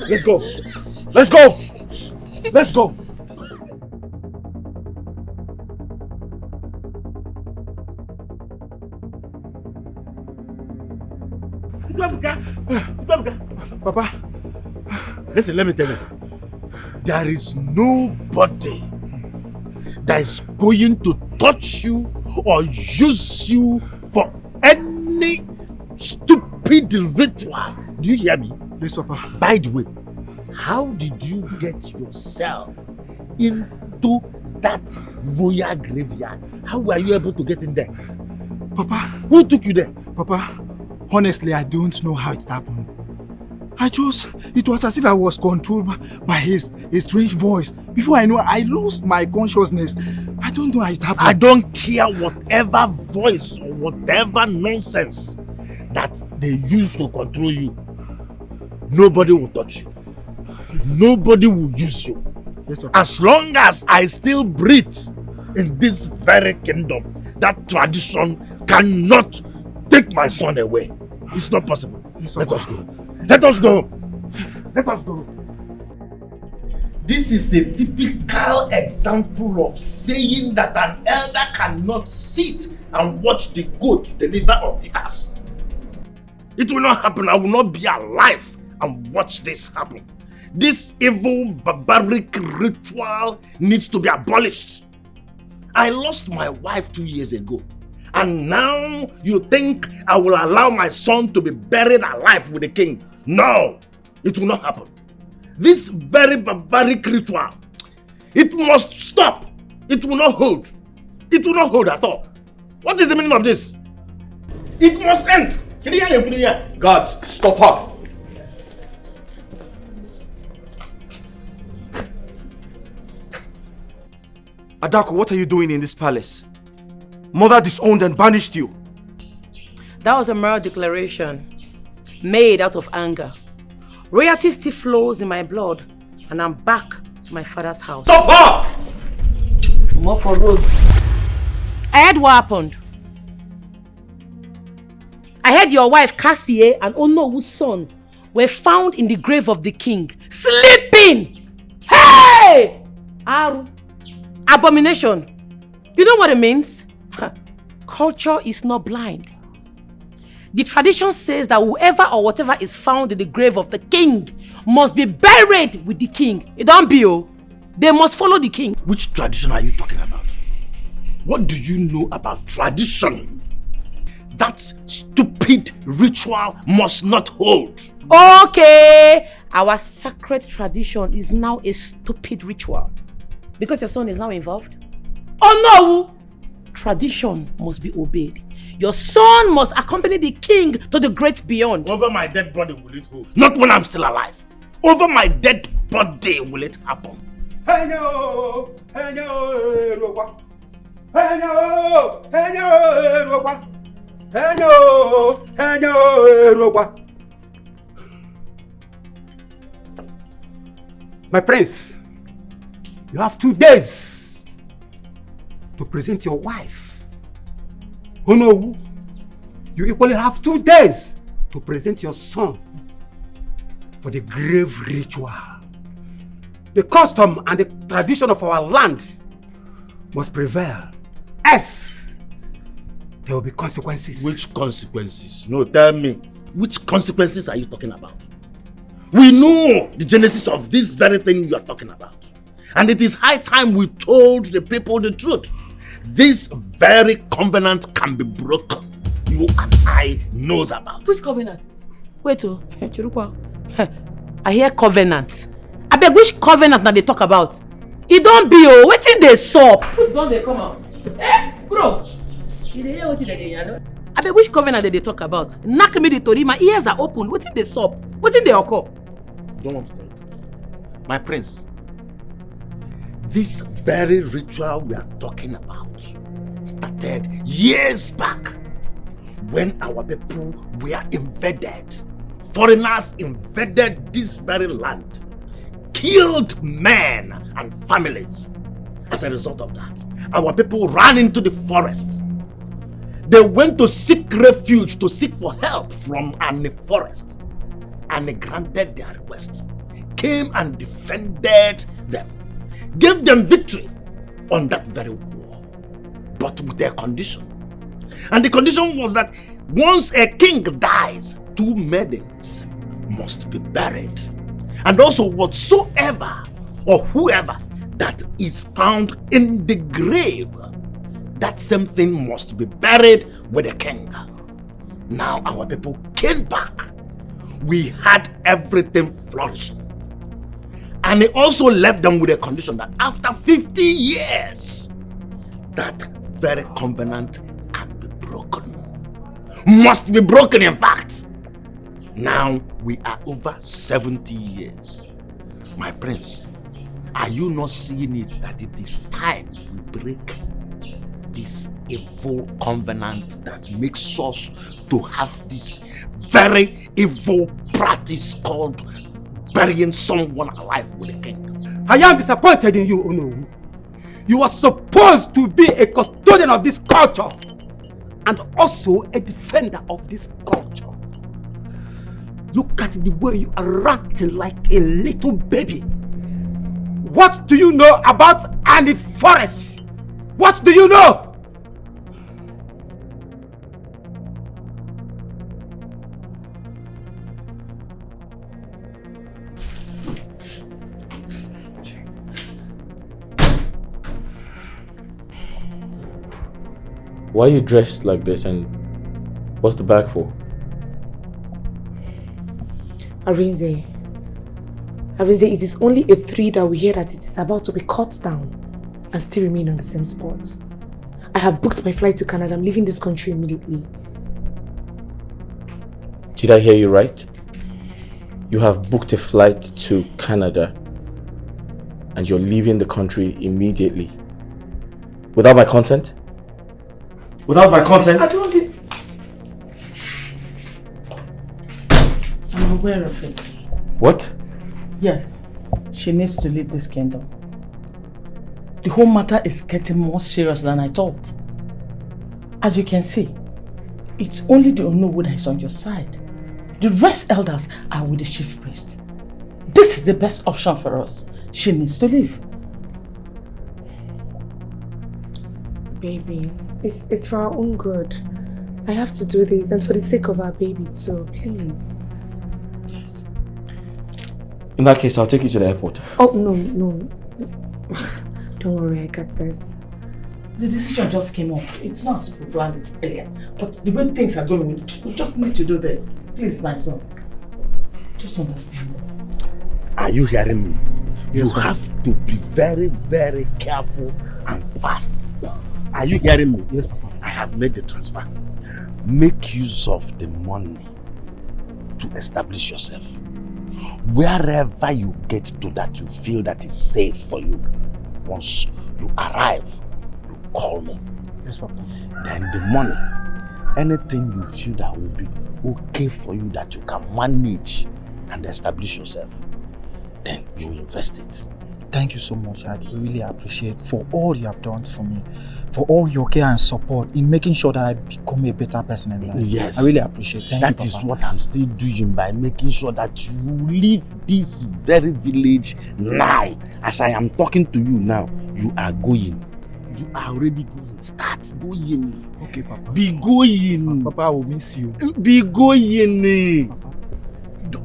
Let's go. Let's go. Let's go. Look Papa. Listen, let me tell you. There is nobody that is going to touch you or use you for any stupid ritual. Do you hear me? Yes, Papa. By the way, how did you get yourself into that royal graveyard? How were you able to get in there? Papa. Who took you there? Papa, honestly, I don't know how it happened. It was as if I was controlled by his strange voice. Before I know, I lost my consciousness. I don't know how it happened. I don't care whatever voice or whatever nonsense that they use to control you. Nobody will touch you. Nobody will use you. Yes, as long as I still breathe in this very kingdom, that tradition cannot take my son away. It's not possible. Yes, let us go. Let us go. Let us go. This is a typical example of saying that an elder cannot sit and watch the goat deliver on titters. It will not happen. I will not be alive and watch this happen. This evil, barbaric ritual needs to be abolished. I lost my wife 2 years ago. And now you think I will allow my son to be buried alive with the king? No, it will not happen. This very barbaric ritual, it must stop. It will not hold. It will not hold at all. What is the meaning of this? It must end. Guards, stop her. Adaku, what are you doing in this palace? Mother disowned and banished you. That was a moral declaration made out of anger. Royalty still flows in my blood, and I'm back to my father's house. Stop her! More for road. I heard what happened. I heard your wife Cassie and Onowu's son were found in the grave of the king, sleeping. Hey! Aru. Abomination. You know what it means? Culture is not blind. The tradition says that whoever or whatever is found in the grave of the king must be buried with the king. It don't be, oh. They must follow the king. Which tradition are you talking about? What do you know about tradition? That stupid ritual must not hold. Okay, our sacred tradition is now a stupid ritual. Because your son is now involved? Oh no! Tradition must be obeyed. Your son must accompany the king to the great beyond. Over my dead body will it hold? Not when I'm still alive. Over my dead body will it happen. Henyo, Henyo, my prince, you have 2 days to present your wife. Oh no, you equally have 2 days to present your son for the grave ritual. The custom and the tradition of our land must prevail. Else, there will be consequences. Which consequences? No, tell me. Which consequences are you talking about? We know the genesis of this very thing you are talking about. And it is high time we told the people the truth. This very covenant can be broken. You and I knows about. Which covenant? Wait, Chirukwa. I hear covenant. I beg, which covenant now they talk about? It don't be, oh, waiting they sup. Truth don't they come out? Eh, bro? You dey hear wetin they know? I beg, which covenant did they talk about? Knock me the tori, my ears are open. Waiting they sup? Waiting they occur? Don't want to tell you. My prince, this very ritual we are talking about started years back when our people were invaded. Foreigners invaded this very land, killed men and families. As a result of that, our people ran into the forest. They went to seek refuge, to seek for help from the forest, and they granted their request. Came and defended them, gave them victory on that very war, but with their condition. And the condition was that once a king dies, 2 maidens must be buried. And also whatsoever or whoever that is found in the grave, that same thing must be buried with the king. Now our people came back. We had everything flourishing. And he also left them with a condition that after 50 years, that very covenant can be broken. Must be broken, in fact. Now we are over 70 years. My prince, are you not seeing it that it is time we break this evil covenant that makes us to have this very evil practice called burying someone alive with a king? I am disappointed in you, Ono. You are supposed to be a custodian of this culture and also a defender of this culture. Look at the way you are acting like a little baby. What do you know about Annie Forest? What do you know? Why are you dressed like this and what's the bag for? Arinze, it is only a 3 that we hear that it is about to be cut down and still remain on the same spot. I have booked my flight to Canada. I'm leaving this country immediately. Did I hear you right? You have booked a flight to Canada and you're leaving the country immediately. Without my consent? Without my consent? I don't... I'm aware of it. What? Yes, she needs to leave this kingdom. The whole matter is getting more serious than I thought. As you can see, it's only the Onowu that is on your side. The rest elders are with the chief priest. This is the best option for us. She needs to leave. Baby, it's for our own good. I have to do this and for the sake of our baby too, please. Yes. In that case, I'll take you to the airport. Oh, no. Don't worry, I got this. The decision just came up. It's not as if we planned it earlier. But the way things are going, we just need to do this. Please, my son. Just understand this. Are you hearing me? Yes, you have to be very, very careful and fast. Are you hearing me? Yes, Papa. I have made the transfer. Make use of the money to establish yourself. Wherever you get to that you feel that is safe for you, once you arrive, you call me. Yes, Papa. Then the money, anything you feel that will be okay for you, that you can manage and establish yourself, then you invest it. Thank you so much. I really appreciate for all you have done for me, for all your care and support in making sure that I become a better person in life. Yes. I really appreciate it. Thank you, That Papa. is what I'm still doing by making sure that you leave this very village now. As I am talking to you now, you are going. You are already going. Start going. Okay, Papa. Be going. Papa, I will miss you. Be going. Papa.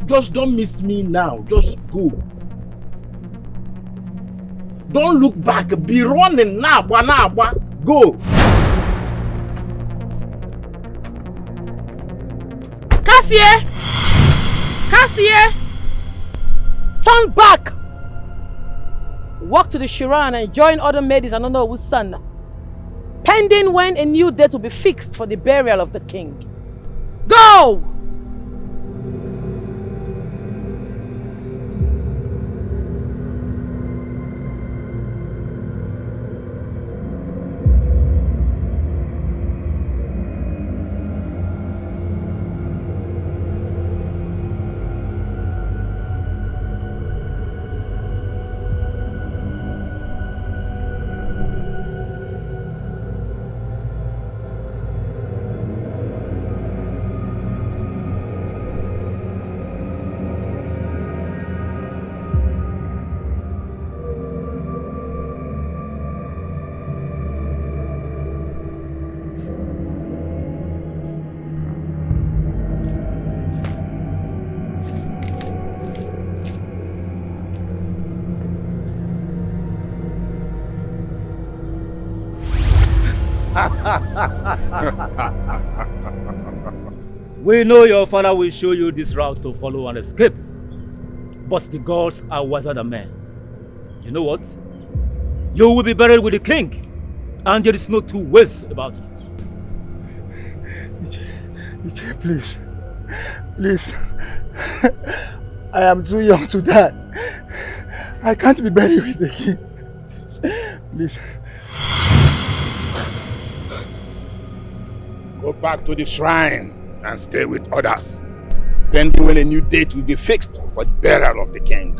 Just don't miss me now. Just go. Don't look back. Be running now. Go. Cassie! Turn back! Walk to the Shiran and join other maidens and Onowu's son, pending when a new date will be fixed for the burial of the king. Go! We know your father will show you this route to follow and escape. But the gods are wiser than men. You know what? You will be buried with the king. And there is no two ways about it. Iche, please. Please. I am too young to die. I can't be buried with the king. Please. Go back to the shrine and stay with others, pending when a new date will be fixed for the burial of the king.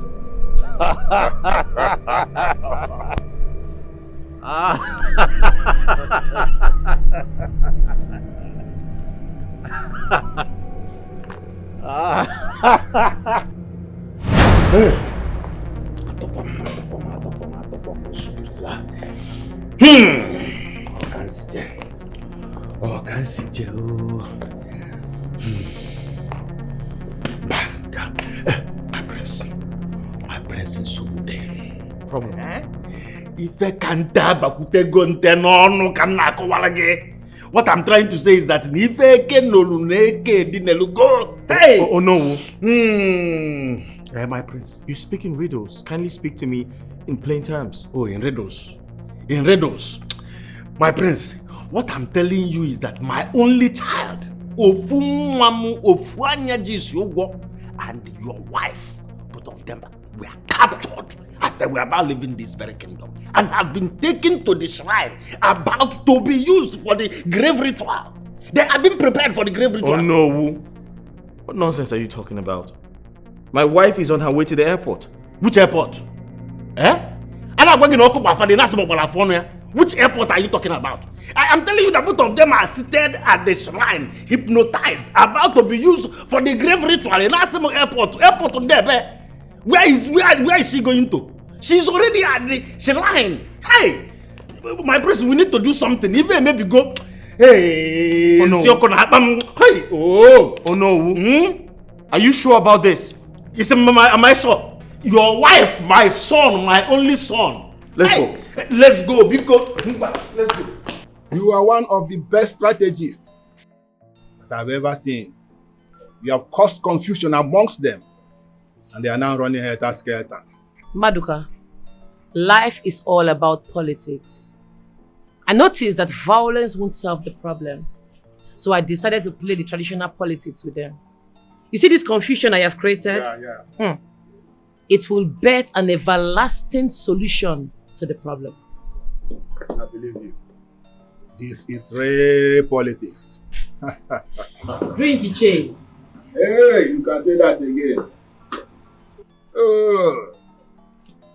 My prince is so good. Problem? If I can't bakute gonte no can what I'm trying to say is that if I can no luneke dinelu go. Hey! Oh no. My prince, you speak in riddles. Kindly speak to me in plain terms. Oh, in riddles. In riddles. My prince, what I'm telling you is that my only child, Ofumamu Ofuanyaji Yogo, and your wife, both of them were captured as they were about leaving this very kingdom and have been taken to the shrine about to be used for the grave ritual. They have been prepared for the grave ritual. Oh no. What nonsense are you talking about? My wife is on her way to the airport. Which airport? Which airport are you talking about? I am telling you that both of them are seated at the shrine, hypnotized, about to be used for the grave ritual in Asimo Airport. Airport on there. Where is she going to? She's already at the shrine. Hey, my prince, we need to do something. Even maybe go. Hey, oh no. Hey, oh no. Are you sure about this? Am I sure? Your wife, my son, my only son. Let's go. Let's go because let's go. You are one of the best strategists that I've ever seen. You have caused confusion amongst them, and they are now running helter-skelter. Maduka, life is all about politics. I noticed that violence won't solve the problem, so I decided to play the traditional politics with them. You see this confusion I have created? Yeah. It will bet an everlasting solution to the problem. I believe you. This is real politics. Drink Iche. Hey, you can say that again.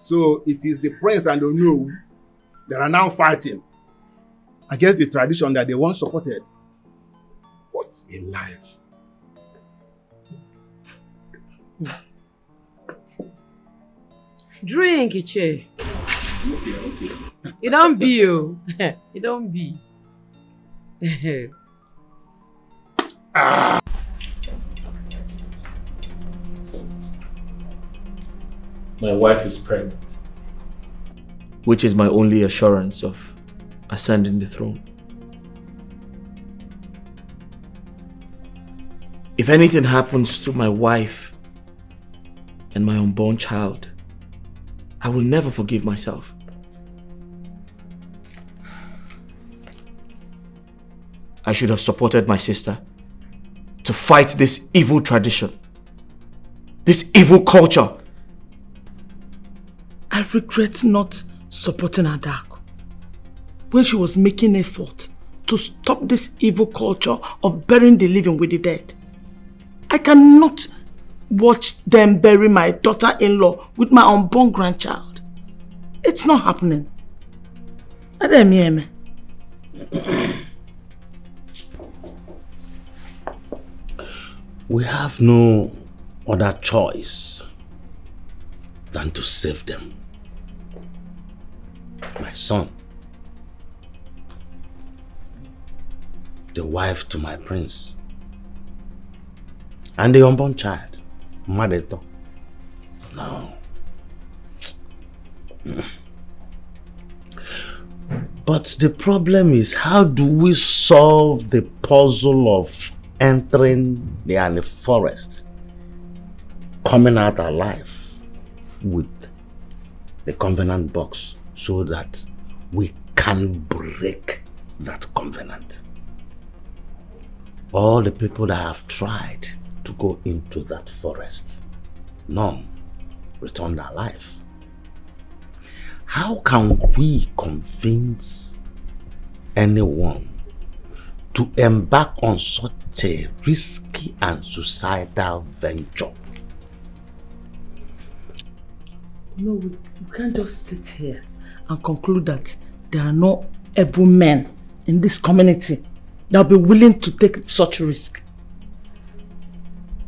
So it is the prince and Onu that are now fighting against the tradition that they once supported. What's in life? Drink Iche. Okay. It don't be you. It don't be. My wife is pregnant, which is my only assurance of ascending the throne. If anything happens to my wife and my unborn child, I will never forgive myself. I should have supported my sister to fight this evil tradition, this evil culture. I regret not supporting Adaku when she was making effort to stop this evil culture of burying the living with the dead. I cannot watch them bury my daughter-in-law with my unborn grandchild. It's not happening. We have no other choice than to save them. My son, the wife to my prince, and the unborn child, Madeto. No. But But the problem is, how do we solve the puzzle of entering the forest, coming out alive with the covenant box so that we can break that covenant? All the people that have tried to go into that forest, none returned alive. How can we convince anyone to embark on such a risky and suicidal venture? No, we can't just sit here and conclude that there are no able men in this community that will be willing to take such risk.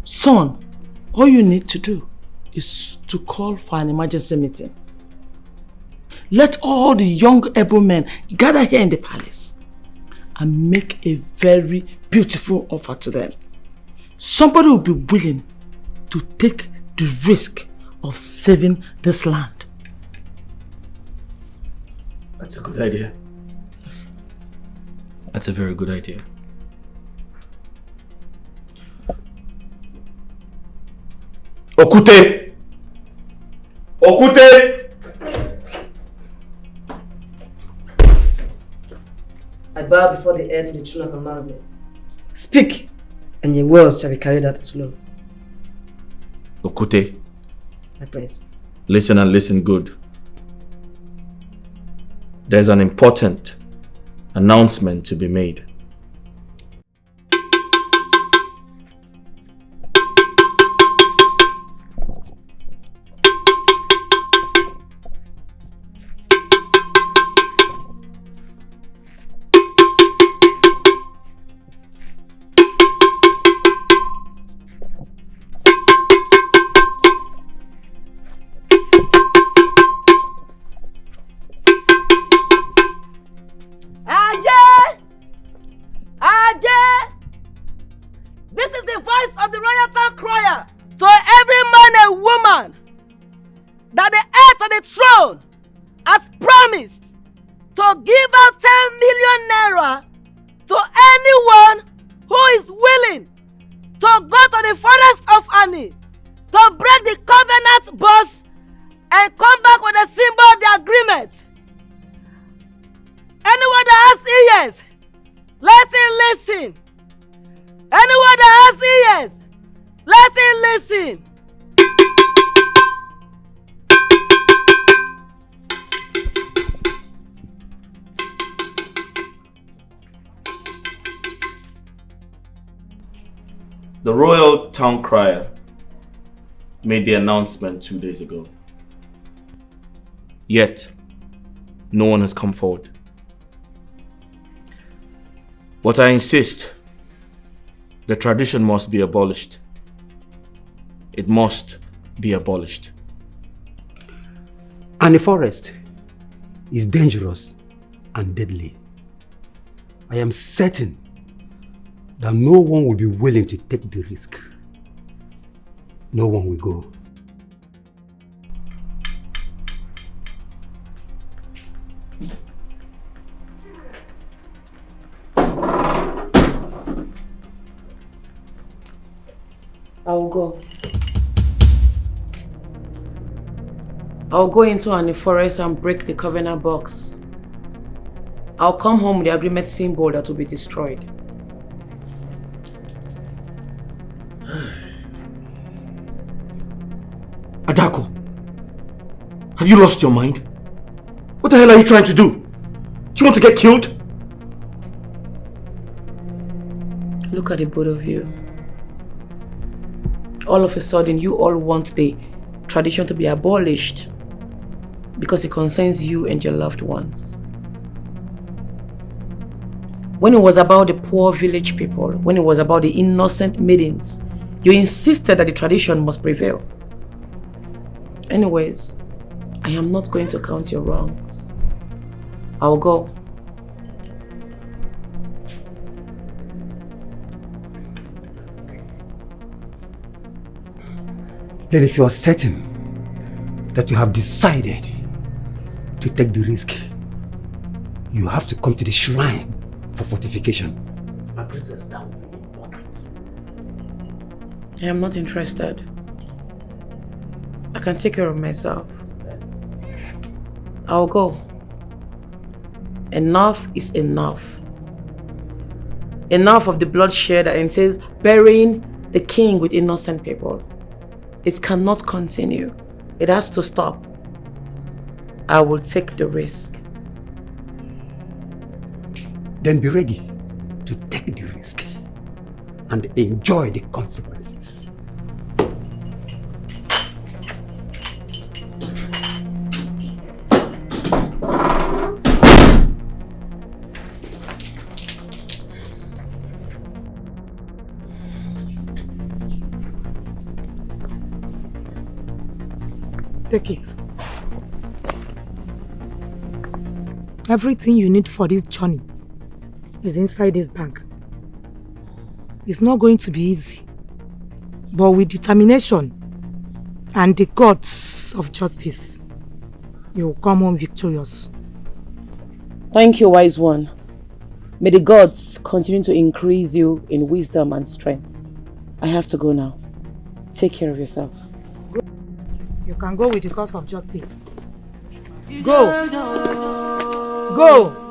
Son, all you need to do is to call for an emergency meeting. Let all the young able men gather here in the palace and make a very beautiful offer to them. Somebody will be willing to take the risk of saving this land. That's a good idea. Yes. That's a very good idea. Okute! Okute! I bow before the heir to the throne of Arinze. Speak, and your words shall be carried out as law. Okute, My prince. listen and listen good. There's an important announcement to be made. The royal town crier made the announcement 2 days ago. Yet, no one has come forward. But I insist, the tradition must be abolished. It must be abolished. And the forest is dangerous and deadly. I am certain that no one will be willing to take the risk. No one will go. I will go. I'll go into the forest and break the covenant box. I'll come home with the agreement symbol that will be destroyed. Adaku, have you lost your mind? What the hell are you trying to do? Do you want to get killed? Look at the both of you. All of a sudden, you all want the tradition to be abolished because it concerns you and your loved ones. When it was about the poor village people, when it was about the innocent maidens, you insisted that the tradition must prevail. Anyways, I am not going to count your wrongs. I'll go. Then if you are certain that you have decided to take the risk, you have to come to the shrine for fortification. My princess, that would be important. I am not interested. I can take care of myself. I'll go. Enough is enough. Enough of the bloodshed that entails burying the king with innocent people. It cannot continue. It has to stop. I will take the risk. Then be ready to take the risk and enjoy the consequences. Take it. Everything you need for this journey is inside this bag. It's not going to be easy, but with determination and the gods of justice, you will come home victorious. Thank you, wise one. May the gods continue to increase you in wisdom and strength. I have to go now. Take care of yourself. You can go with the cause of justice. Go! Go!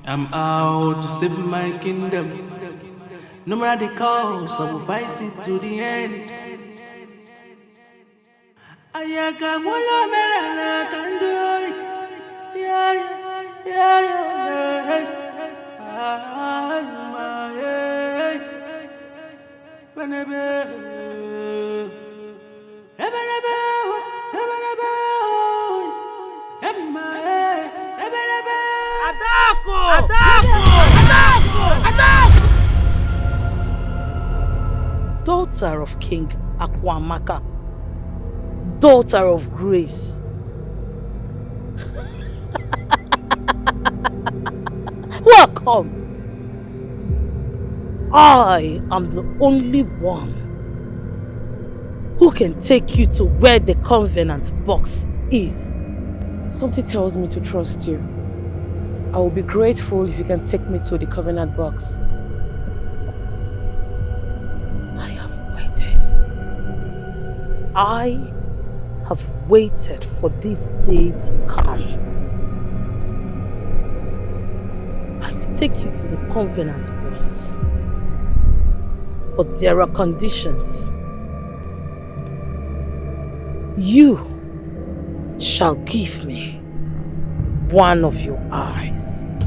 I'm out to save my kingdom. No matter the cost, I will fight it to the end. I can do it. Yeah. Daughter of King Akwamaka, daughter of grace. Welcome. I am the only one who can take you to where the covenant box is. Something tells me to trust you. I will be grateful if you can take me to the covenant box. I have waited for this day to come. I will take you to the covenant box. But there are conditions. You shall give me one of your eyes.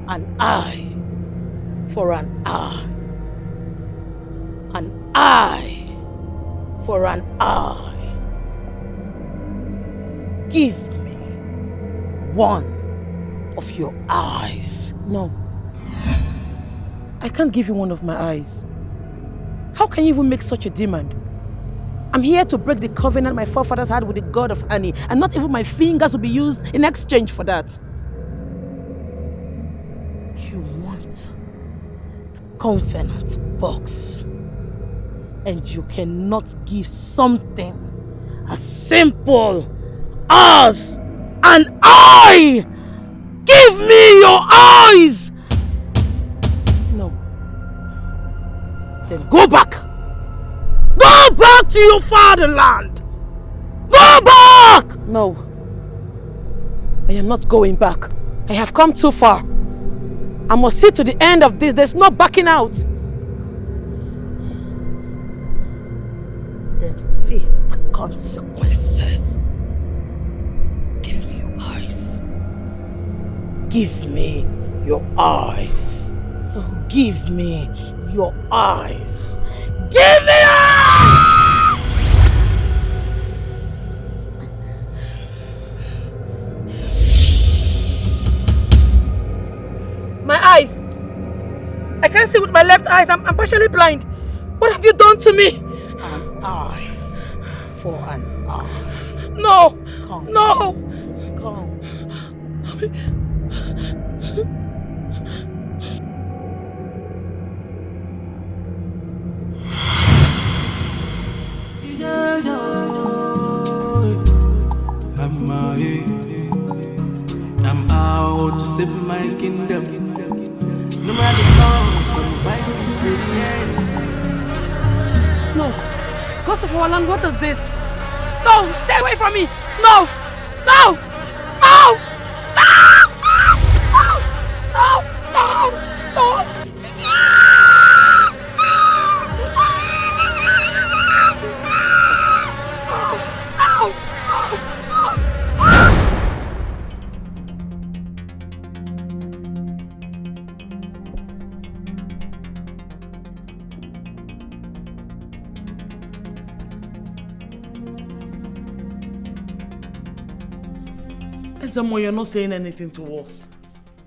An eye for an eye. An eye for an eye. Give me one of your eyes. No. I can't give you one of my eyes. How can you even make such a demand? I'm here to break the covenant my forefathers had with the god of honey, and not even my fingers will be used in exchange for that. You want the covenant box, and you cannot give something as simple as an eye! Give me your eyes! No. Then go back! Go back to your fatherland! Go back! No. I am not going back. I have come too far. I must see to the end of this. There's no backing out. Then face the consequences. Give me your eyes. Give me your eyes. Give me your eyes. Give me My eyes! I can't see with my left eyes. I'm partially blind. What have you done to me? An eye for an eye. No! Come. No! Come. I'm out to save my kingdom. No matter the cost, I'm fighting to the end. No. God of our land, what is this? No! Stay away from me! No! No! No! No! No! No! No! Ezemo, you're not saying anything to us.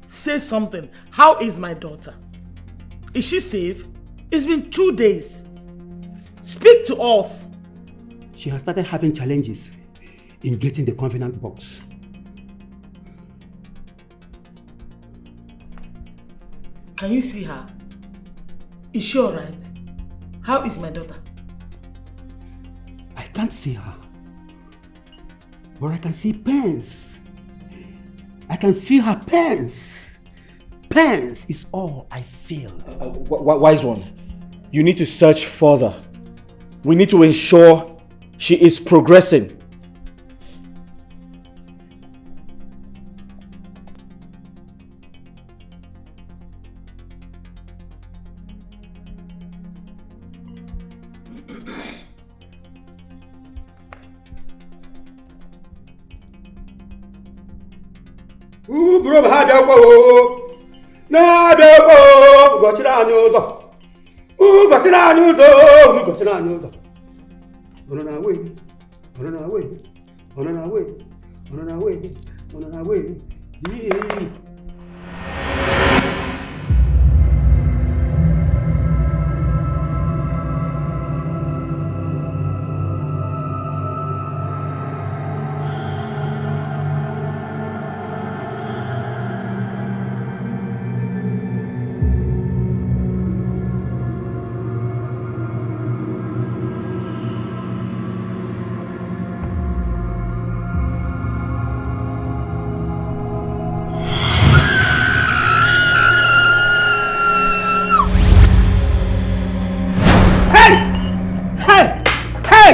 Say something. How is my daughter? Is she safe? It's been 2 days. Speak to us. She has started having challenges in getting the covenant box. Can you see her? Is she alright? How is my daughter? I can't see her, but I can see pains. I can feel her pains. Pains is all I feel. Wise one, you need to search further. We need to ensure she is progressing. Bro, ha bịa kwa o. Na-abịa kwa o. Ụbọchị anyị ụzọ. Ụbọchị anyị ụzọ. Ụbọchị anyị ụzọ. Ọnọ na we. Ọnọ na we. Ọnọ na we. Ọnọ na we. Ọnọ na we.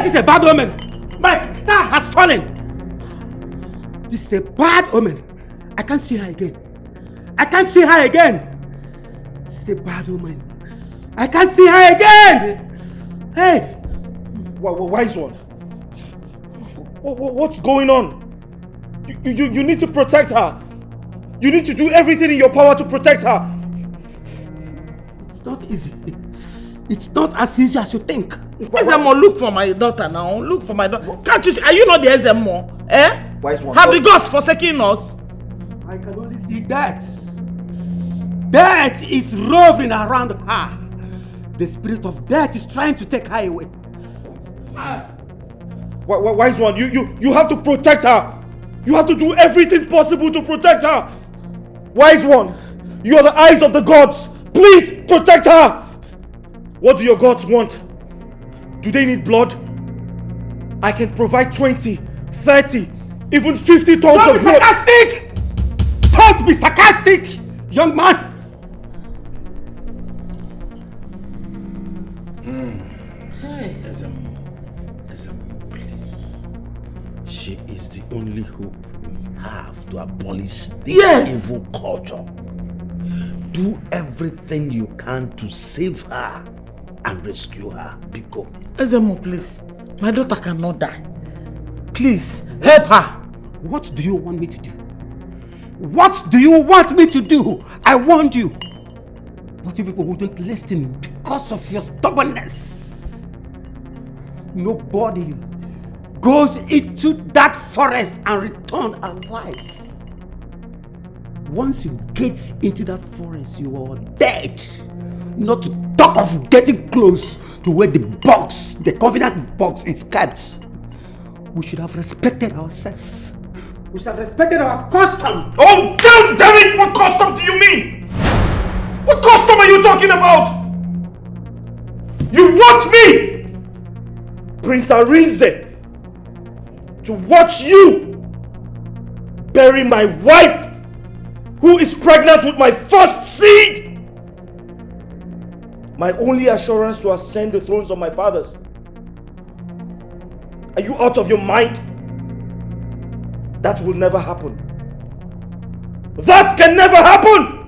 This is a bad omen. My star has fallen. This is a bad omen. I can't see her again. I can't see her again. This is a bad omen. I can't see her again. Hey. Wise one. What's going on? You need to protect her. You need to do everything in your power to protect her. It's not easy. It's not as easy as you think. Ezemo, look for my daughter now. Look for my daughter. Can't you see? Are you not the Ezemo? Eh? Wise one. Have the gods forsaken us? I can only see death. Death is roving around her. The spirit of death is trying to take her away. Wise one, you have to protect her. You have to do everything possible to protect her. Wise one, you are the eyes of the gods. Please protect her. What do your gods want? Do they need blood? I can provide 20, 30, even 50 tons of blood. Sarcastic! Don't be sarcastic, young man! Ezemo, please. She is the only hope we have to abolish this evil culture. Do everything you can to save her and rescue her. Biko. Ezemo, please. My daughter cannot die. Please, help her. What do you want me to do? What do you want me to do? I warned you. But you people wouldn't listen because of your stubbornness. Nobody goes into that forest and return alive. Once you get into that forest, you are dead. Not to talk of getting close to where the box, the covenant box is kept. We should have respected ourselves. We should have respected our custom. Oh, damn it! What custom do you mean? What custom are you talking about? You want me, Prince Arinze, to watch you bury my wife, who is pregnant with my first seed. My only assurance to ascend the thrones of my fathers. Are you out of your mind? That will never happen. That can never happen!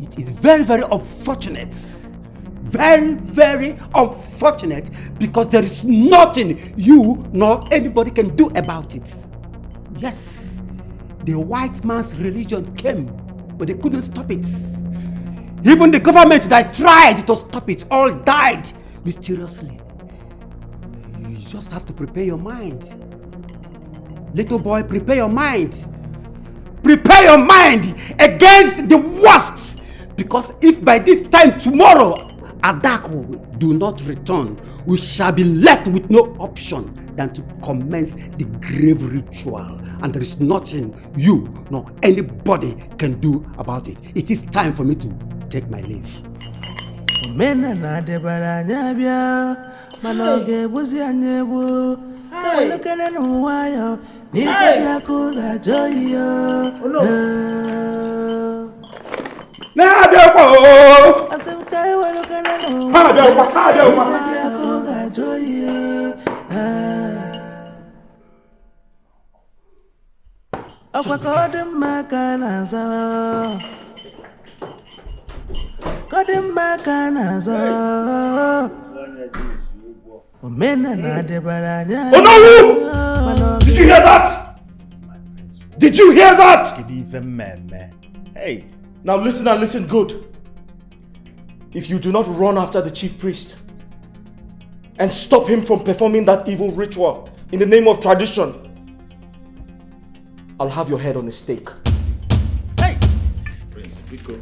It is very, very unfortunate. Very, very unfortunate, because there is nothing you nor anybody can do about it. Yes, the white man's religion came, but they couldn't stop it. Even the government that tried to stop it all died mysteriously. You just have to prepare your mind. Little boy, prepare your mind. Prepare your mind against the worst. Because if by this time tomorrow Adaku do not return, we shall be left with no option than to commence the grave ritual. And there is nothing you nor anybody can do about it. It is time for me to take my leave. Did you hear that? Did you hear that? Hey. Now listen and listen good. If you do not run after the chief priest and stop him from performing that evil ritual in the name of tradition, I'll have your head on a stake. Hey! Prince Biko,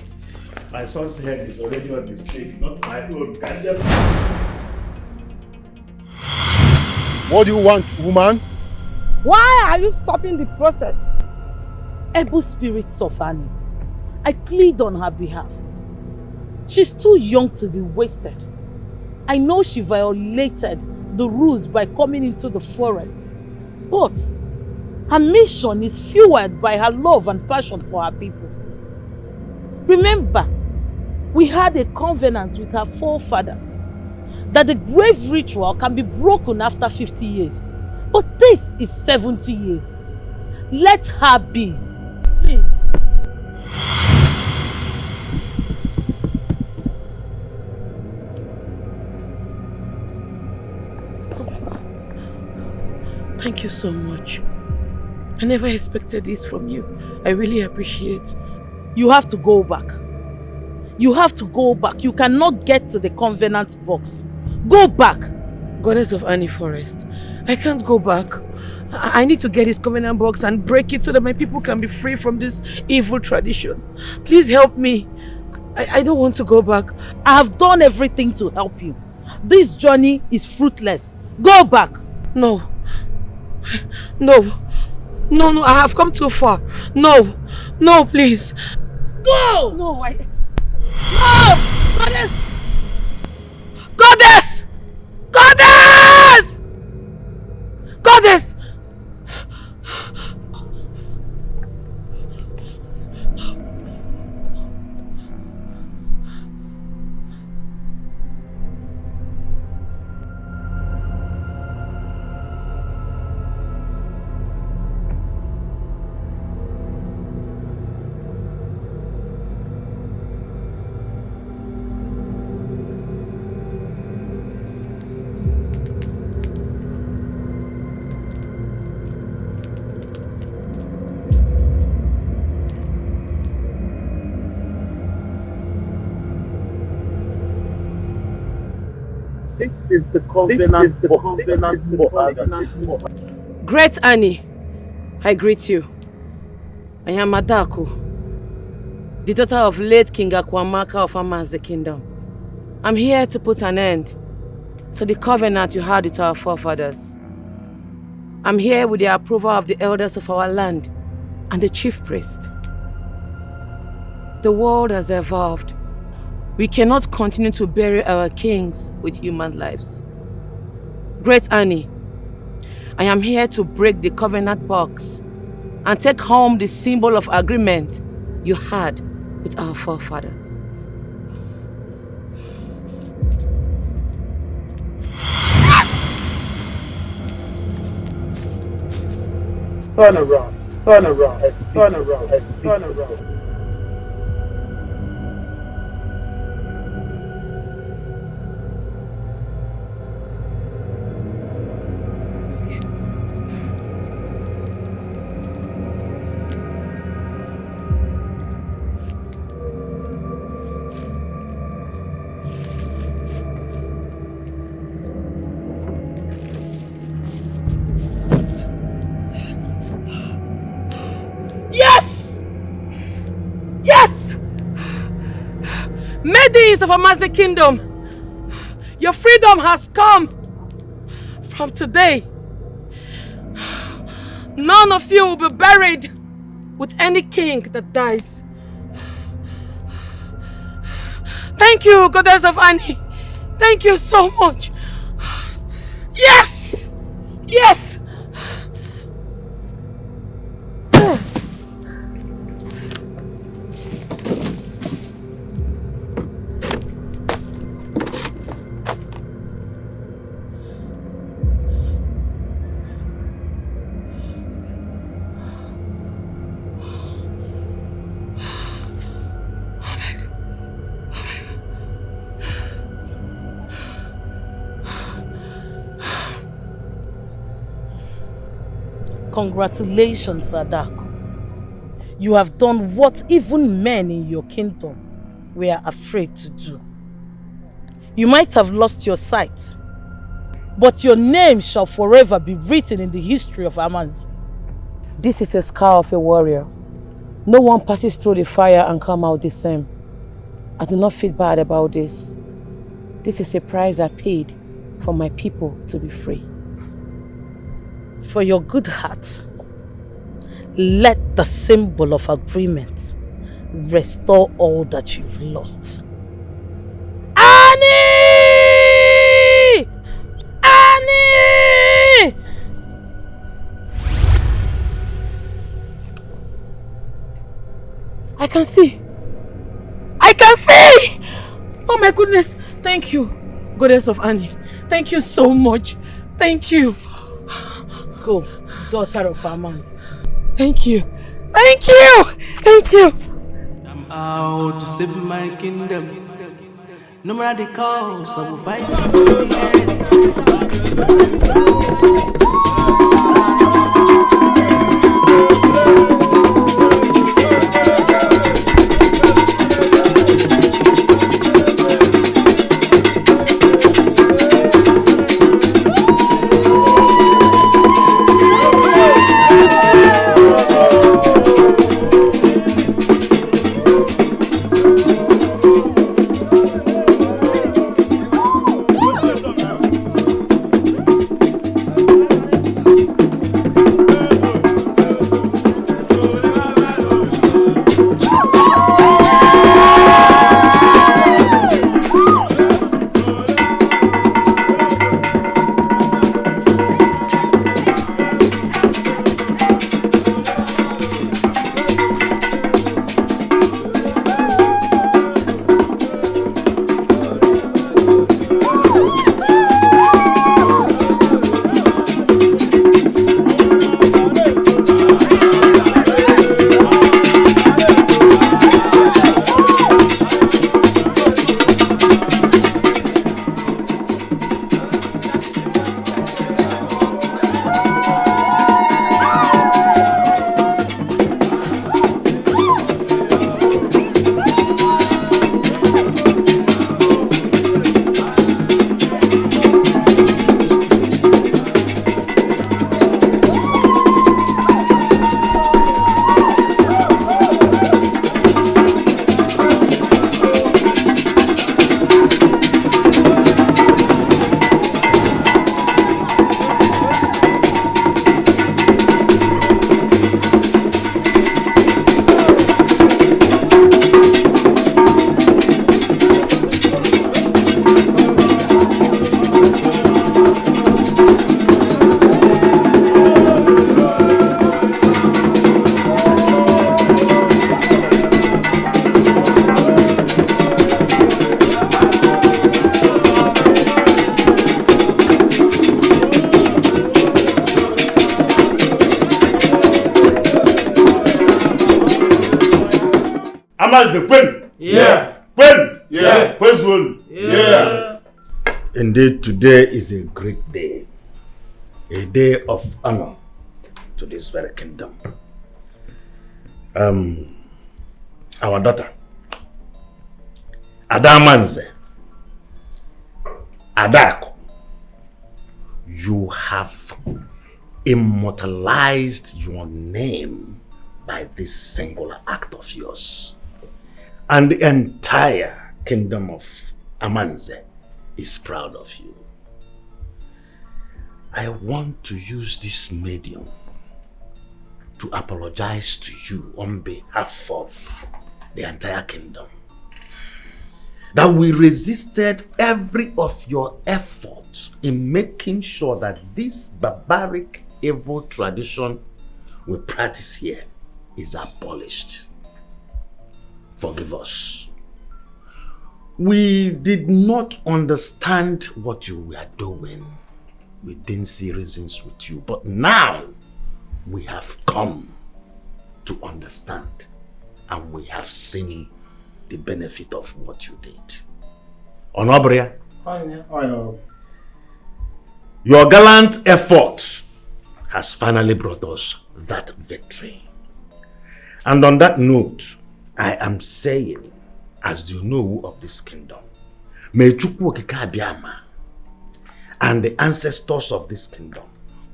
my son's head is already on the stake, not my own. What do you want, woman? Why are you stopping the process? Able spirits of Annie, I plead on her behalf. She's too young to be wasted. I know she violated the rules by coming into the forest, but her mission is fueled by her love and passion for her people. Remember, we had a covenant with our forefathers that the grave ritual can be broken after 50 years. But this is 70 years. Let her be. Please. Thank you so much. I never expected this from you. I really appreciate. You have to go back. You have to go back. You cannot get to the covenant box. Go back. Goddess of Annie Forest, I can't go back. I need to get this covenant box and break it so that my people can be free from this evil tradition. Please help me. I don't want to go back. I have done everything to help you. This journey is fruitless. Go back. No. No. No, no, I have come too far. No. No, please. Go! No, No! Goddess! Goddess! Goddess! Goddess! This is the covenant book. Great Annie, I greet you. I am Adaku, the daughter of late King Akwamaka of Amanze Kingdom. I'm here to put an end to the covenant you had with our forefathers. I'm here with the approval of the elders of our land and the chief priest. The world has evolved. We cannot continue to bury our kings with human lives. Great Annie, I am here to break the covenant box and take home the symbol of agreement you had with our forefathers. Turn around, turn around, turn around, turn around. Yes! Yes! Maidens of Arinze Kingdom, your freedom has come. From today, none of you will be buried with any king that dies. Thank you, Goddess of Annie. Thank you so much. Yes! Yes! Congratulations, Adaku. You have done what even men in your kingdom were afraid to do. You might have lost your sight, but your name shall forever be written in the history of Arinze. This is a scar of a warrior. No one passes through the fire and come out the same. I do not feel bad about this. This is a price I paid for my people to be free. For your good heart, let the symbol of agreement restore all that you've lost. Annie! Annie! I can see. I can see! Oh my goodness. Thank you, Goddess of Annie. Thank you so much. Thank you. Go, daughter of Arinze. Thank you. Thank you. Thank you. I'm out to save my kingdom. No matter the cost, I will fight it to the end. Amanze, when? Yeah. When? Yeah. When's one? Yeah. Indeed, today is a great day. A day of honor to this very kingdom. Our daughter, Adamanze, Adaku, you have immortalized your name by this singular act of yours. And the entire kingdom of Amanze is proud of you. I want to use this medium to apologize to you on behalf of the entire kingdom. That we resisted every of your efforts in making sure that this barbaric, evil tradition we practice here is abolished. Forgive us. We did not understand what you were doing. We didn't see reasons with you, but now we have come to understand and we have seen the benefit of what you did. Onobria, your gallant effort has finally brought us that victory. And on that note, I am saying, as the Onowu of this kingdom, may Chukwu Okike Abiama and the ancestors of this kingdom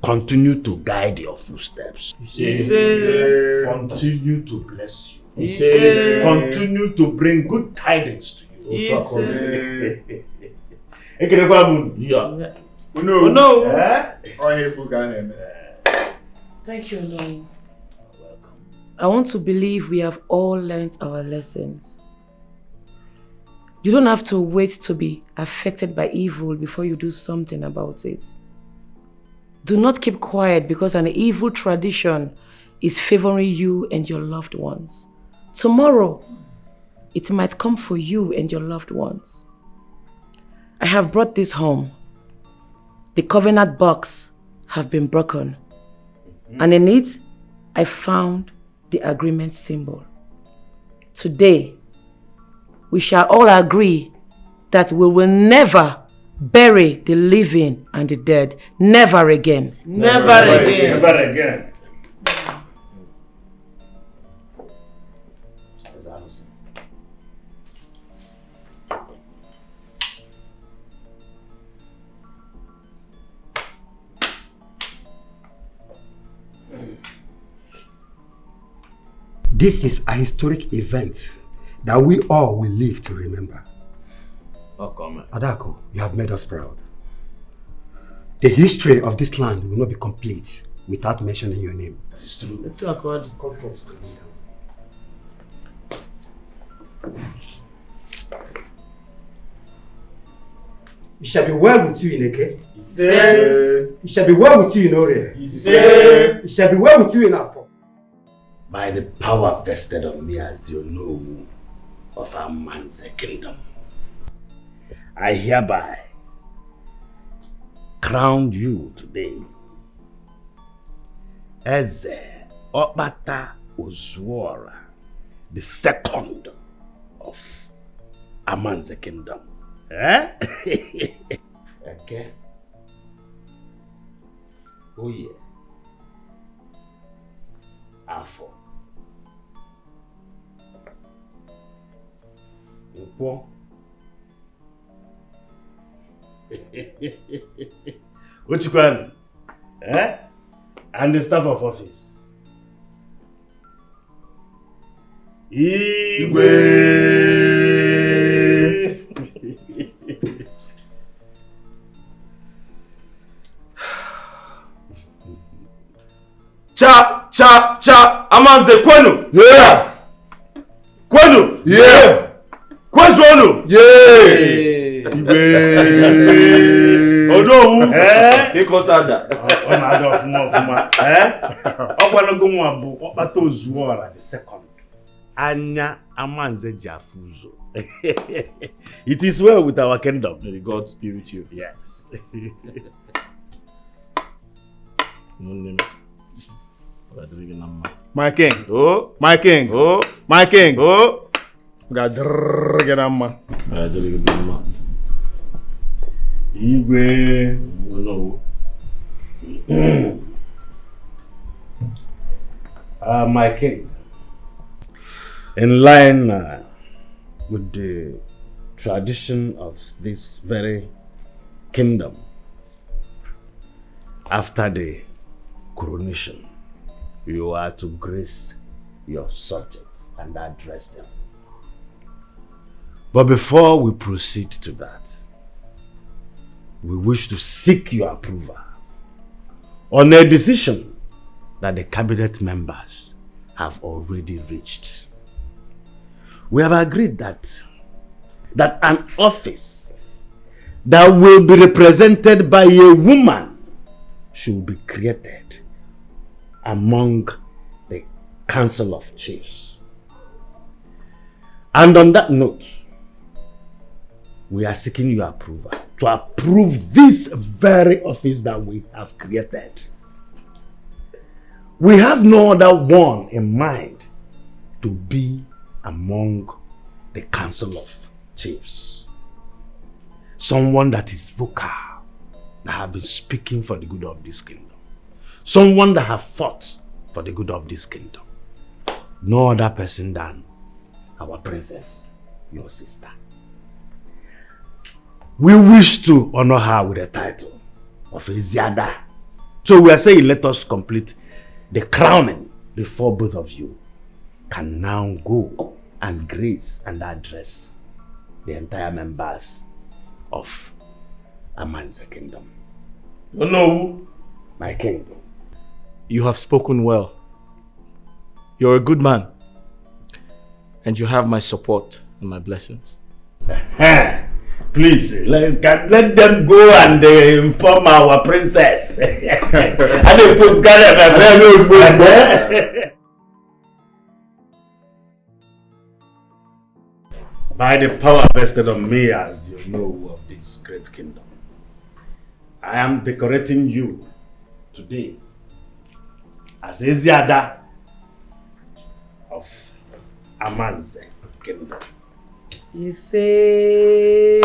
continue to guide your footsteps. Continue to bless you. Continue to bring good tidings to you. Thank you, Onowu. I want to believe we have all learned our lessons. You don't have to wait to be affected by evil before you do something about it. Do not keep quiet because an evil tradition is favoring you and your loved ones. Tomorrow, it might come for you and your loved ones. I have brought this home. The covenant box have been broken. And in it, I found the agreement symbol. Today, we shall all agree that we will never bury the living and the dead. Never again. Never again. Never again. This is a historic event that we all will live to remember. Adaku, you have made us proud. The history of this land will not be complete without mentioning your name. That is true. It shall be well with you in Eke. It shall be well with you in Oria. It shall be well with you in Afo. By the power vested on me as the Onowu of Amanze kingdom, I hereby crown you today as Okpata Ozuora, the second of Amanze kingdom. Okay. Oh yeah. Afo. Ukwo. Uchikwan. And the staff of office. Igwe. Cha, Amanze kwenu. Yeah. Kwenu. Yeah. Kwezonu. Yeah. Onowu. Ikosada. Ona ada ofuma. Okwanogo nwa bu Okpata Ozuora the second. Anya Amanze Jafuzo. It is well with our kingdom. May God be with you. Yes. My king. Oh. My king. Oh. My king. Oh. Gadrganama. Igwe. No. My king. In line with the tradition of this very kingdom, after the coronation, you are to grace your subjects and address them. But before we proceed to that, we wish to seek your approval on a decision that the cabinet members have already reached. We have agreed that an office that will be represented by a woman should be created among the Council of Chiefs. And on that note, we are seeking your approval to approve this very office that we have created. We have no other one in mind to be among the Council of Chiefs. Someone that is vocal, that have been speaking for the good of this kingdom. Someone that have fought for the good of this kingdom. No other person than our princess, your sister. We wish to honor her with the title of Eziada. So we are saying, let us complete the crowning before both of you can now go and grace and address the entire members of Amanze Kingdom. You know, my kingdom. You have spoken well. You're a good man. And you have my support and my blessings. Please, let them go and inform our princess. By the power vested on me as the Onowu of this great kingdom, I am decorating you today as Eziada of Amanze Kingdom. You say...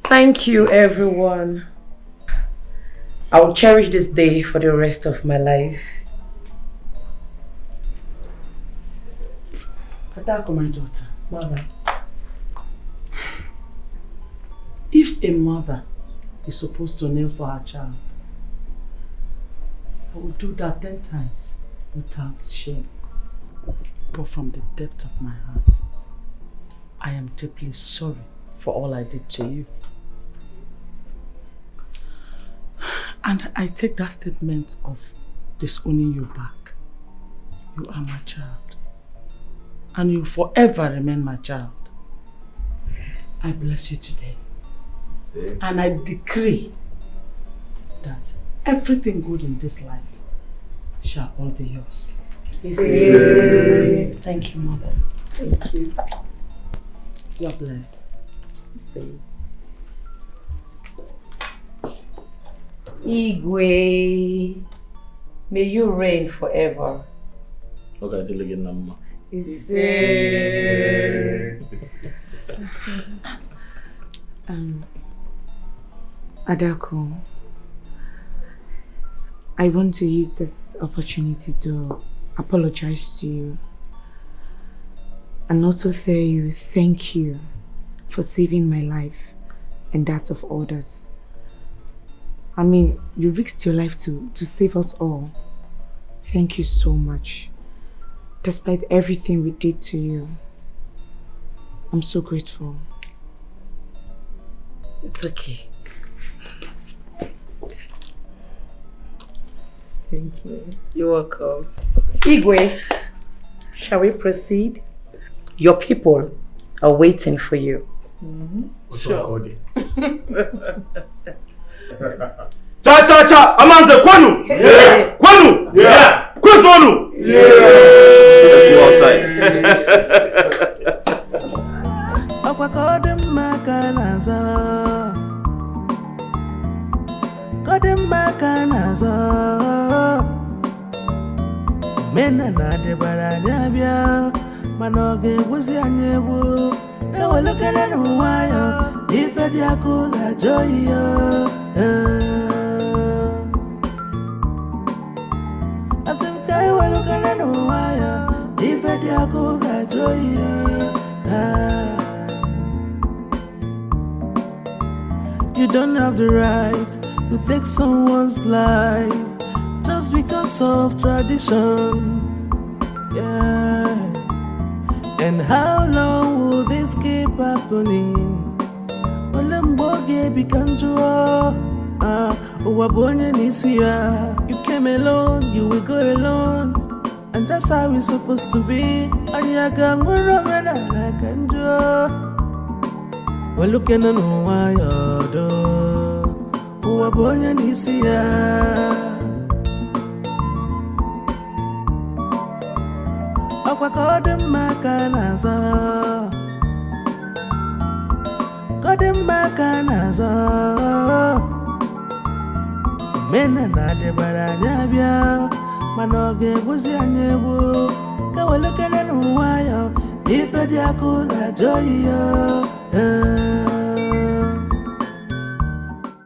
Thank you, everyone. I will cherish this day for the rest of my life. Adaku, my daughter. Mother. If a mother is supposed to kneel for her child, I will do that 10 times without shame. But from the depth of my heart, I am deeply sorry for all I did to you. And I take that statement of disowning you back. You are my child. And you forever remain my child. I bless you today. And I decree that everything good in this life shall all be yours. Thank you, Mother. Thank you. You're blessed. Igwe, may you reign forever. Adaku, I want to use this opportunity to apologize to you and also tell you thank you for saving my life and that of others. I mean, you risked your life to save us all. Thank you so much. Despite everything we did to you, I'm so grateful. It's okay. Thank you. You're welcome. Igwe, shall we proceed? Your people are waiting for you. Sure. Cha! Amanze kwanu! Yeah. Kwanu! Yeah! Kwanu! Yeah! Let's go outside. Mena na debara nyabia manoge wuzi anyebu ewelekene nwaya ife di akuga joyo asimka ewelekene nwaya ife di akuga joyo You don't have the right to take someone's life just because of tradition. Yeah. And how long will this keep happening? You came alone, you will go alone. And that's how it's supposed to be. And you're going to run like a We're looking at why you're who are born in Isia. Aqua Codem Macanaza Codem Macanaza Men and Nade Baranyabia Manoge was Yanebu Kawalokan and Wire if a Diaku Joya.